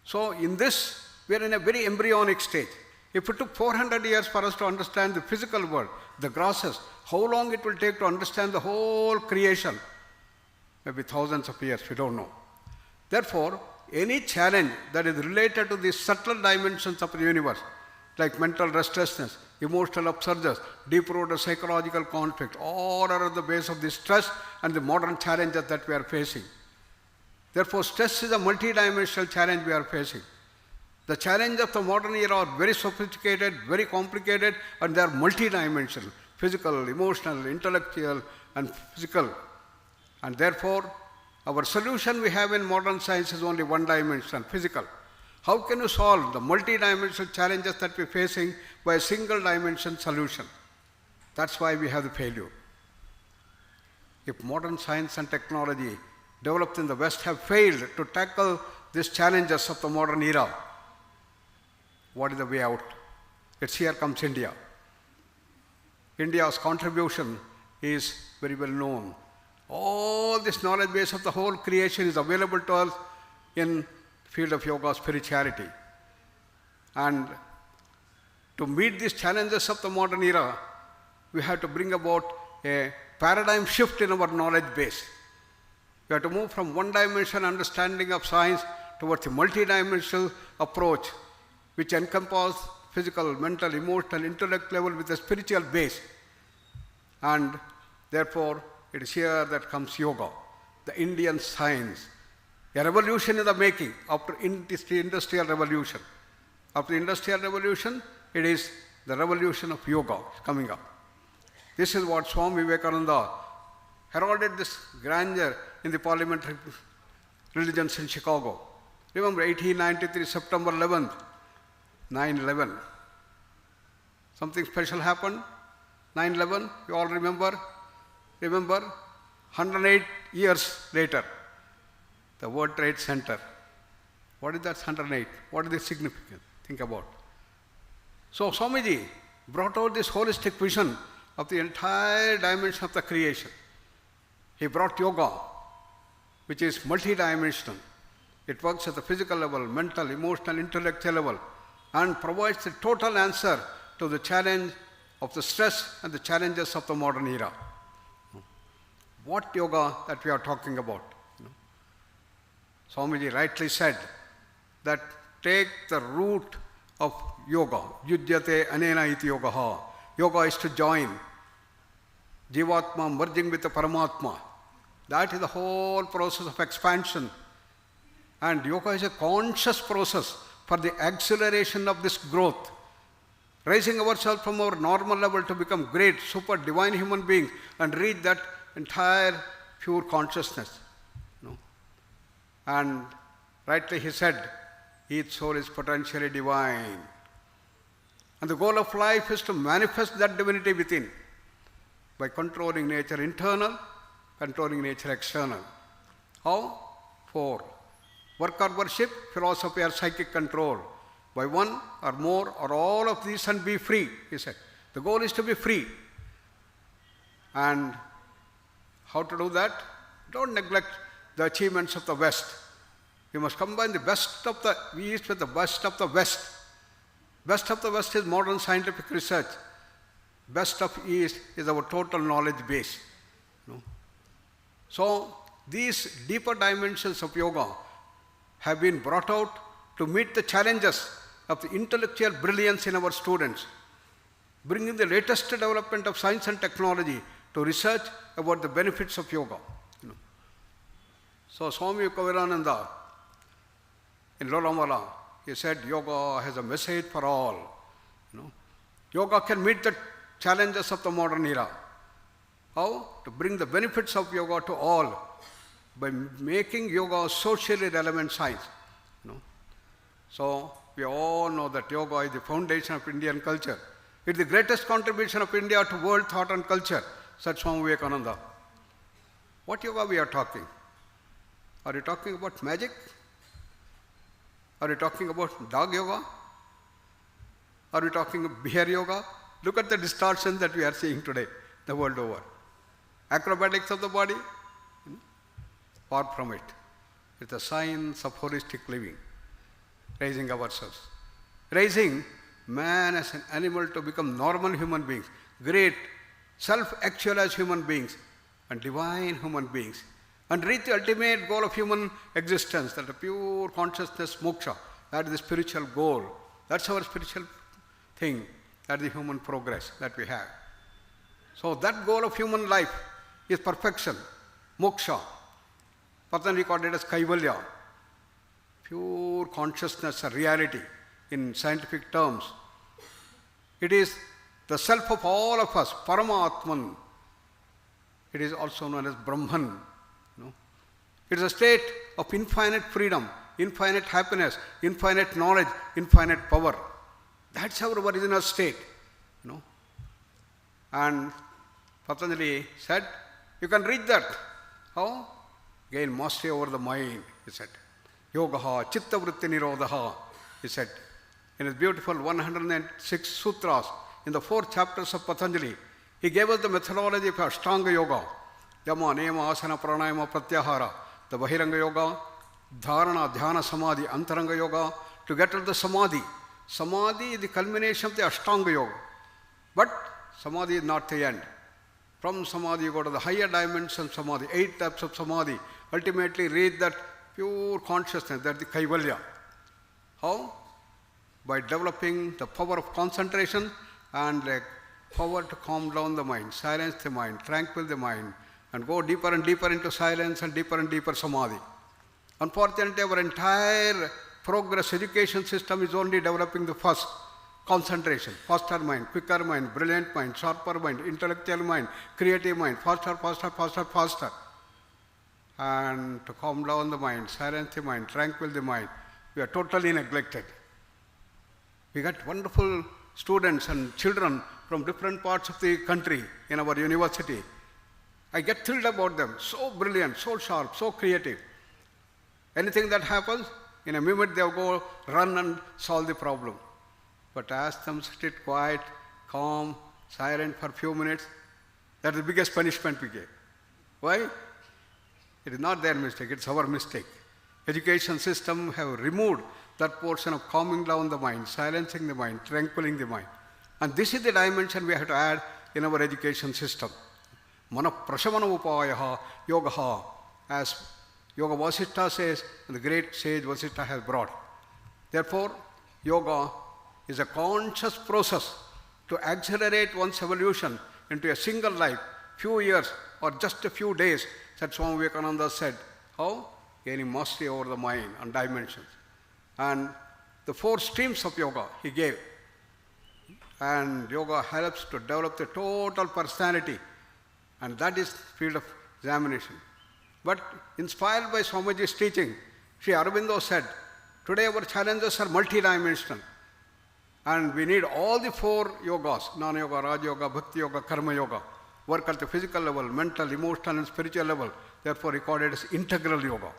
So in this, we are in a very embryonic stage. If it took 400 years for us to understand the physical world, the grasses, how long it will take to understand the whole creation? Maybe thousands of years, we don't know. Therefore, any challenge that is related to the subtle dimensions of the universe, like mental restlessness, emotional upsurges, deep-rooted psychological conflict, all are at the base of the stress and the modern challenges that we are facing. Therefore, stress is a multi-dimensional challenge we are facing. The challenge of the modern era are very sophisticated, very complicated, and they are multidimensional, physical, emotional, intellectual, and physical. And therefore, our solution we have in modern science is only one dimension, physical. How can you solve the multidimensional challenges that we're facing by a single dimension solution? That's why we have the failure. If modern science and technology developed in the West have failed to tackle these challenges of the modern era, what is the way out? Here comes India. India's contribution is very well known. All this knowledge base of the whole creation is available to us in field of yoga spirituality. And to meet these challenges of the modern era, we have to bring about a paradigm shift in our knowledge base. We have to move from one-dimensional understanding of science towards a multidimensional approach, which encompasses physical, mental, emotional, intellect level with a spiritual base. And therefore, it is here that comes yoga, the Indian science. A revolution in the making after industrial revolution. After the industrial revolution, it is the revolution of yoga coming up. This is what Swami Vivekananda heralded this grandeur in the parliamentary religions in Chicago. Remember 1893, September 11th, 9/11. Something special happened. 9/11, you all remember? Remember, 108 years later, the World Trade Center. What is that 108? What is the significance? Think about. So Swamiji brought out this holistic vision of the entire dimension of the creation. He brought yoga, which is multidimensional. It works at the physical level, mental, emotional, intellectual level, and provides the total answer to the challenge of the stress and the challenges of the modern era. What yoga that we are talking about? Swamiji rightly said that take the root of yoga. Yujyate anena iti yogaha. Yoga is to join. Jivatma merging with the Paramatma. That is the whole process of expansion. And yoga is a conscious process for the acceleration of this growth. Raising ourselves from our normal level to become great, super divine human beings and reach that entire pure consciousness. And rightly he said, each soul is potentially divine. And the goal of life is to manifest that divinity within by controlling nature internal, controlling nature external. How? 4. Work or worship, philosophy or psychic control. By one or more or all of these and be free, he said. The goal is to be free. And how to do that? Don't neglect the achievements of the West. You must combine the best of the East with the best of the West. Best of the West is modern scientific research. Best of East is our total knowledge base. So these deeper dimensions of yoga have been brought out to meet the challenges of the intellectual brilliance in our students, bringing the latest development of science and technology to research about the benefits of yoga. So Swami Kavirananda in Lolamala, he said yoga has a message for all. Yoga can meet the challenges of the modern era. How? To bring the benefits of yoga to all by making yoga a socially relevant science. So we all know that yoga is the foundation of Indian culture. It is the greatest contribution of India to world thought and culture, said Swami Vivekananda. What yoga we are talking? Are you talking about magic? Are you talking about dog yoga? Are we talking about bear yoga? Look at the distortions that we are seeing today, the world over. Acrobatics of the body? Far from it. It's the science of holistic living, raising ourselves. Raising man as an animal to become normal human beings, great self-actualized human beings, and divine human beings, and reach the ultimate goal of human existence, that the pure consciousness moksha. That is the spiritual goal. That's our spiritual thing. That is the human progress that we have. So that goal of human life is perfection, moksha. Patanjali called it as kaivalya, pure consciousness, a reality. in scientific terms. It is the self of all of us, Paramatman. It is also known as Brahman. It is a state of infinite freedom, infinite happiness, infinite knowledge, infinite power. That's our original state. And Patanjali said, you can reach that. How? Gain mastery over the mind, he said. Yogaha, chitta vritti nirodha, he said. In his beautiful 106 sutras, in the 4 chapters of Patanjali, he gave us the methodology of Ashtanga Yoga. Yama, Niyama, Asana, Pranayama, Pratyahara. The Bahiranga Yoga, Dharana, Dhyana, Samadhi, Antaranga Yoga, to get to the Samadhi. Samadhi is the culmination of the Ashtanga Yoga. But Samadhi is not the end. From Samadhi you go to the higher dimensions of Samadhi, 8 types of Samadhi. Ultimately reach that pure consciousness, that is the Kaivalya. How? By developing the power of concentration and the power to calm down the mind, silence the mind, tranquil the mind, and go deeper and deeper into silence and deeper Samadhi. Unfortunately, our entire progress education system is only developing the first, concentration, faster mind, quicker mind, brilliant mind, sharper mind, intellectual mind, creative mind, faster. And to calm down the mind, silence the mind, tranquil the mind, we are totally neglected. We got wonderful students and children from different parts of the country in our university. I get thrilled about them. So brilliant, so sharp, so creative. Anything that happens, in a minute they'll go run and solve the problem. But ask them to sit quiet, calm, silent for a few minutes. That's the biggest punishment we give. Why? It is not their mistake, it's our mistake. Education system have removed that portion of calming down the mind, silencing the mind, tranquilling the mind. And this is the dimension we have to add in our education system. Mana prashamana upayaha yogaha, as Yoga Vasishtha says, and the great sage Vasishtha has brought. Therefore, yoga is a conscious process to accelerate one's evolution into a single life, few years or just a few days, that Swami Vivekananda said. How? Gaining mastery over the mind and dimensions. And the 4 streams of yoga he gave. And yoga helps to develop the total personality. And that is field of examination. But inspired by Swamiji's teaching, Sri Aurobindo said, today our challenges are multidimensional. And we need all the 4 yogas, Jnana Yoga, Raja Yoga, Bhakti Yoga, Karma Yoga, work at the physical level, mental, emotional and spiritual level. Therefore recorded as integral yoga.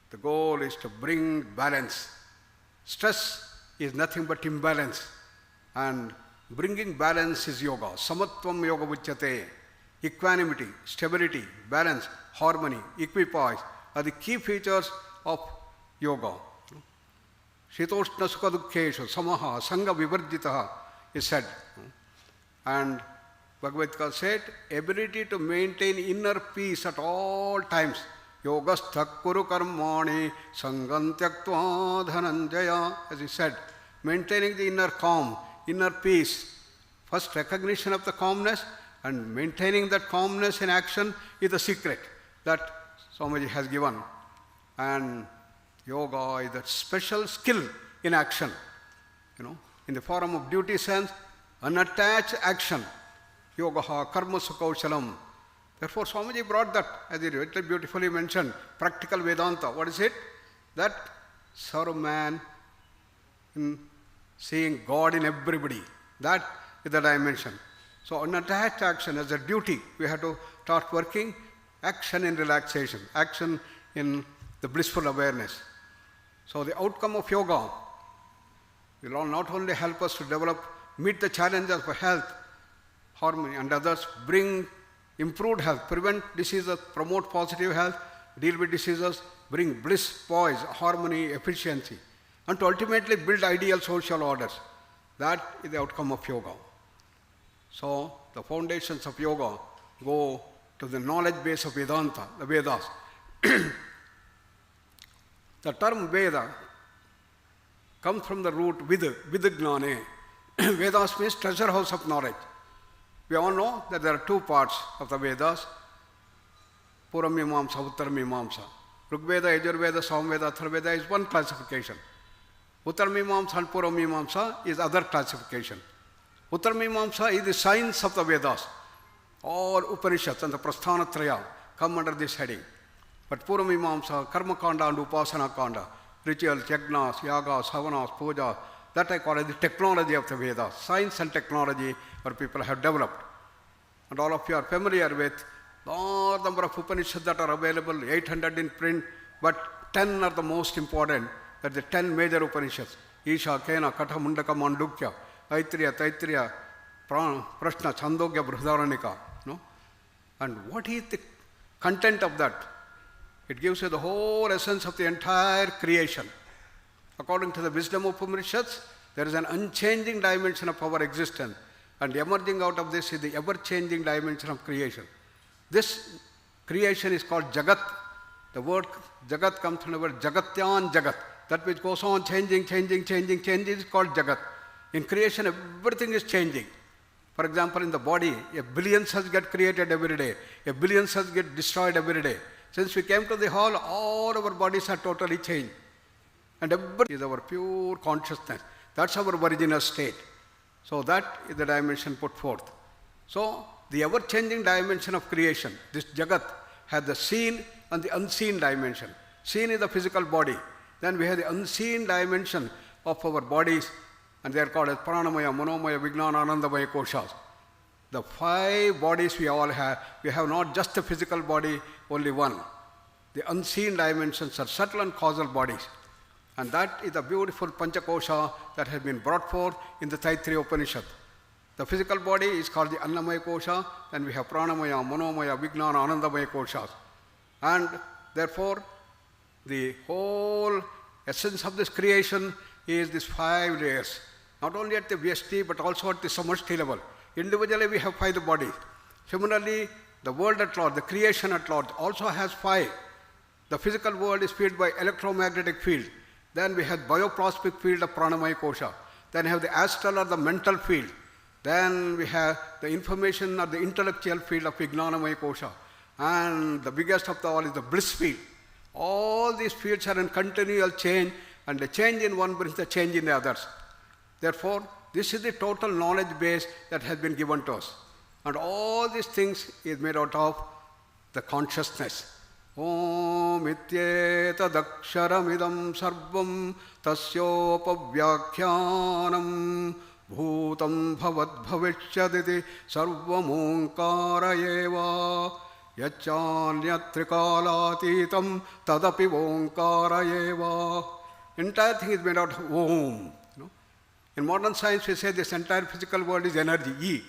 The goal is to bring balance. Stress is nothing but imbalance. And bringing balance is yoga. Samatvam yoga uchyate. Equanimity, stability, balance, harmony, equipoise are the key features of yoga. Shitoshna sukha dukkheshu samaha sangha vivarjitaha is said. And Bhagavad Gita said, ability to maintain inner peace at all times. Yogastha kuru karmani sangam tyaktva dhananjaya, as he said, maintaining the inner calm, inner peace. First recognition of the calmness and maintaining that calmness in action is the secret that Swamiji has given. And yoga is that special skill in action, in the form of duty sense, unattached action. Yogaha karma sukausalam. Therefore, Swamiji brought that, as he very beautifully mentioned, practical Vedanta. What is it? That serve man in seeing God in everybody. That is the dimension. So unattached action as a duty, we have to start working. Action in relaxation, action in the blissful awareness. So the outcome of yoga will not only help us to meet the challenges of health, harmony and others, bring improved health, prevent diseases, promote positive health, deal with diseases, bring bliss, poise, harmony, efficiency, and to ultimately build ideal social orders. That is the outcome of yoga. So the foundations of yoga go to the knowledge base of Vedanta, the Vedas. The term Veda comes from the root Vidagnane. Vedas means treasure house of knowledge. We all know that there are 2 parts of the Vedas, Puram Mimamsa, Uttaram Mimamsa. Rigveda, Yajurveda, Samveda, Atharvaveda is one classification. Uttar-Mimamsa and Purva-Mimamsa is other classification. Uttar-Mimamsa is the science of the Vedas. All Upanishads and the Prasthana-traya come under this heading. But Purva-Mimamsa, Karma-kanda and Upasana-kanda, rituals, yagnas, yagas, havanas, pujas, that I call it the technology of the Vedas, science and technology where people have developed. And all of you are familiar with large number of Upanishads that are available, 800 in print, but 10 are the most important. That the 10 major Upanishads, Isha, Kena, Katha, Mundaka, Mandukya, Aitreya, Taittiriya, Prashna, Chandogya, Brihadaranyaka. No? And what is the content of that? It gives you the whole essence of the entire creation. According to the wisdom of Upanishads, there is an unchanging dimension of our existence, and emerging out of this is the ever-changing dimension of creation. This creation is called Jagat. The word Jagat comes from the word Jagatyan Jagat. That which goes on changing is called Jagat. In creation, everything is changing. For example, in the body, a billion cells get created every day. A billion cells get destroyed every day. Since we came to the hall, all our bodies are totally changed. And everything is our pure consciousness. That's our original state. So that is the dimension put forth. So the ever-changing dimension of creation, this Jagat, has the seen and the unseen dimension. Seen is the physical body. Then we have the unseen dimension of our bodies, and they are called as Pranamaya, Manomaya, Vijnana, Anandamaya koshas. The 5 bodies we all have, we have not just the physical body, only one. The unseen dimensions are subtle and causal bodies. And that is the beautiful Panchakosha that has been brought forth in the Taittiriya Upanishad. The physical body is called the Annamaya Kosha, and we have Pranamaya, Manomaya, Vijnana, Anandamaya koshas. And therefore, the whole essence of this creation is these 5 layers. Not only at the Vyashti, but also at the Samashti level. Individually, we have 5 bodies. Similarly, the world at large, the creation at large, also has 5. The physical world is filled by electromagnetic field. Then we have bioplasmic field of Pranamaya Kosha. Then we have the astral or the mental field. Then we have the information or the intellectual field of Vijnanamaya Kosha. And the biggest of all is the bliss field. All these fields are in continual change, and the change in one brings the change in the others. Therefore, this is the total knowledge base that has been given to us. And all these things is made out of the consciousness. Om ityeta daksharamidam sarvam tasyopavyakyanam bhutam bhavat bhavishyaditi sarvam onkara eva yachanyatrikalatitam tadapi onkara eva. Entire thing is made out of Om. In modern science, we say this entire physical world is energy, E.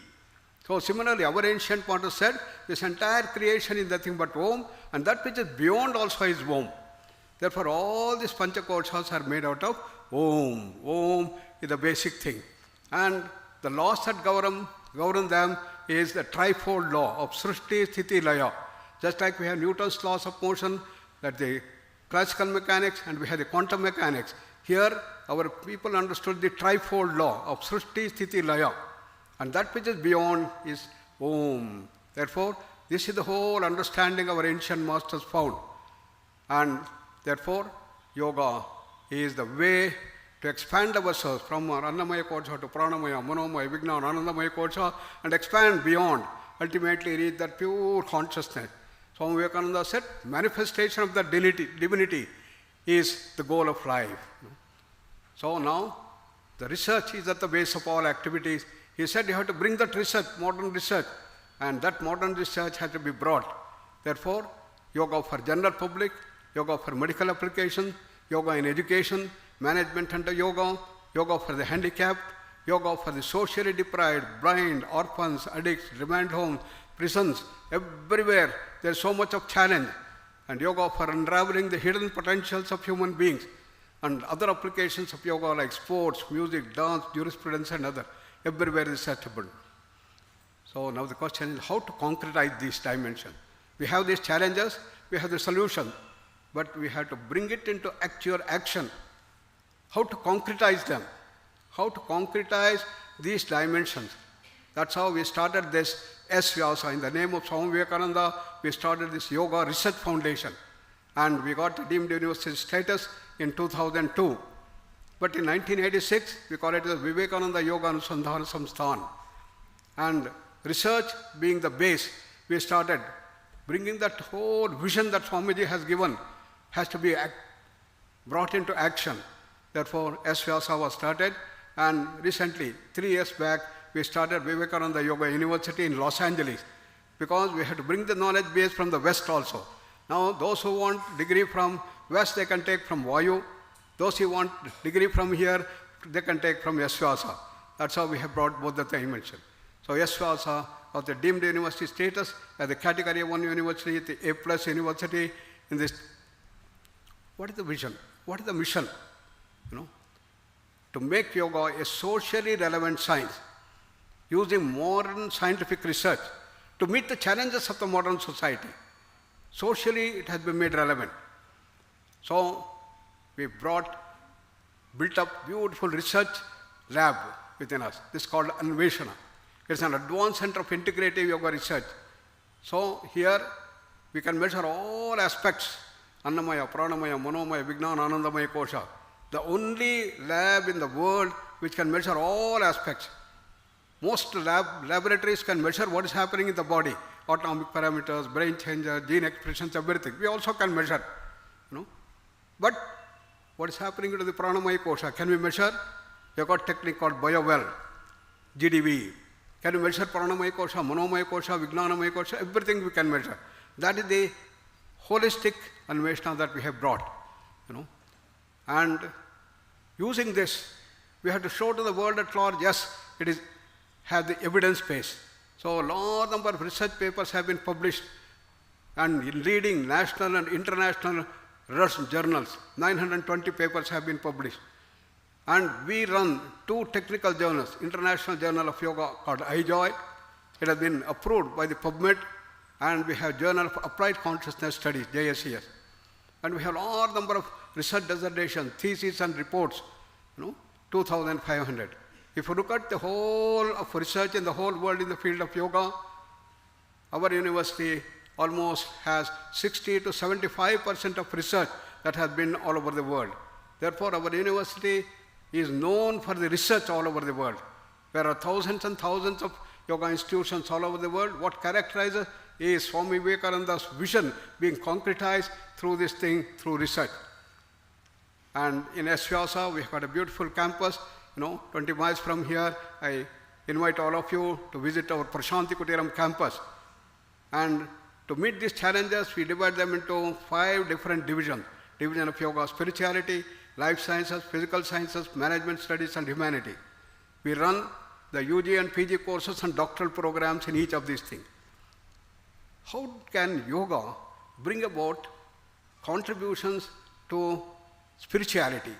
So similarly, our ancient Master said, this entire creation is nothing but Om, and that which is beyond also is Om. Therefore, all these Panchakoshas are made out of Om. Om is the basic thing. And the laws that govern them is the trifold law of Srishti, Sthiti, Laya. Just like we have Newton's laws of motion, that the classical mechanics, and we have the quantum mechanics. Here, our people understood the trifold law of Srishti, Sthiti, Laya. And that which is beyond is Om. Therefore, this is the whole understanding our ancient masters found. And therefore, yoga is the way to expand ourselves from our Annamaya Kosha to Pranamaya, Manomaya, Vijnana, Anandamaya Kosha, and expand beyond, ultimately reach that pure consciousness. Swami Vivekananda said, manifestation of the divinity is the goal of life. So now, the research is at the base of all activities. He said you have to bring that research, modern research, and that modern research has to be brought. Therefore, yoga for general public, yoga for medical application, yoga in education, management under yoga, yoga for the handicapped, yoga for the socially deprived, blind, orphans, addicts, remand homes, prisons, everywhere there is so much of challenge. And yoga for unraveling the hidden potentials of human beings, and other applications of yoga like sports, music, dance, jurisprudence and other. Everywhere is acceptable. So now the question is how to concretize these dimensions. We have these challenges, we have the solution, but we have to bring it into actual action. How to concretize them? How to concretize these dimensions? That's how we started this S-Vyasa. In the name of Swami Vivekananda, we started this Yoga Research Foundation. And we got a deemed university status in 2002. But in 1986, we call it the Vivekananda Yoga Anusandhana Samsthan. And research being the base, we started bringing that whole vision that Swamiji has given has to be brought into action. Therefore, S-Vyasa was started, and recently, 3 years back, we started Vivekananda Yoga University in Los Angeles, because we had to bring the knowledge base from the West also. Now, those who want degree from West, they can take from Vayu. Those who want degree from here, they can take from S-Vyasa. That's how we have brought both the dimensions. So S-Vyasa of the deemed university status as the category 1 university, the A+ university in this. What is the vision? What is the mission? To make yoga a socially relevant science, using modern scientific research to meet the challenges of the modern society. Socially, it has been made relevant. So, we built up beautiful research lab within us. This is called Anveshana. It's an advanced center of integrative yoga research. So, here we can measure all aspects, Annamaya, Pranamaya, Manomaya, Vijnana, Anandamaya, Kosha. The only lab in the world which can measure all aspects. Most laboratories can measure what is happening in the body, autonomic parameters, brain changer, gene expressions, everything. We also can measure. But what is happening to the Pranamaya Kosha? Can we measure? We have got a technique called BioWell, GDV. Can we measure Pranamaya Kosha, Manomaya Kosha, Vijnanamaya Kosha? Everything we can measure. That is the holistic Anveshana that we have brought. And using this, we have to show to the world at large, yes, it has the evidence base. So a large number of research papers have been published, and in leading national and international journals, 920 papers have been published. And we run 2 technical journals, International Journal of Yoga called iJoy. It has been approved by the PubMed, and we have Journal of Applied Consciousness Studies, JSCS. And we have a large number of research dissertations, theses and reports, 2,500. If you look at the whole of research in the whole world in the field of yoga, our university almost has 60 to 75% of research that has been all over the world. Therefore, our university is known for the research all over the world. There are thousands and thousands of yoga institutions all over the world. What characterizes is Swami Vivekananda's vision being concretized through this thing, through research. And in S-Vyasa, we have got a beautiful campus, 20 miles from here. I invite all of you to visit our Prashanti Kutiram campus. And to meet these challenges, we divide them into 5 different divisions. Division of yoga, spirituality, life sciences, physical sciences, management studies, and humanity. We run the UG and PG courses and doctoral programs in each of these things. How can yoga bring about contributions to spirituality?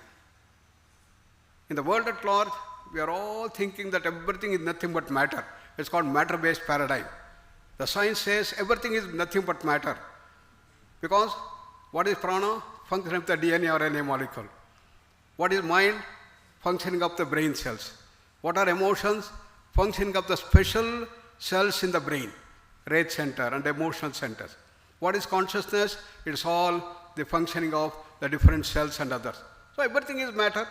In the world at large, we are all thinking that everything is nothing but matter. It's called matter-based paradigm. The science says everything is nothing but matter. Because what is prana? Function of the DNA or RNA molecule. What is mind? Functioning of the brain cells. What are emotions? Functioning of the special cells in the brain, rage center and emotional centers. What is consciousness? It's all the functioning of the different cells and others. So everything is matter.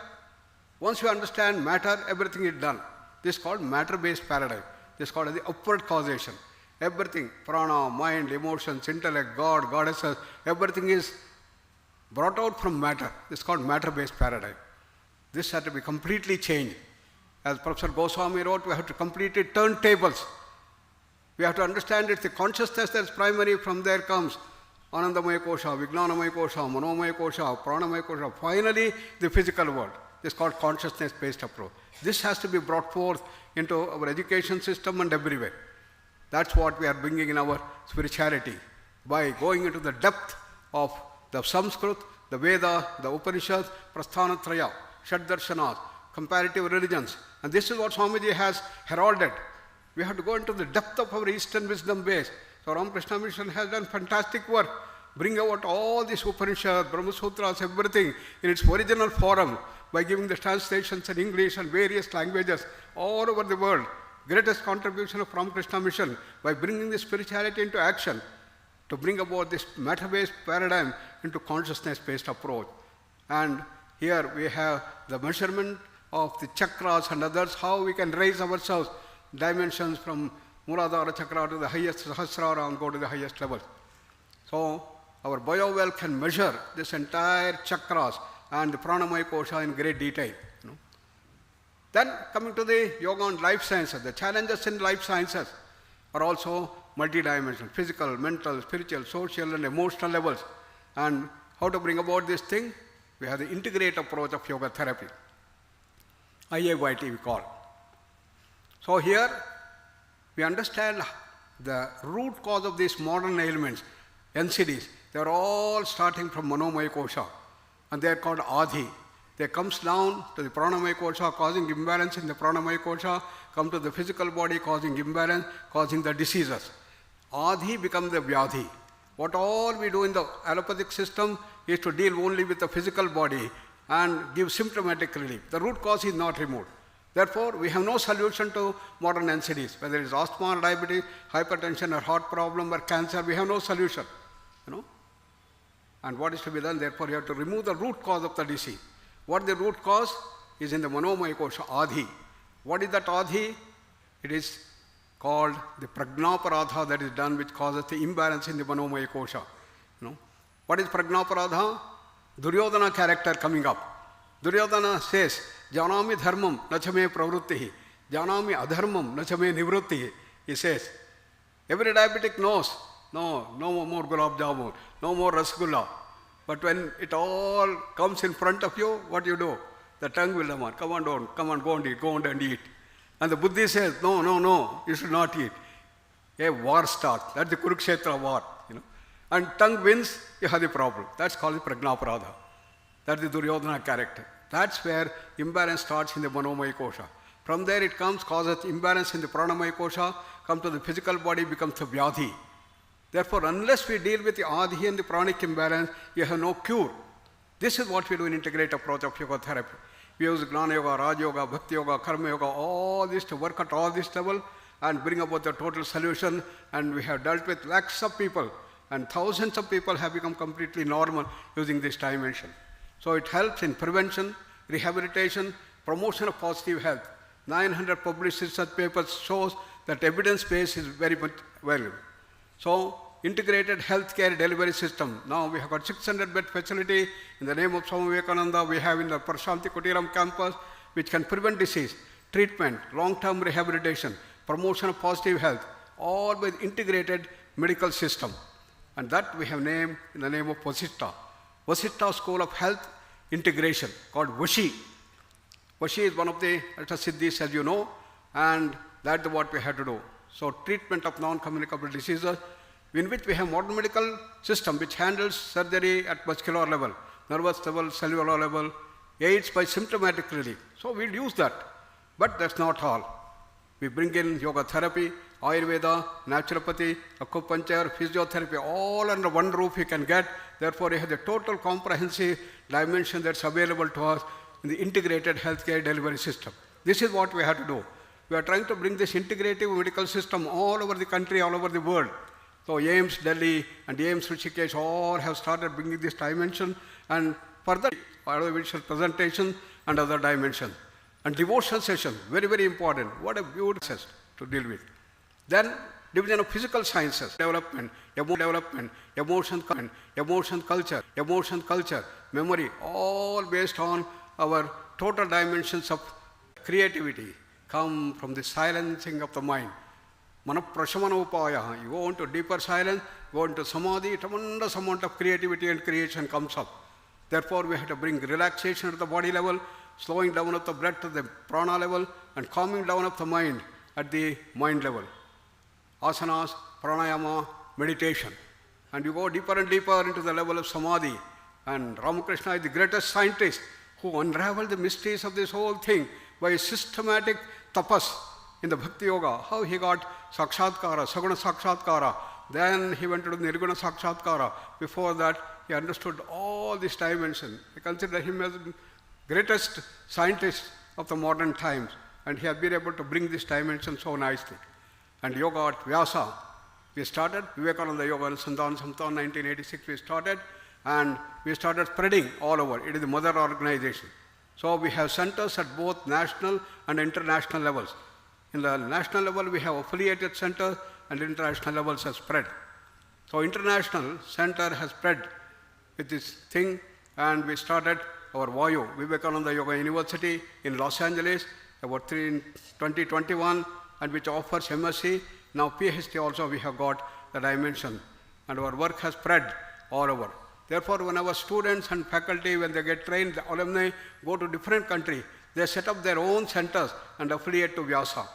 Once you understand matter, everything is done. This is called matter-based paradigm. This is called the upward causation. Everything, prana, mind, emotions, intellect, God, goddesses, everything is brought out from matter. This is called matter-based paradigm. This has to be completely changed. As Professor Goswami wrote, we have to completely turn tables. We have to understand it's the consciousness that is primary. From there comes Anandamaya Kosha, Vijnanamaya Kosha, Manomaya Kosha, Pranamaya Kosha, finally the physical world. This is called consciousness-based approach. This has to be brought forth into our education system and everywhere. That's what we are bringing in our spirituality by going into the depth of the Sanskrit, the Veda, the Upanishads, Prasthanatraya, Shaddarshanas, comparative religions. And this is what Swamiji has heralded. We have to go into the depth of our Eastern wisdom base. So Ramakrishna Mission has done fantastic work. Bring out all these Upanishads, Brahma Sutras, everything in its original form by giving the translations in English and various languages all over the world. Greatest contribution of Ramakrishna Mission by bringing the spirituality into action to bring about this matter-based paradigm into consciousness-based approach. And Here we have the measurement of the chakras and others, how we can raise ourselves, dimensions from Muladhara chakra to the highest Sahasrara and go to the highest level. So our bio-well can measure this entire chakras and the pranamaya kosha in great detail. Then coming to the yoga and life sciences, the challenges in life sciences are also multidimensional, physical, mental, spiritual, social and emotional levels. And how to bring about this thing? We have the integrated approach of yoga therapy, IAYT we call. So here we understand the root cause of these modern ailments, NCDs. They are all starting from Manomaya Kosha, and they are called Adhi. They comes down to the Pranamaya Kosha, causing imbalance in the Pranamaya Kosha, come to the physical body, causing imbalance, causing the diseases. Adhi becomes the Vyadhi. What all we do in the allopathic system is to deal only with the physical body and give symptomatic relief. The root cause is not removed. Therefore, we have no solution to modern NCDs, whether it is asthma or diabetes, hypertension or heart problem or cancer, we have no solution. And what is to be done? Therefore, you have to remove the root cause of the disease. What the root cause is in the Manomaya Kosha, Adhi. What is that Adhi? It is called the Prajnaparadha that is done, which causes the imbalance in the Manomaya Kosha. What is Prajnaparadha? Duryodhana character coming up. Duryodhana says, Janami dharmam nachame pravrittihi, Janami adharmam nachame nivrittihi. He says, every diabetic knows, no more gulab jamun, no more rasgulla. But when it all comes in front of you, what do you do? The tongue will demand, come on, go on and eat. And the Buddhi says, no, you should not eat. A war starts. That's the Kurukshetra war. And tongue wins, you have the problem. That's called the Prajnaparadha. That's the Duryodhana character. That's where imbalance starts in the Manomaya Kosha. From there it comes, causes imbalance in the Pranamaya Kosha, comes to the physical body, becomes the Vyadhi. Therefore, unless we deal with the Adhi and the pranic imbalance, you have no cure. This is what we do in integrated approach of yoga therapy. We use Gnana Yoga, Raj Yoga, Bhakti Yoga, Karma Yoga, all this to work at all this level and bring about the total solution. And we have dealt with lakhs of people and thousands of people have become completely normal using this dimension. So it helps in prevention, rehabilitation, promotion of positive health. 900 published research papers shows that evidence base is very much valuable. So integrated healthcare delivery system. Now we have got 600 bed facility in the name of Swami Vivekananda. We have in the Prashanti Kutiram campus, which can prevent disease, treatment, long-term rehabilitation, promotion of positive health, all with integrated medical system. And that we have named in the name of Vasishtha. Vasishtha School of Health Integration, called Vashi. Vashi is one of the Siddhis, as you know, and that's what we have to do. So treatment of non-communicable diseases, in which we have modern medical system which handles surgery at muscular level, nervous level, cellular level, aids by symptomatic relief. So we'll use that. But that's not all. We bring in yoga therapy, Ayurveda, naturopathy, acupuncture, physiotherapy, all under one roof you can get. Therefore, you have the total comprehensive dimension that's available to us in the integrated healthcare delivery system. This is what we have to do. We are trying to bring this integrative medical system all over the country, all over the world. So AIMS Delhi and AIMS Rishikesh all have started bringing this dimension, and further audiovisual presentation and other dimensions. And devotion session, very, very important. What a beautiful process to deal with. Then division of physical sciences, development, emotion culture, memory, all based on our total dimensions of creativity come from the silencing of the mind. Manaprashamana upaya. You go into deeper silence, go into samadhi, tremendous amount of creativity and creation comes up. Therefore, we have to bring relaxation at the body level, slowing down of the breath to the prana level, and calming down of the mind at the mind level. Asanas, pranayama, meditation. And you go deeper and deeper into the level of samadhi. And Ramakrishna is the greatest scientist who unraveled the mysteries of this whole thing by systematic tapas in the Bhakti Yoga. How he got sakshatkara, saguna sakshatkara. Then he went to the nirguna sakshatkara. Before that, he understood all these dimensions. I consider him as the greatest scientist of the modern times. And he has been able to bring this dimension so nicely. And yoga at Vyasa. We started Vivekananda Yoga Sandhana Samtana 1986 we started, and we started spreading all over. It is the mother organization. So we have centers at both national and international levels. In the national level, we have affiliated centers, and international levels have spread. So international center has spread with this thing, and we started our VAYU, Vivekananda Yoga University in Los Angeles, about in 2021, and which offers MSc. Now PhD also we have got that I mentioned, and our work has spread all over. Therefore, when our students and faculty, when they get trained, the alumni go to different countries, they set up their own centers and affiliate to Vyasa.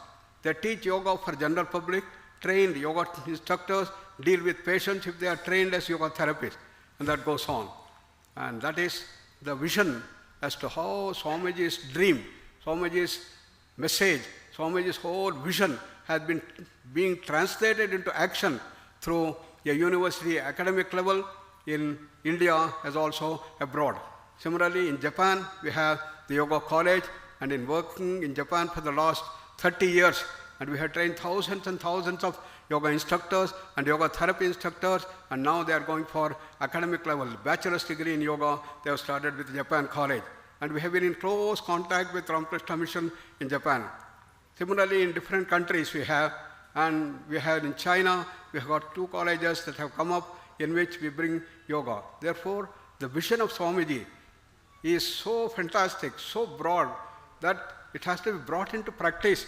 They teach yoga for general public, trained yoga instructors, deal with patients if they are trained as yoga therapists, and that goes on. And that is the vision as to how Swamiji's dream, Swamiji's message, Swamiji's whole vision has been being translated into action through a university academic level in India as also abroad. Similarly, in Japan, we have the Yoga College, and in working in Japan for the last 30 years, and we have trained thousands and thousands of yoga instructors and yoga therapy instructors, and now they are going for academic level, bachelor's degree in yoga. They have started with Japan College, and we have been in close contact with Ramakrishna Mission in Japan. Similarly, in different countries we have, and we have in China, we have got 2 colleges that have come up in which we bring yoga. Therefore, the vision of Swamiji is so fantastic, so broad, that it has to be brought into practice,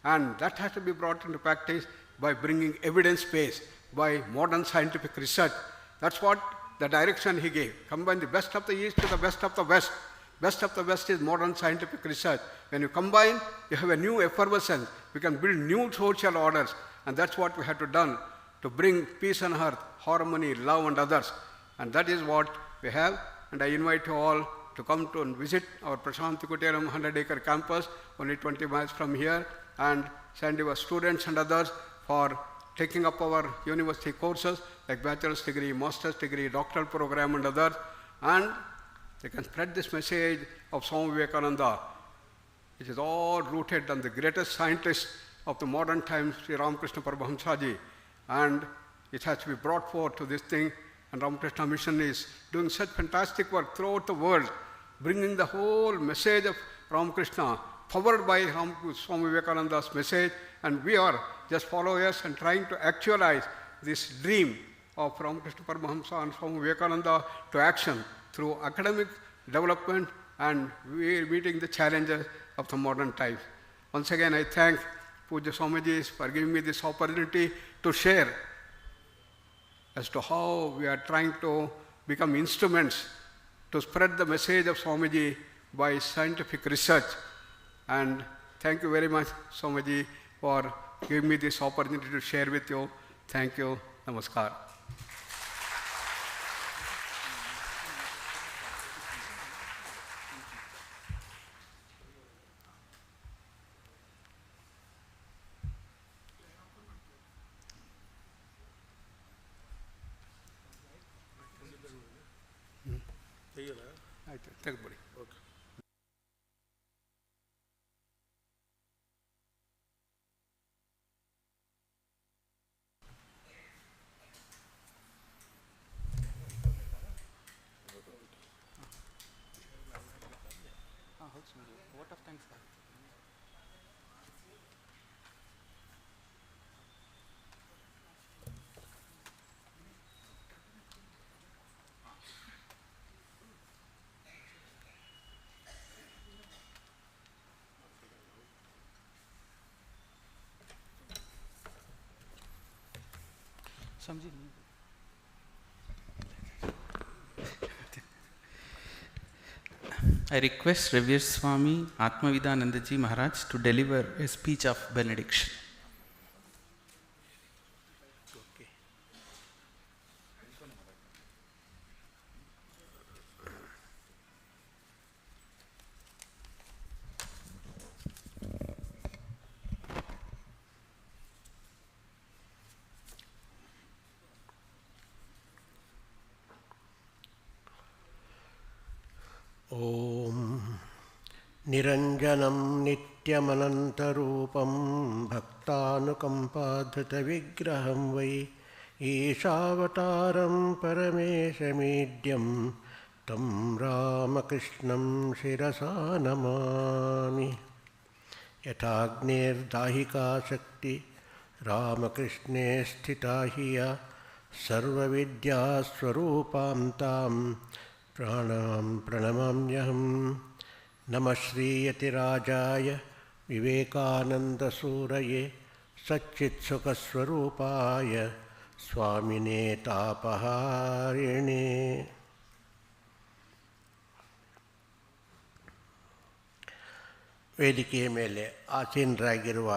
and that has to be brought into practice by bringing evidence-based, by modern scientific research. That's what the direction he gave. Combine the best of the East to the best of the West. Best of the West is modern scientific research. When you combine, you have a new effervescence. We can build new social orders, and that's what we have to done to bring peace on earth, harmony, love, and others. And that is what we have. And I invite you all to come to and visit our Prashanti Kuteram 100-acre campus, only 20 miles from here, and send your students and others for taking up our university courses like bachelor's degree, master's degree, doctoral program, and others. And they can spread this message of Swami Vivekananda, which is all rooted on the greatest scientist of the modern times, Sri Ramakrishna Paramahamsaji. And it has to be brought forth to this thing. And Ramakrishna Mission is doing such fantastic work throughout the world, bringing the whole message of Ramakrishna, powered by Swami Vivekananda's message. And we are just followers and trying to actualize this dream of Ramakrishna Paramahamsa and Swami Vivekananda to action through academic development and meeting the challenges of the modern times. Once again, I thank Puja Swamiji for giving me this opportunity to share as to how we are trying to become instruments to spread the message of Swamiji by scientific research. And thank you very much, Swamiji, for giving me this opportunity to share with you. Thank you. Namaskar. ತೆಗೆದ್ಬಿಡಿ. Okay. Vote of thanks, sir. Swamiji. I request Revered Swami Atmavidanandaji Maharaj to deliver a speech of benediction. ॐ निरञ्जनं नित्यमनन्तरूपं भक्तानुकम्पाधृतविग्रहं वै ಈಶಾವತಾರಂ ಪರಮೇಶಮೀಡ್ಯಂ ತಂ ರಾಮಕೃಷ್ಣಂ ಶಿರಸಾ ನಮಾಮಿ. ಯಥಾಗ್ನೇರ್ದಾಹಿಕಾ ಶಕ್ತಿ ರಾಮಕೃಷ್ಣೇ ಸ್ಥಿತಾ ಹಿಯ ಸರ್ವವಿದ್ಯಾಸ್ವರೂಪಾಂ ತಾಂ ಪ್ರಾಣಾಂ ಪ್ರಣಮಾಮ್ಯಹಂ. ನಮಃ ಶ್ರೀಯತಿರಾಜಾಯ ವಿವೇಕಾನಂದಸೂರಯೇ ಸಚ್ಚಿತ್ಸುಖಸ್ವರೂಪಾಯ ಸ್ವಾಮಿನೇ ತಾಪಹಾರಿಣೇ. ವೇದಿಕೆಯ ಮೇಲೆ ಆಸೀನರಾಗಿರುವ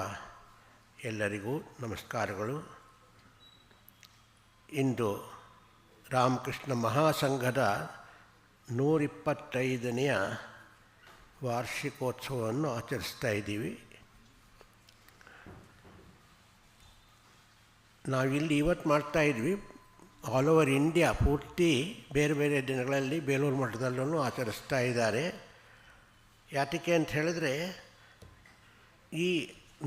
ಎಲ್ಲರಿಗೂ ನಮಸ್ಕಾರಗಳು. ಇಂದು ರಾಮಕೃಷ್ಣ ಮಹಾಸಂಘದ 125ನೇ ವಾರ್ಷಿಕೋತ್ಸವವನ್ನು ಆಚರಿಸ್ತಾ ಇದ್ದೀವಿ. ನಾವಿಲ್ಲಿ ಇವತ್ತು ಮಾಡ್ತಾಯಿದ್ವಿ. ಆಲ್ ಓವರ್ ಇಂಡಿಯಾ ಪೂರ್ತಿ ಬೇರೆ ಬೇರೆ ದಿನಗಳಲ್ಲಿ ಬೇಲೂರು ಮಠದಲ್ಲೂ ಆಚರಿಸ್ತಾ ಇದ್ದಾರೆ. ಯಾತಕ್ಕೆ ಅಂತ ಹೇಳಿದ್ರೆ, ಈ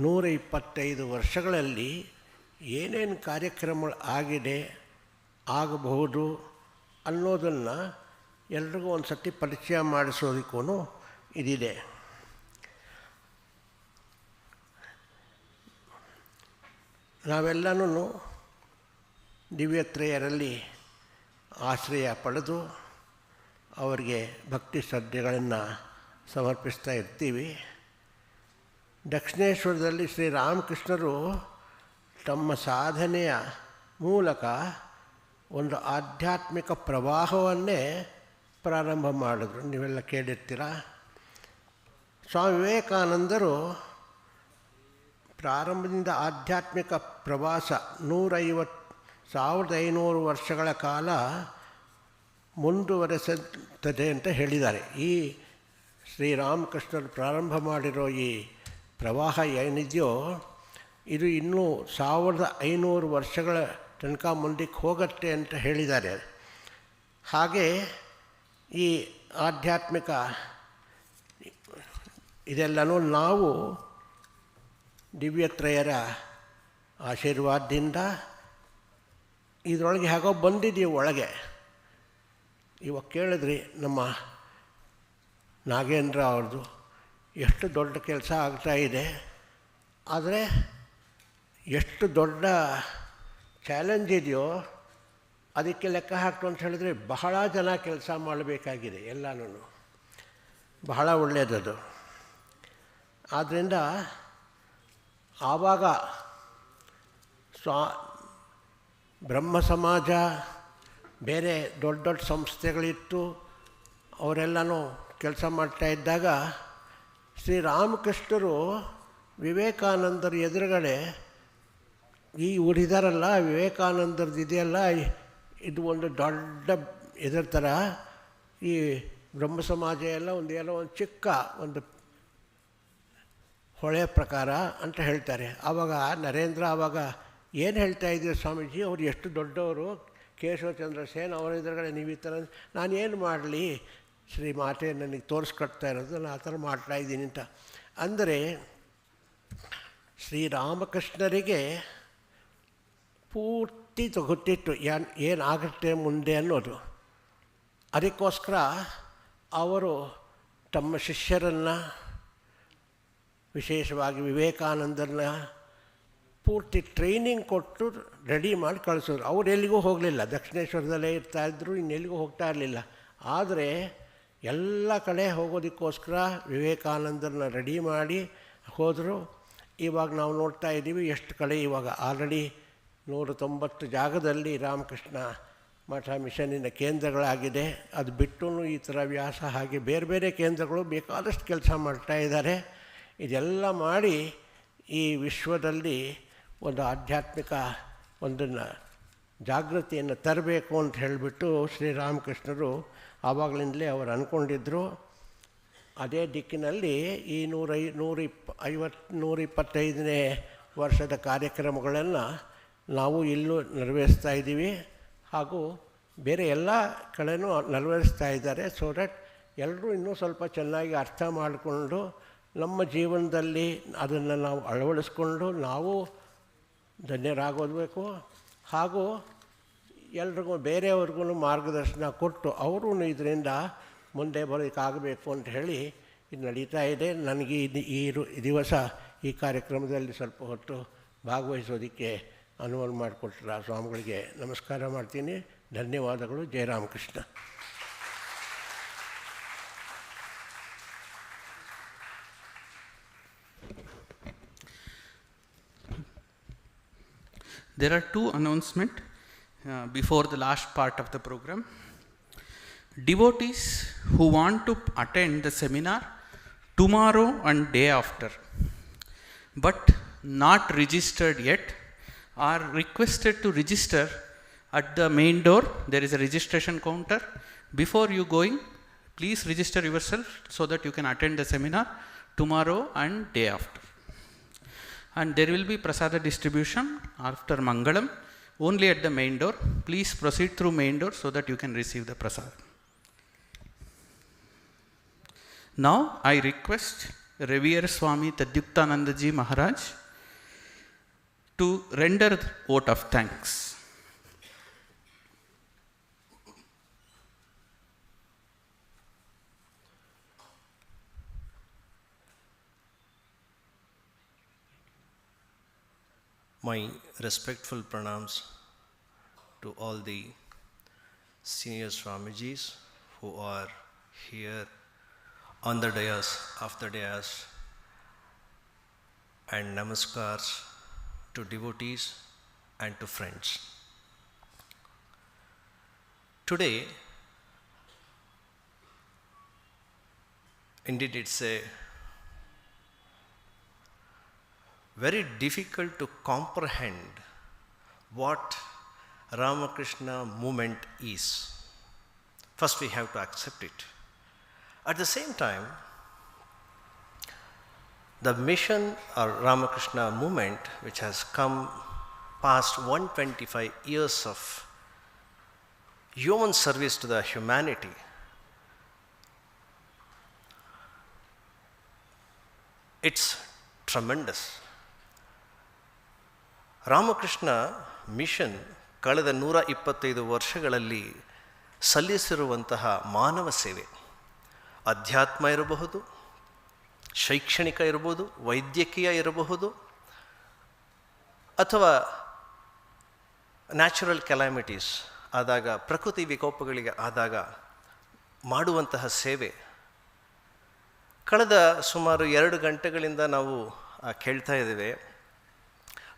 125 ವರ್ಷಗಳಲ್ಲಿ ಏನೇನು ಕಾರ್ಯಕ್ರಮಗಳು ಆಗಿದೆ, ಆಗಬಹುದು ಅನ್ನೋದನ್ನು ಎಲ್ರಿಗೂ ಒಂದು ಸತಿ ಪರಿಚಯ ಮಾಡಿಸೋದಕ್ಕೂ ಇದಿದೆ. ನಾವೆಲ್ಲನೂ ದಿವ್ಯತ್ರಯರಲ್ಲಿ ಆಶ್ರಯ ಪಡೆದು ಅವರಿಗೆ ಭಕ್ತಿ ಶ್ರದ್ಧೆಗಳನ್ನು ಸಮರ್ಪಿಸ್ತಾ ಇರ್ತೀವಿ. ದಕ್ಷಿಣೇಶ್ವರದಲ್ಲಿ ಶ್ರೀರಾಮಕೃಷ್ಣರು ತಮ್ಮ ಸಾಧನೆಯ ಮೂಲಕ ಒಂದು ಆಧ್ಯಾತ್ಮಿಕ ಪ್ರವಾಹವನ್ನೇ ಪ್ರಾರಂಭ ಮಾಡಿದ್ರು. ನೀವೆಲ್ಲ ಕೇಳಿರ್ತೀರ. ಸ್ವಾಮಿ ವಿವೇಕಾನಂದರು ಪ್ರಾರಂಭದಿಂದ ಆಧ್ಯಾತ್ಮಿಕ ಪ್ರವಾಸ 1500 ವರ್ಷಗಳ ಕಾಲ ಮುಂದುವರೆಸುತ್ತದೆ ಅಂತ ಹೇಳಿದ್ದಾರೆ. ಈ ಶ್ರೀರಾಮಕೃಷ್ಣರು ಪ್ರಾರಂಭ ಮಾಡಿರೋ ಈ ಪ್ರವಾಹ ಏನಿದೆಯೋ ಇದು ಇನ್ನೂ 1500 ವರ್ಷಗಳ ತನಕ ಮುಂದಕ್ಕೆ ಹೋಗುತ್ತೆ ಅಂತ ಹೇಳಿದ್ದಾರೆ. ಹಾಗೆ ಈ ಆಧ್ಯಾತ್ಮಿಕ ಇದೆಲ್ಲನೂ ನಾವು ದಿವ್ಯತ್ರಯರ ಆಶೀರ್ವಾದದಿಂದ ಇದರೊಳಗೆ ಹೇಗೋ ಬಂದಿದ್ದೀವಿ ಒಳಗೆ. ಇವಾಗ ಕೇಳಿದ್ರಿ ನಮ್ಮ ನಾಗೇಂದ್ರ ಅವ್ರದ್ದು ಎಷ್ಟು ದೊಡ್ಡ ಕೆಲಸ ಆಗ್ತಾಯಿದೆ. ಆದರೆ ಎಷ್ಟು ದೊಡ್ಡ ಚಾಲೆಂಜ್ ಇದೆಯೋ ಅದಕ್ಕೆ ಲೆಕ್ಕ ಹಾಕ್ತು ಅಂತ ಹೇಳಿದ್ರೆ ಬಹಳ ಜನ ಕೆಲಸ ಮಾಡಬೇಕಾಗಿದೆ. ಎಲ್ಲನೂ ಬಹಳ ಒಳ್ಳೆಯದದು. ಆದ್ದರಿಂದ ಆವಾಗ ಬ್ರಹ್ಮ ಸಮಾಜ ಬೇರೆ ದೊಡ್ಡ ದೊಡ್ಡ ಸಂಸ್ಥೆಗಳಿತ್ತು, ಅವರೆಲ್ಲನೂ ಕೆಲಸ ಮಾಡ್ತಾಯಿದ್ದಾಗ ಶ್ರೀರಾಮಕೃಷ್ಣರು ವಿವೇಕಾನಂದರ ಎದುರುಗಡೆ ಈ ಊರಿದಾರಲ್ಲ ವಿವೇಕಾನಂದರದ್ದು ಇದೆಯಲ್ಲ, ಇದು ಒಂದು ದೊಡ್ಡ ಇದರ ಥರ ಈ ಬ್ರಹ್ಮ ಸಮಾಜ ಎಲ್ಲ ಒಂದು ಚಿಕ್ಕ ಒಂದು ಹೊಳೆಯ ಪ್ರಕಾರ ಅಂತ ಹೇಳ್ತಾರೆ. ಆವಾಗ ನರೇಂದ್ರ ಆವಾಗ ಏನು ಹೇಳ್ತಾ ಇದ್ದೀರಿ ಸ್ವಾಮೀಜಿ, ಅವ್ರು ಎಷ್ಟು ದೊಡ್ಡವರು, ಕೇಶವಚಂದ್ರ ಸೇನ್ ಅವರ ಎದುರುಗಡೆ ನೀವು ಈ ಥರ, ನಾನೇನು ಮಾಡಲಿ ಶ್ರೀ ಮಾತೆ ನನಗೆ ತೋರಿಸ್ಕೊಡ್ತಾ ಇರೋದು, ನಾನು ಆ ಥರ ಮಾಡ್ತಾಯಿದ್ದೀನಿ ಅಂತ. ಅಂದರೆ ಶ್ರೀರಾಮಕೃಷ್ಣರಿಗೆ ಪೂರ್ತಿ ಗೊತ್ತಿತ್ತು ಏನಾಗುತ್ತೆ ಮುಂದೆ ಅನ್ನೋದು. ಅದಕ್ಕೋಸ್ಕರ ಅವರು ತಮ್ಮ ಶಿಷ್ಯರನ್ನು, ವಿಶೇಷವಾಗಿ ವಿವೇಕಾನಂದರನ್ನ ಪೂರ್ತಿ ಟ್ರೈನಿಂಗ್ ಕೊಟ್ಟು ರೆಡಿ ಮಾಡಿ ಕಳಿಸೋರು. ಅವ್ರು ಎಲ್ಲಿಗೂ ಹೋಗಲಿಲ್ಲ, ದಕ್ಷಿಣೇಶ್ವರದಲ್ಲೇ ಇರ್ತಾಯಿದ್ರು, ಇನ್ನೆಲ್ಲಿಗೂ ಹೋಗ್ತಾ ಇರಲಿಲ್ಲ. ಆದರೆ ಎಲ್ಲ ಕಡೆ ಹೋಗೋದಕ್ಕೋಸ್ಕರ ವಿವೇಕಾನಂದರನ್ನ ರೆಡಿ ಮಾಡಿ ಹೋದರು. ಇವಾಗ ನಾವು ನೋಡ್ತಾ ಇದ್ದೀವಿ ಎಷ್ಟು ಕಡೆ ಇವಾಗ ಆಲ್ರೆಡಿ 190 ಜಾಗದಲ್ಲಿ ರಾಮಕೃಷ್ಣ ಮಠ ಮಿಷನ್ನಿನ ಕೇಂದ್ರಗಳಾಗಿದೆ. ಅದು ಬಿಟ್ಟು ಈ ಥರ ವ್ಯಾಸ ಹಾಗೆ ಬೇರೆ ಬೇರೆ ಕೇಂದ್ರಗಳು ಬೇಕಾದಷ್ಟು ಕೆಲಸ ಮಾಡ್ತಾ ಇದ್ದಾರೆ. ಇದೆಲ್ಲ ಮಾಡಿ ಈ ವಿಶ್ವದಲ್ಲಿ ಒಂದು ಆಧ್ಯಾತ್ಮಿಕ ಒಂದನ್ನು ಜಾಗೃತಿಯನ್ನು ತರಬೇಕು ಅಂತ ಹೇಳಿಬಿಟ್ಟು ಶ್ರೀರಾಮಕೃಷ್ಣರು ಆವಾಗಲಿಂದಲೇ ಅವರು ಅಂದ್ಕೊಂಡಿದ್ದರು. ಅದೇ ದಿಕ್ಕಿನಲ್ಲಿ ಈ 125ನೇ ವರ್ಷದ ಕಾರ್ಯಕ್ರಮಗಳನ್ನು ನಾವು ಇಲ್ಲೂ ನೆರವೇರಿಸ್ತಾ ಇದ್ದೀವಿ, ಹಾಗೂ ಬೇರೆ ಎಲ್ಲ ಕಡೆನೂ ನೆರವೇರಿಸ್ತಾ ಇದ್ದಾರೆ. ಸೊ ದಟ್ ಎಲ್ಲರೂ ಇನ್ನೂ ಸ್ವಲ್ಪ ಚೆನ್ನಾಗಿ ಅರ್ಥ ಮಾಡಿಕೊಂಡು ನಮ್ಮ ಜೀವನದಲ್ಲಿ ಅದನ್ನು ನಾವು ಅಳವಡಿಸ್ಕೊಂಡು ನಾವು ಧನ್ಯರಾಗೋದಬೇಕು. ಹಾಗೂ ಎಲ್ರಿಗೂ ಬೇರೆಯವ್ರಿಗೂ ಮಾರ್ಗದರ್ಶನ ಕೊಟ್ಟು ಅವರೂ ಇದರಿಂದ ಮುಂದೆ ಬರೋಕ್ಕಾಗಬೇಕು ಅಂತ ಹೇಳಿ ಇದು ನಡೀತಾ ಇದೆ. ನನಗೆ ಈ ದಿವಸ ಈ ಕಾರ್ಯಕ್ರಮದಲ್ಲಿ ಸ್ವಲ್ಪ ಹೊತ್ತು ಭಾಗವಹಿಸೋದಕ್ಕೆ ಅನುವು ಮಾಡಿಕೊಟ್ರ ಸ್ವಾಮಿಗಳಿಗೆ ನಮಸ್ಕಾರ ಮಾಡ್ತೀನಿ. ಧನ್ಯವಾದಗಳು. ಜಯ Ramakrishna. There are two announcements before the last part of the program. Devotees who want to attend the seminar tomorrow and day after, but not registered yet, are requested to register at the main door. There is a registration counter. Before you going, please register yourself so that you can attend the seminar tomorrow and day after. And there will be prasada distribution after Mangalam only at the main door. Please proceed through main door so that you can receive the prasada. Now I request Revered Swami Tadyuktanandaji Maharaj to render the vote of thanks. My respectful pranams to all the senior Swamijis who are here on the dais, after dais, and namaskars to devotees and to friends. Today, indeed it's a very difficult to comprehend what Ramakrishna movement is. First we have to accept it. At the same time, the mission or Ramakrishna movement, which has come past 125 years of human service to the humanity, it's tremendous. Ramakrishna Mission ಕಳೆದ 125 ವರ್ಷಗಳಲ್ಲಿ ಸಲ್ಲಿಸಿರುವಂತಹ ಮಾನವ ಸೇವೆ, ಅಧ್ಯಾತ್ಮ ಇರಬಹುದು, ಶೈಕ್ಷಣಿಕ ಇರಬಹುದು, ವೈದ್ಯಕೀಯ ಇರಬಹುದು, ಅಥವಾ ನ್ಯಾಚುರಲ್ ಕೆಲಾಮಿಟೀಸ್ ಆದಾಗ, ಪ್ರಕೃತಿ ವಿಕೋಪಗಳಿಗೆ ಆದಾಗ ಮಾಡುವಂತಹ ಸೇವೆ. ಕಳೆದ ಸುಮಾರು 2 ಗಂಟೆಗಳಿಂದ ನಾವು ಕೇಳ್ತಾ ಇದ್ದೇವೆ.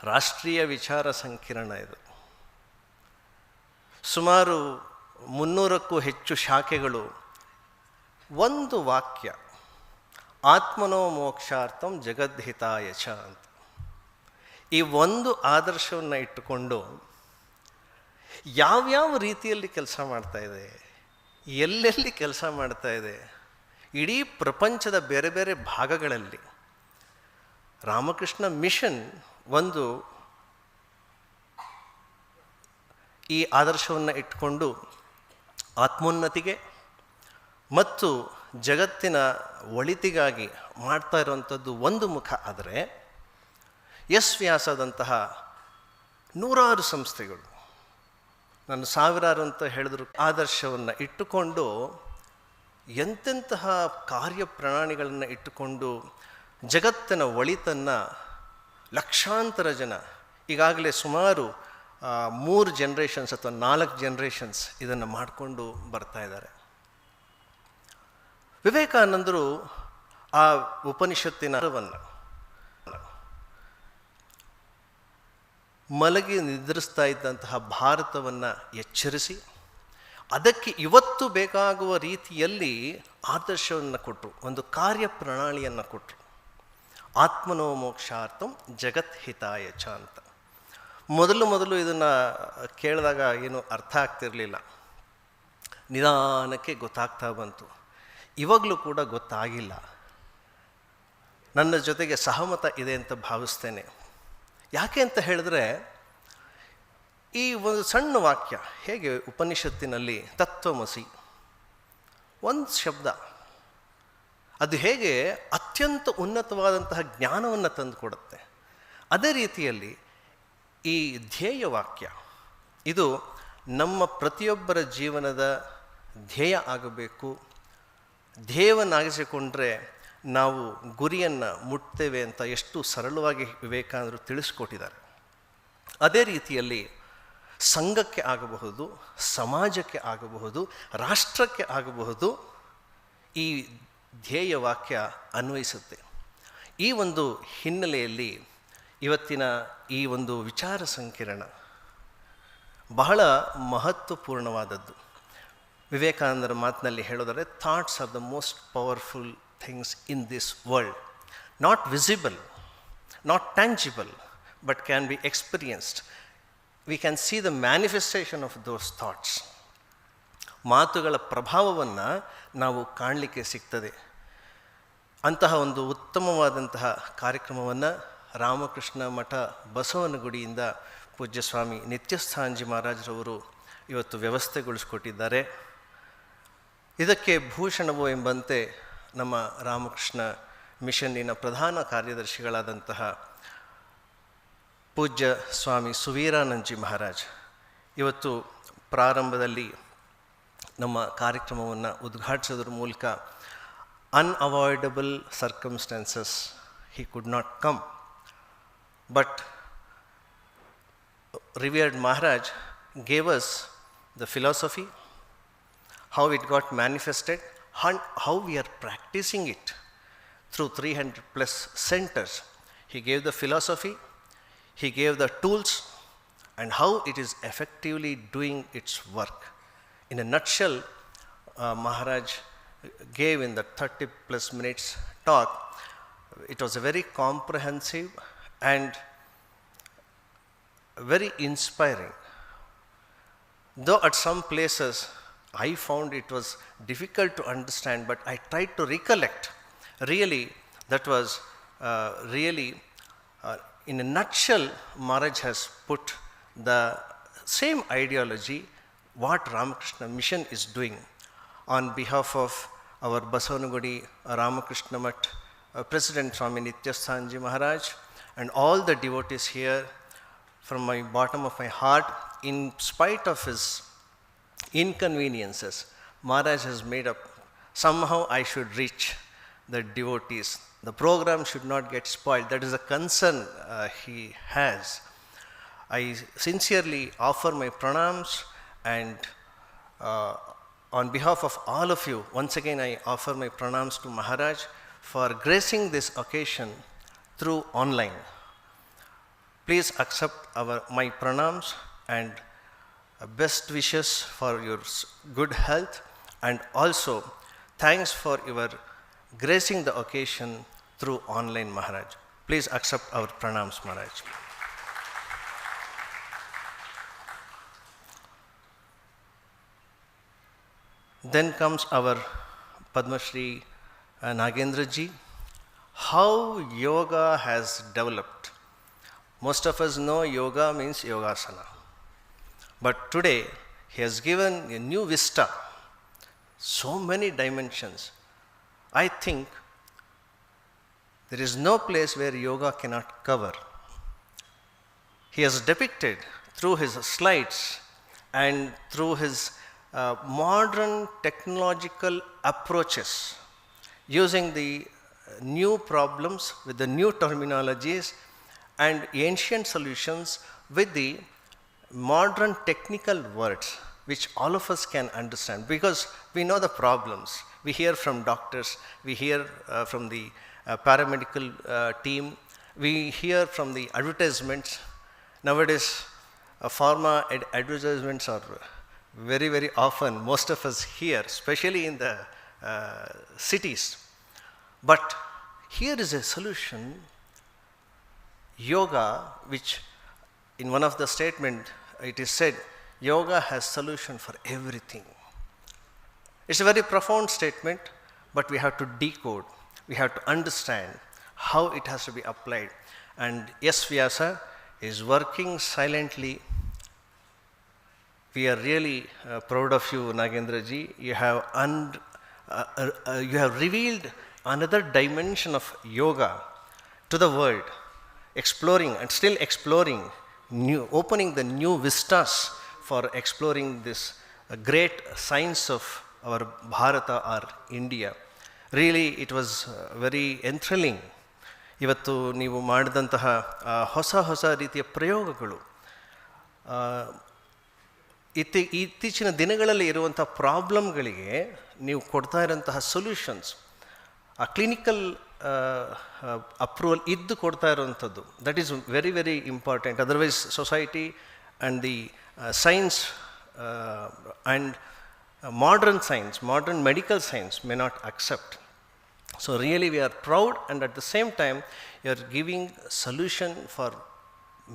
ರಾಷ್ಟ್ರೀಯ ವಿಚಾರ ಸಂಕಿರಣ ಇದು. ಸುಮಾರು 300ಕ್ಕೂ ಹೆಚ್ಚು ಶಾಖೆಗಳು. ಒಂದು ವಾಕ್ಯ, ಆತ್ಮನೋ ಮೋಕ್ಷಾರ್ಥಂ ಜಗದ್ಹಿತಾಯ ಚ ಅಂತ. ಈ ಒಂದು ಆದರ್ಶವನ್ನು ಇಟ್ಟುಕೊಂಡು ಯಾವ್ಯಾವ ರೀತಿಯಲ್ಲಿ ಕೆಲಸ ಮಾಡ್ತಾ ಇದೆ, ಎಲ್ಲೆಲ್ಲಿ ಕೆಲಸ ಮಾಡ್ತಾ ಇದೆ, ಇಡೀ ಪ್ರಪಂಚದ ಬೇರೆ ಬೇರೆ ಭಾಗಗಳಲ್ಲಿ ರಾಮಕೃಷ್ಣ ಮಿಷನ್ ಒಂದು ಈ ಆದರ್ಶವನ್ನು ಇಟ್ಕೊಂಡು ಆತ್ಮೋನ್ನತಿಗೆ ಮತ್ತು ಜಗತ್ತಿನ ಒಳಿತಿಗಾಗಿ ಮಾಡ್ತಾ ಇರುವಂಥದ್ದು ಒಂದು ಮುಖ. ಆದರೆ ಎಸ್ ವ್ಯಾಸದಂತಹ 100 ಸಂಸ್ಥೆಗಳು, ನಾನು ಸಾವಿರಾರು ಅಂತ ಹೇಳಿದ್ರು, ಆದರ್ಶವನ್ನು ಇಟ್ಟುಕೊಂಡು ಎಂತೆಂತಹ ಕಾರ್ಯಪ್ರಣಾಳಿಗಳನ್ನು ಇಟ್ಟುಕೊಂಡು ಜಗತ್ತಿನ ಒಳಿತನ್ನು ಲಕ್ಷಾಂತರ ಜನ, ಈಗಾಗಲೇ ಸುಮಾರು 3 ಜನರೇಷನ್ಸ್ ಅಥವಾ 4 ಜನರೇಷನ್ಸ್ ಇದನ್ನು ಮಾಡಿಕೊಂಡು ಬರ್ತಾ ಇದ್ದಾರೆ. ವಿವೇಕಾನಂದರು ಆ ಉಪನಿಷತ್ತಿನ ಅರ್ಥವನ್ನು ಮಲಗಿ ನಿದ್ರಿಸ್ತಾ ಇದ್ದಂತಹ ಭಾರತವನ್ನು ಎಚ್ಚರಿಸಿ ಅದಕ್ಕೆ ಇವತ್ತು ಬೇಕಾಗುವ ರೀತಿಯಲ್ಲಿ ಆದರ್ಶವನ್ನು ಕೊಟ್ಟರು, ಒಂದು ಕಾರ್ಯಪ್ರಣಾಳಿಯನ್ನು ಕೊಟ್ಟರು. ಆತ್ಮನೋ ಮೋಕ್ಷಾರ್ಥಂ ಜಗತ್ ಹಿತಾಯ ಚ ಅಂತ. ಮೊದಲು ಇದನ್ನು ಕೇಳಿದಾಗ ಏನು ಅರ್ಥ ಆಗ್ತಿರಲಿಲ್ಲ, ನಿಧಾನಕ್ಕೆ ಗೊತ್ತಾಗ್ತಾ ಬಂತು. ಇವಾಗಲೂ ಕೂಡ ಗೊತ್ತಾಗಿಲ್ಲ. ನನ್ನ ಜೊತೆಗೆ ಸಹಮತ ಇದೆ ಅಂತ ಭಾವಿಸ್ತೇನೆ. ಯಾಕೆ ಅಂತ ಹೇಳಿದ್ರೆ, ಈ ಒಂದು ಸಣ್ಣ ವಾಕ್ಯ, ಹೇಗೆ ಉಪನಿಷತ್ತಿನಲ್ಲಿ ತತ್ವಮಸಿ ಒಂದು ಶಬ್ದ, ಅದು ಹೇಗೆ ಅತ್ಯಂತ ಉನ್ನತವಾದಂತಹ ಜ್ಞಾನವನ್ನು ತಂದುಕೊಡುತ್ತೆ, ಅದೇ ರೀತಿಯಲ್ಲಿ ಈ ಧ್ಯೇಯ ವಾಕ್ಯ ಇದು ನಮ್ಮ ಪ್ರತಿಯೊಬ್ಬರ ಜೀವನದ ಧ್ಯೇಯ ಆಗಬೇಕು. ಧ್ಯೇಯವನ್ನಾಗಿಸಿಕೊಂಡ್ರೆ ನಾವು ಗುರಿಯನ್ನು ಮುಟ್ತೇವೆ ಅಂತ ಎಷ್ಟು ಸರಳವಾಗಿ ವಿವೇಕಾನಂದರು ತಿಳಿಸ್ಕೊಟ್ಟಿದ್ದಾರೆ. ಅದೇ ರೀತಿಯಲ್ಲಿ ಸಂಘಕ್ಕೆ ಆಗಬಹುದು, ಸಮಾಜಕ್ಕೆ ಆಗಬಹುದು, ರಾಷ್ಟ್ರಕ್ಕೆ ಆಗಬಹುದು, ಈ ಧ್ಯೇಯ ವಾಕ್ಯ ಅನ್ವಯಿಸುತ್ತೆ. ಈ ಒಂದು ಹಿನ್ನೆಲೆಯಲ್ಲಿ ಇವತ್ತಿನ ಈ ಒಂದು ವಿಚಾರ ಸಂಕಿರಣ ಬಹಳ ಮಹತ್ವಪೂರ್ಣವಾದದ್ದು. ವಿವೇಕಾನಂದರ ಮಾತಿನಲ್ಲಿ ಹೇಳೋದಾದರೆ, thoughts are the most powerful things in this world, not visible, not tangible, but can be experienced. We can see the manifestation of those thoughts. ಮಾತುಗಳ ಪ್ರಭಾವವನ್ನು ನಾವು ಕಾಣಲಿಕ್ಕೆ ಸಿಗ್ತದೆ. ಅಂತಹ ಒಂದು ಉತ್ತಮವಾದಂತಹ ಕಾರ್ಯಕ್ರಮವನ್ನು ರಾಮಕೃಷ್ಣ ಮಠ ಬಸವನಗುಡಿಯಿಂದ ಪೂಜ್ಯ ಸ್ವಾಮಿ ನಿತ್ಯಸ್ಥಾನಜಿ ಮಹಾರಾಜರವರು ಇವತ್ತು ವ್ಯವಸ್ಥೆಗೊಳಿಸಿಕೊಟ್ಟಿದ್ದಾರೆ. ಇದಕ್ಕೆ ಭೂಷಣವೋ ಎಂಬಂತೆ ನಮ್ಮ ರಾಮಕೃಷ್ಣ ಮಿಷನ್ನಿನ ಪ್ರಧಾನ ಕಾರ್ಯದರ್ಶಿಗಳಾದಂತಹ ಪೂಜ್ಯ ಸ್ವಾಮಿ ಸುವೀರಾನಂದಜಿ ಮಹಾರಾಜ್ ಇವತ್ತು ಪ್ರಾರಂಭದಲ್ಲಿ ನಮ್ಮ ಕಾರ್ಯಕ್ರಮವನ್ನು ಉದ್ಘಾಟಿಸೋದ್ರ ಮೂಲಕ unavoidable circumstances he could not come, but revered Maharaj gave us the philosophy, how it got manifested, and how we are practicing it through 300 plus centers. He gave the philosophy, he gave the tools, and how it is effectively doing its work. In a nutshell, Maharaj gave in the 30 plus minutes talk. It was a very comprehensive and very inspiring. Though at some places I found it was difficult to understand, but I tried to recollect. Really, that was in a nutshell, Maharaj has put the same ideology what Ramakrishna Mission is doing. On behalf of our Basavanagudi Ramakrishna Math President Swami Nityasthanji Maharaj and all the devotees here, from my bottom of my heart, in spite of his inconveniences, Maharaj has made up, somehow I should reach the devotees. The program should not get spoiled. That is a concern he has. I sincerely offer my pranams, and on behalf of all of you, once again I offer my pranams to Maharaj for gracing this occasion through online. Please accept my pranams and best wishes for your good health, and also thanks for your gracing the occasion through online, Maharaj. Please accept our pranams, Maharaj. Then comes our Padma Shri Nagendra ji. How yoga has developed. Most of us know yoga means yogasana. But today he has given a new vista, so many dimensions. I think there is no place where yoga cannot cover. He has depicted through his slides and through his modern technological approaches, using the new problems with the new terminologies and ancient solutions with the modern technical words, which all of us can understand, because we know the problems. We hear from doctors, we hear from the paramedical team, we hear from the advertisements. Nowadays, pharma advertisements are very, very often, most of us hear, especially in the cities. But here is a solution, yoga, which in one of the statement it is said, yoga has solution for everything. It's a very profound statement, but we have to decode, we have to understand how it has to be applied. And yes, Vyasa is working silently. We are really proud of you, Nagendra ji. You have revealed another dimension of yoga to the world, exploring and still exploring, opening the new vistas for exploring this great science of our Bharata or India. Really, it was very enthralling. ಇವತ್ತು ನೀವು ಮಾಡಿದಂತಹ ಹೊಸ ರೀತಿಯ ಪ್ರಯೋಗಗಳು, ಇತ್ತೀಚಿನ ದಿನಗಳಲ್ಲಿ ಇರುವಂಥ ಪ್ರಾಬ್ಲಮ್ಗಳಿಗೆ ನೀವು ಕೊಡ್ತಾ ಇರೋಂತಹ ಸೊಲ್ಯೂಷನ್ಸ್, ಆ ಕ್ಲಿನಿಕಲ್ ಅಪ್ರೂವಲ್ ಇದ್ದು ಕೊಡ್ತಾ ಇರೋವಂಥದ್ದು, that is very very important. Otherwise society and the science and modern medical science may not accept. So really we are proud, and at the same time you are giving solution for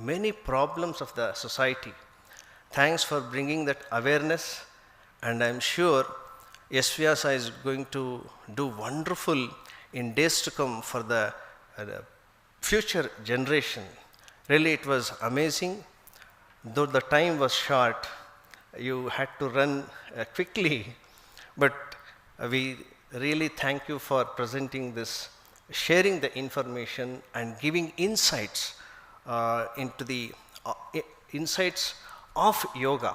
many problems of the society. Thanks for bringing that awareness, and I am sure SVSI is going to do wonderful in days to come for the future generation. Really it was amazing. Though the time was short, you had to run quickly, but we really thank you for presenting this, sharing the information and giving insights into the insights of yoga.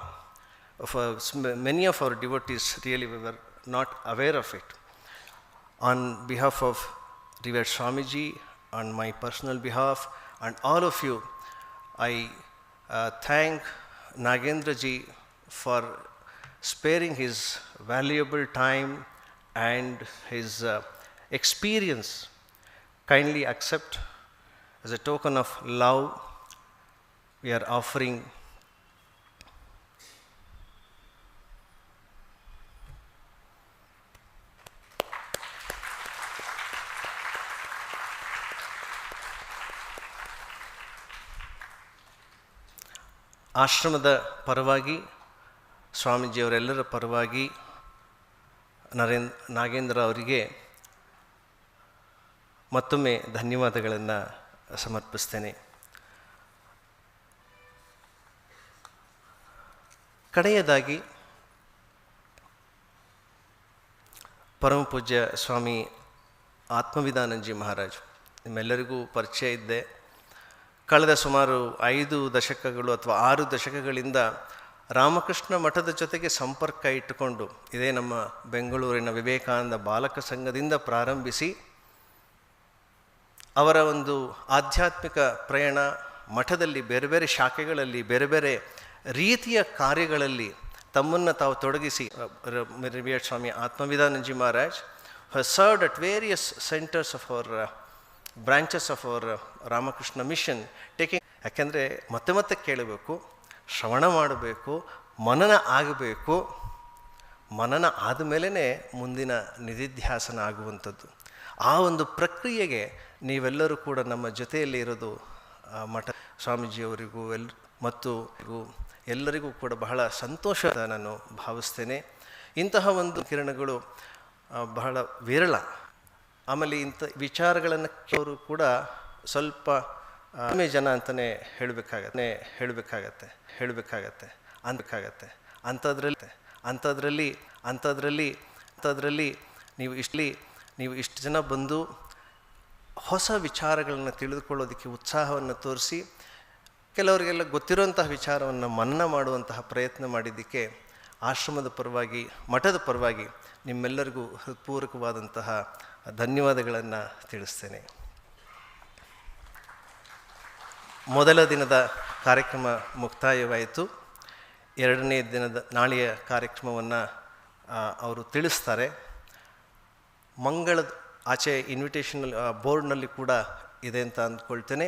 Many of our devotees really were not aware of it. On behalf of Revered Swamiji, on my personal behalf, and all of you, I thank Nagendra ji for sparing his valuable time and his experience. Kindly accept, as a token of love, we are offering ಆಶ್ರಮದ ಪರವಾಗಿ, ಸ್ವಾಮೀಜಿಯವರೆಲ್ಲರ ಪರವಾಗಿ ನಾಗೇಂದ್ರ ಅವರಿಗೆ ಮತ್ತೊಮ್ಮೆ ಧನ್ಯವಾದಗಳನ್ನು ಸಮರ್ಪಿಸ್ತೇನೆ. ಕಡೆಯದಾಗಿ ಪರಮಪೂಜ್ಯ ಸ್ವಾಮಿ ಆತ್ಮವಿಧಾನಂದಜಿ ಮಹಾರಾಜ್, ನಿಮ್ಮೆಲ್ಲರಿಗೂ ಪರಿಚಯ ಇದ್ದೆ. ಕಳೆದ ಸುಮಾರು 5 ದಶಕಗಳು ಅಥವಾ 6 ದಶಕಗಳಿಂದ ರಾಮಕೃಷ್ಣ ಮಠದ ಜೊತೆಗೆ ಸಂಪರ್ಕ ಇಟ್ಟುಕೊಂಡು, ಇದೇ ನಮ್ಮ ಬೆಂಗಳೂರಿನ ವಿವೇಕಾನಂದ ಬಾಲಕ ಸಂಘದಿಂದ ಪ್ರಾರಂಭಿಸಿ ಅವರ ಒಂದು ಆಧ್ಯಾತ್ಮಿಕ ಪ್ರಯಾಣ ಮಠದಲ್ಲಿ ಬೇರೆ ಬೇರೆ ಶಾಖೆಗಳಲ್ಲಿ ಬೇರೆ ಬೇರೆ ರೀತಿಯ ಕಾರ್ಯಗಳಲ್ಲಿ ತಮ್ಮನ್ನು ತಾವು ತೊಡಗಿಸಿ, ರಿವರ್ಡ್ ಸ್ವಾಮಿ ಆತ್ಮವಿಧಾನಂದಜಿ Maharaj has served at various centers of our branches of our Ramakrishna mission, taking, ಯಾಕೆಂದರೆ ಮತ್ತೆ ಕೇಳಬೇಕು, ಶ್ರವಣ ಮಾಡಬೇಕು, ಮನನ ಆಗಬೇಕು. ಮನನ ಆದಮೇಲೆ ಮುಂದಿನ ನಿಧಿಧ್ಯಾಸನ ಆಗುವಂಥದ್ದು. ಆ ಒಂದು ಪ್ರಕ್ರಿಯೆಗೆ ನೀವೆಲ್ಲರೂ ಕೂಡ ನಮ್ಮ ಜೊತೆಯಲ್ಲಿ ಇರೋದು ಮಠ ಸ್ವಾಮೀಜಿಯವರಿಗೂ ಮತ್ತು ಎಲ್ಲರಿಗೂ ಕೂಡ ಬಹಳ ಸಂತೋಷದ ನಾನು ಭಾವಿಸ್ತೇನೆ. ಇಂತಹ ಒಂದು ಕಿರಣಗಳು ಬಹಳ ವಿರಳ. ಆಮೇಲೆ ಇಂಥ ವಿಚಾರಗಳನ್ನು ಅವರು ಕೂಡ ಸ್ವಲ್ಪ ಕಡಿಮೆ ಜನ ಅಂತಲೇ ಹೇಳಬೇಕಾಗತ್ತೆ ಅಂಥದ್ರಲ್ಲಿ ನೀವು ಇಷ್ಟು ಜನ ಬಂದು ಹೊಸ ವಿಚಾರಗಳನ್ನು ತಿಳಿದುಕೊಳ್ಳೋದಕ್ಕೆ ಉತ್ಸಾಹವನ್ನು ತೋರಿಸಿ, ಕೆಲವರಿಗೆಲ್ಲ ಗೊತ್ತಿರುವಂತಹ ವಿಚಾರವನ್ನು ಮನ್ನಾ ಮಾಡುವಂತಹ ಪ್ರಯತ್ನ ಮಾಡಿದ್ದಕ್ಕೆ ಆಶ್ರಮದ ಪರವಾಗಿ, ಮಠದ ಪರವಾಗಿ ನಿಮ್ಮೆಲ್ಲರಿಗೂ ಹೃತ್ಪೂರ್ವಕವಾದಂತಹ ಧನ್ಯವಾದಗಳನ್ನು ತಿಳಿಸ್ತೇನೆ. ಮೊದಲ ದಿನದ ಕಾರ್ಯಕ್ರಮ ಮುಕ್ತಾಯವಾಯಿತು. 2ನೇ ದಿನದ ನಾಳೆಯ ಕಾರ್ಯಕ್ರಮವನ್ನು ಅವರು ತಿಳಿಸ್ತಾರೆ. ಮಂಗಳದ ಆಚೆ ಇನ್ವಿಟೇಷನ್ ಬೋರ್ಡ್ನಲ್ಲಿ ಕೂಡ ಇದೆ ಅಂತ ಅಂದ್ಕೊಳ್ತೇನೆ.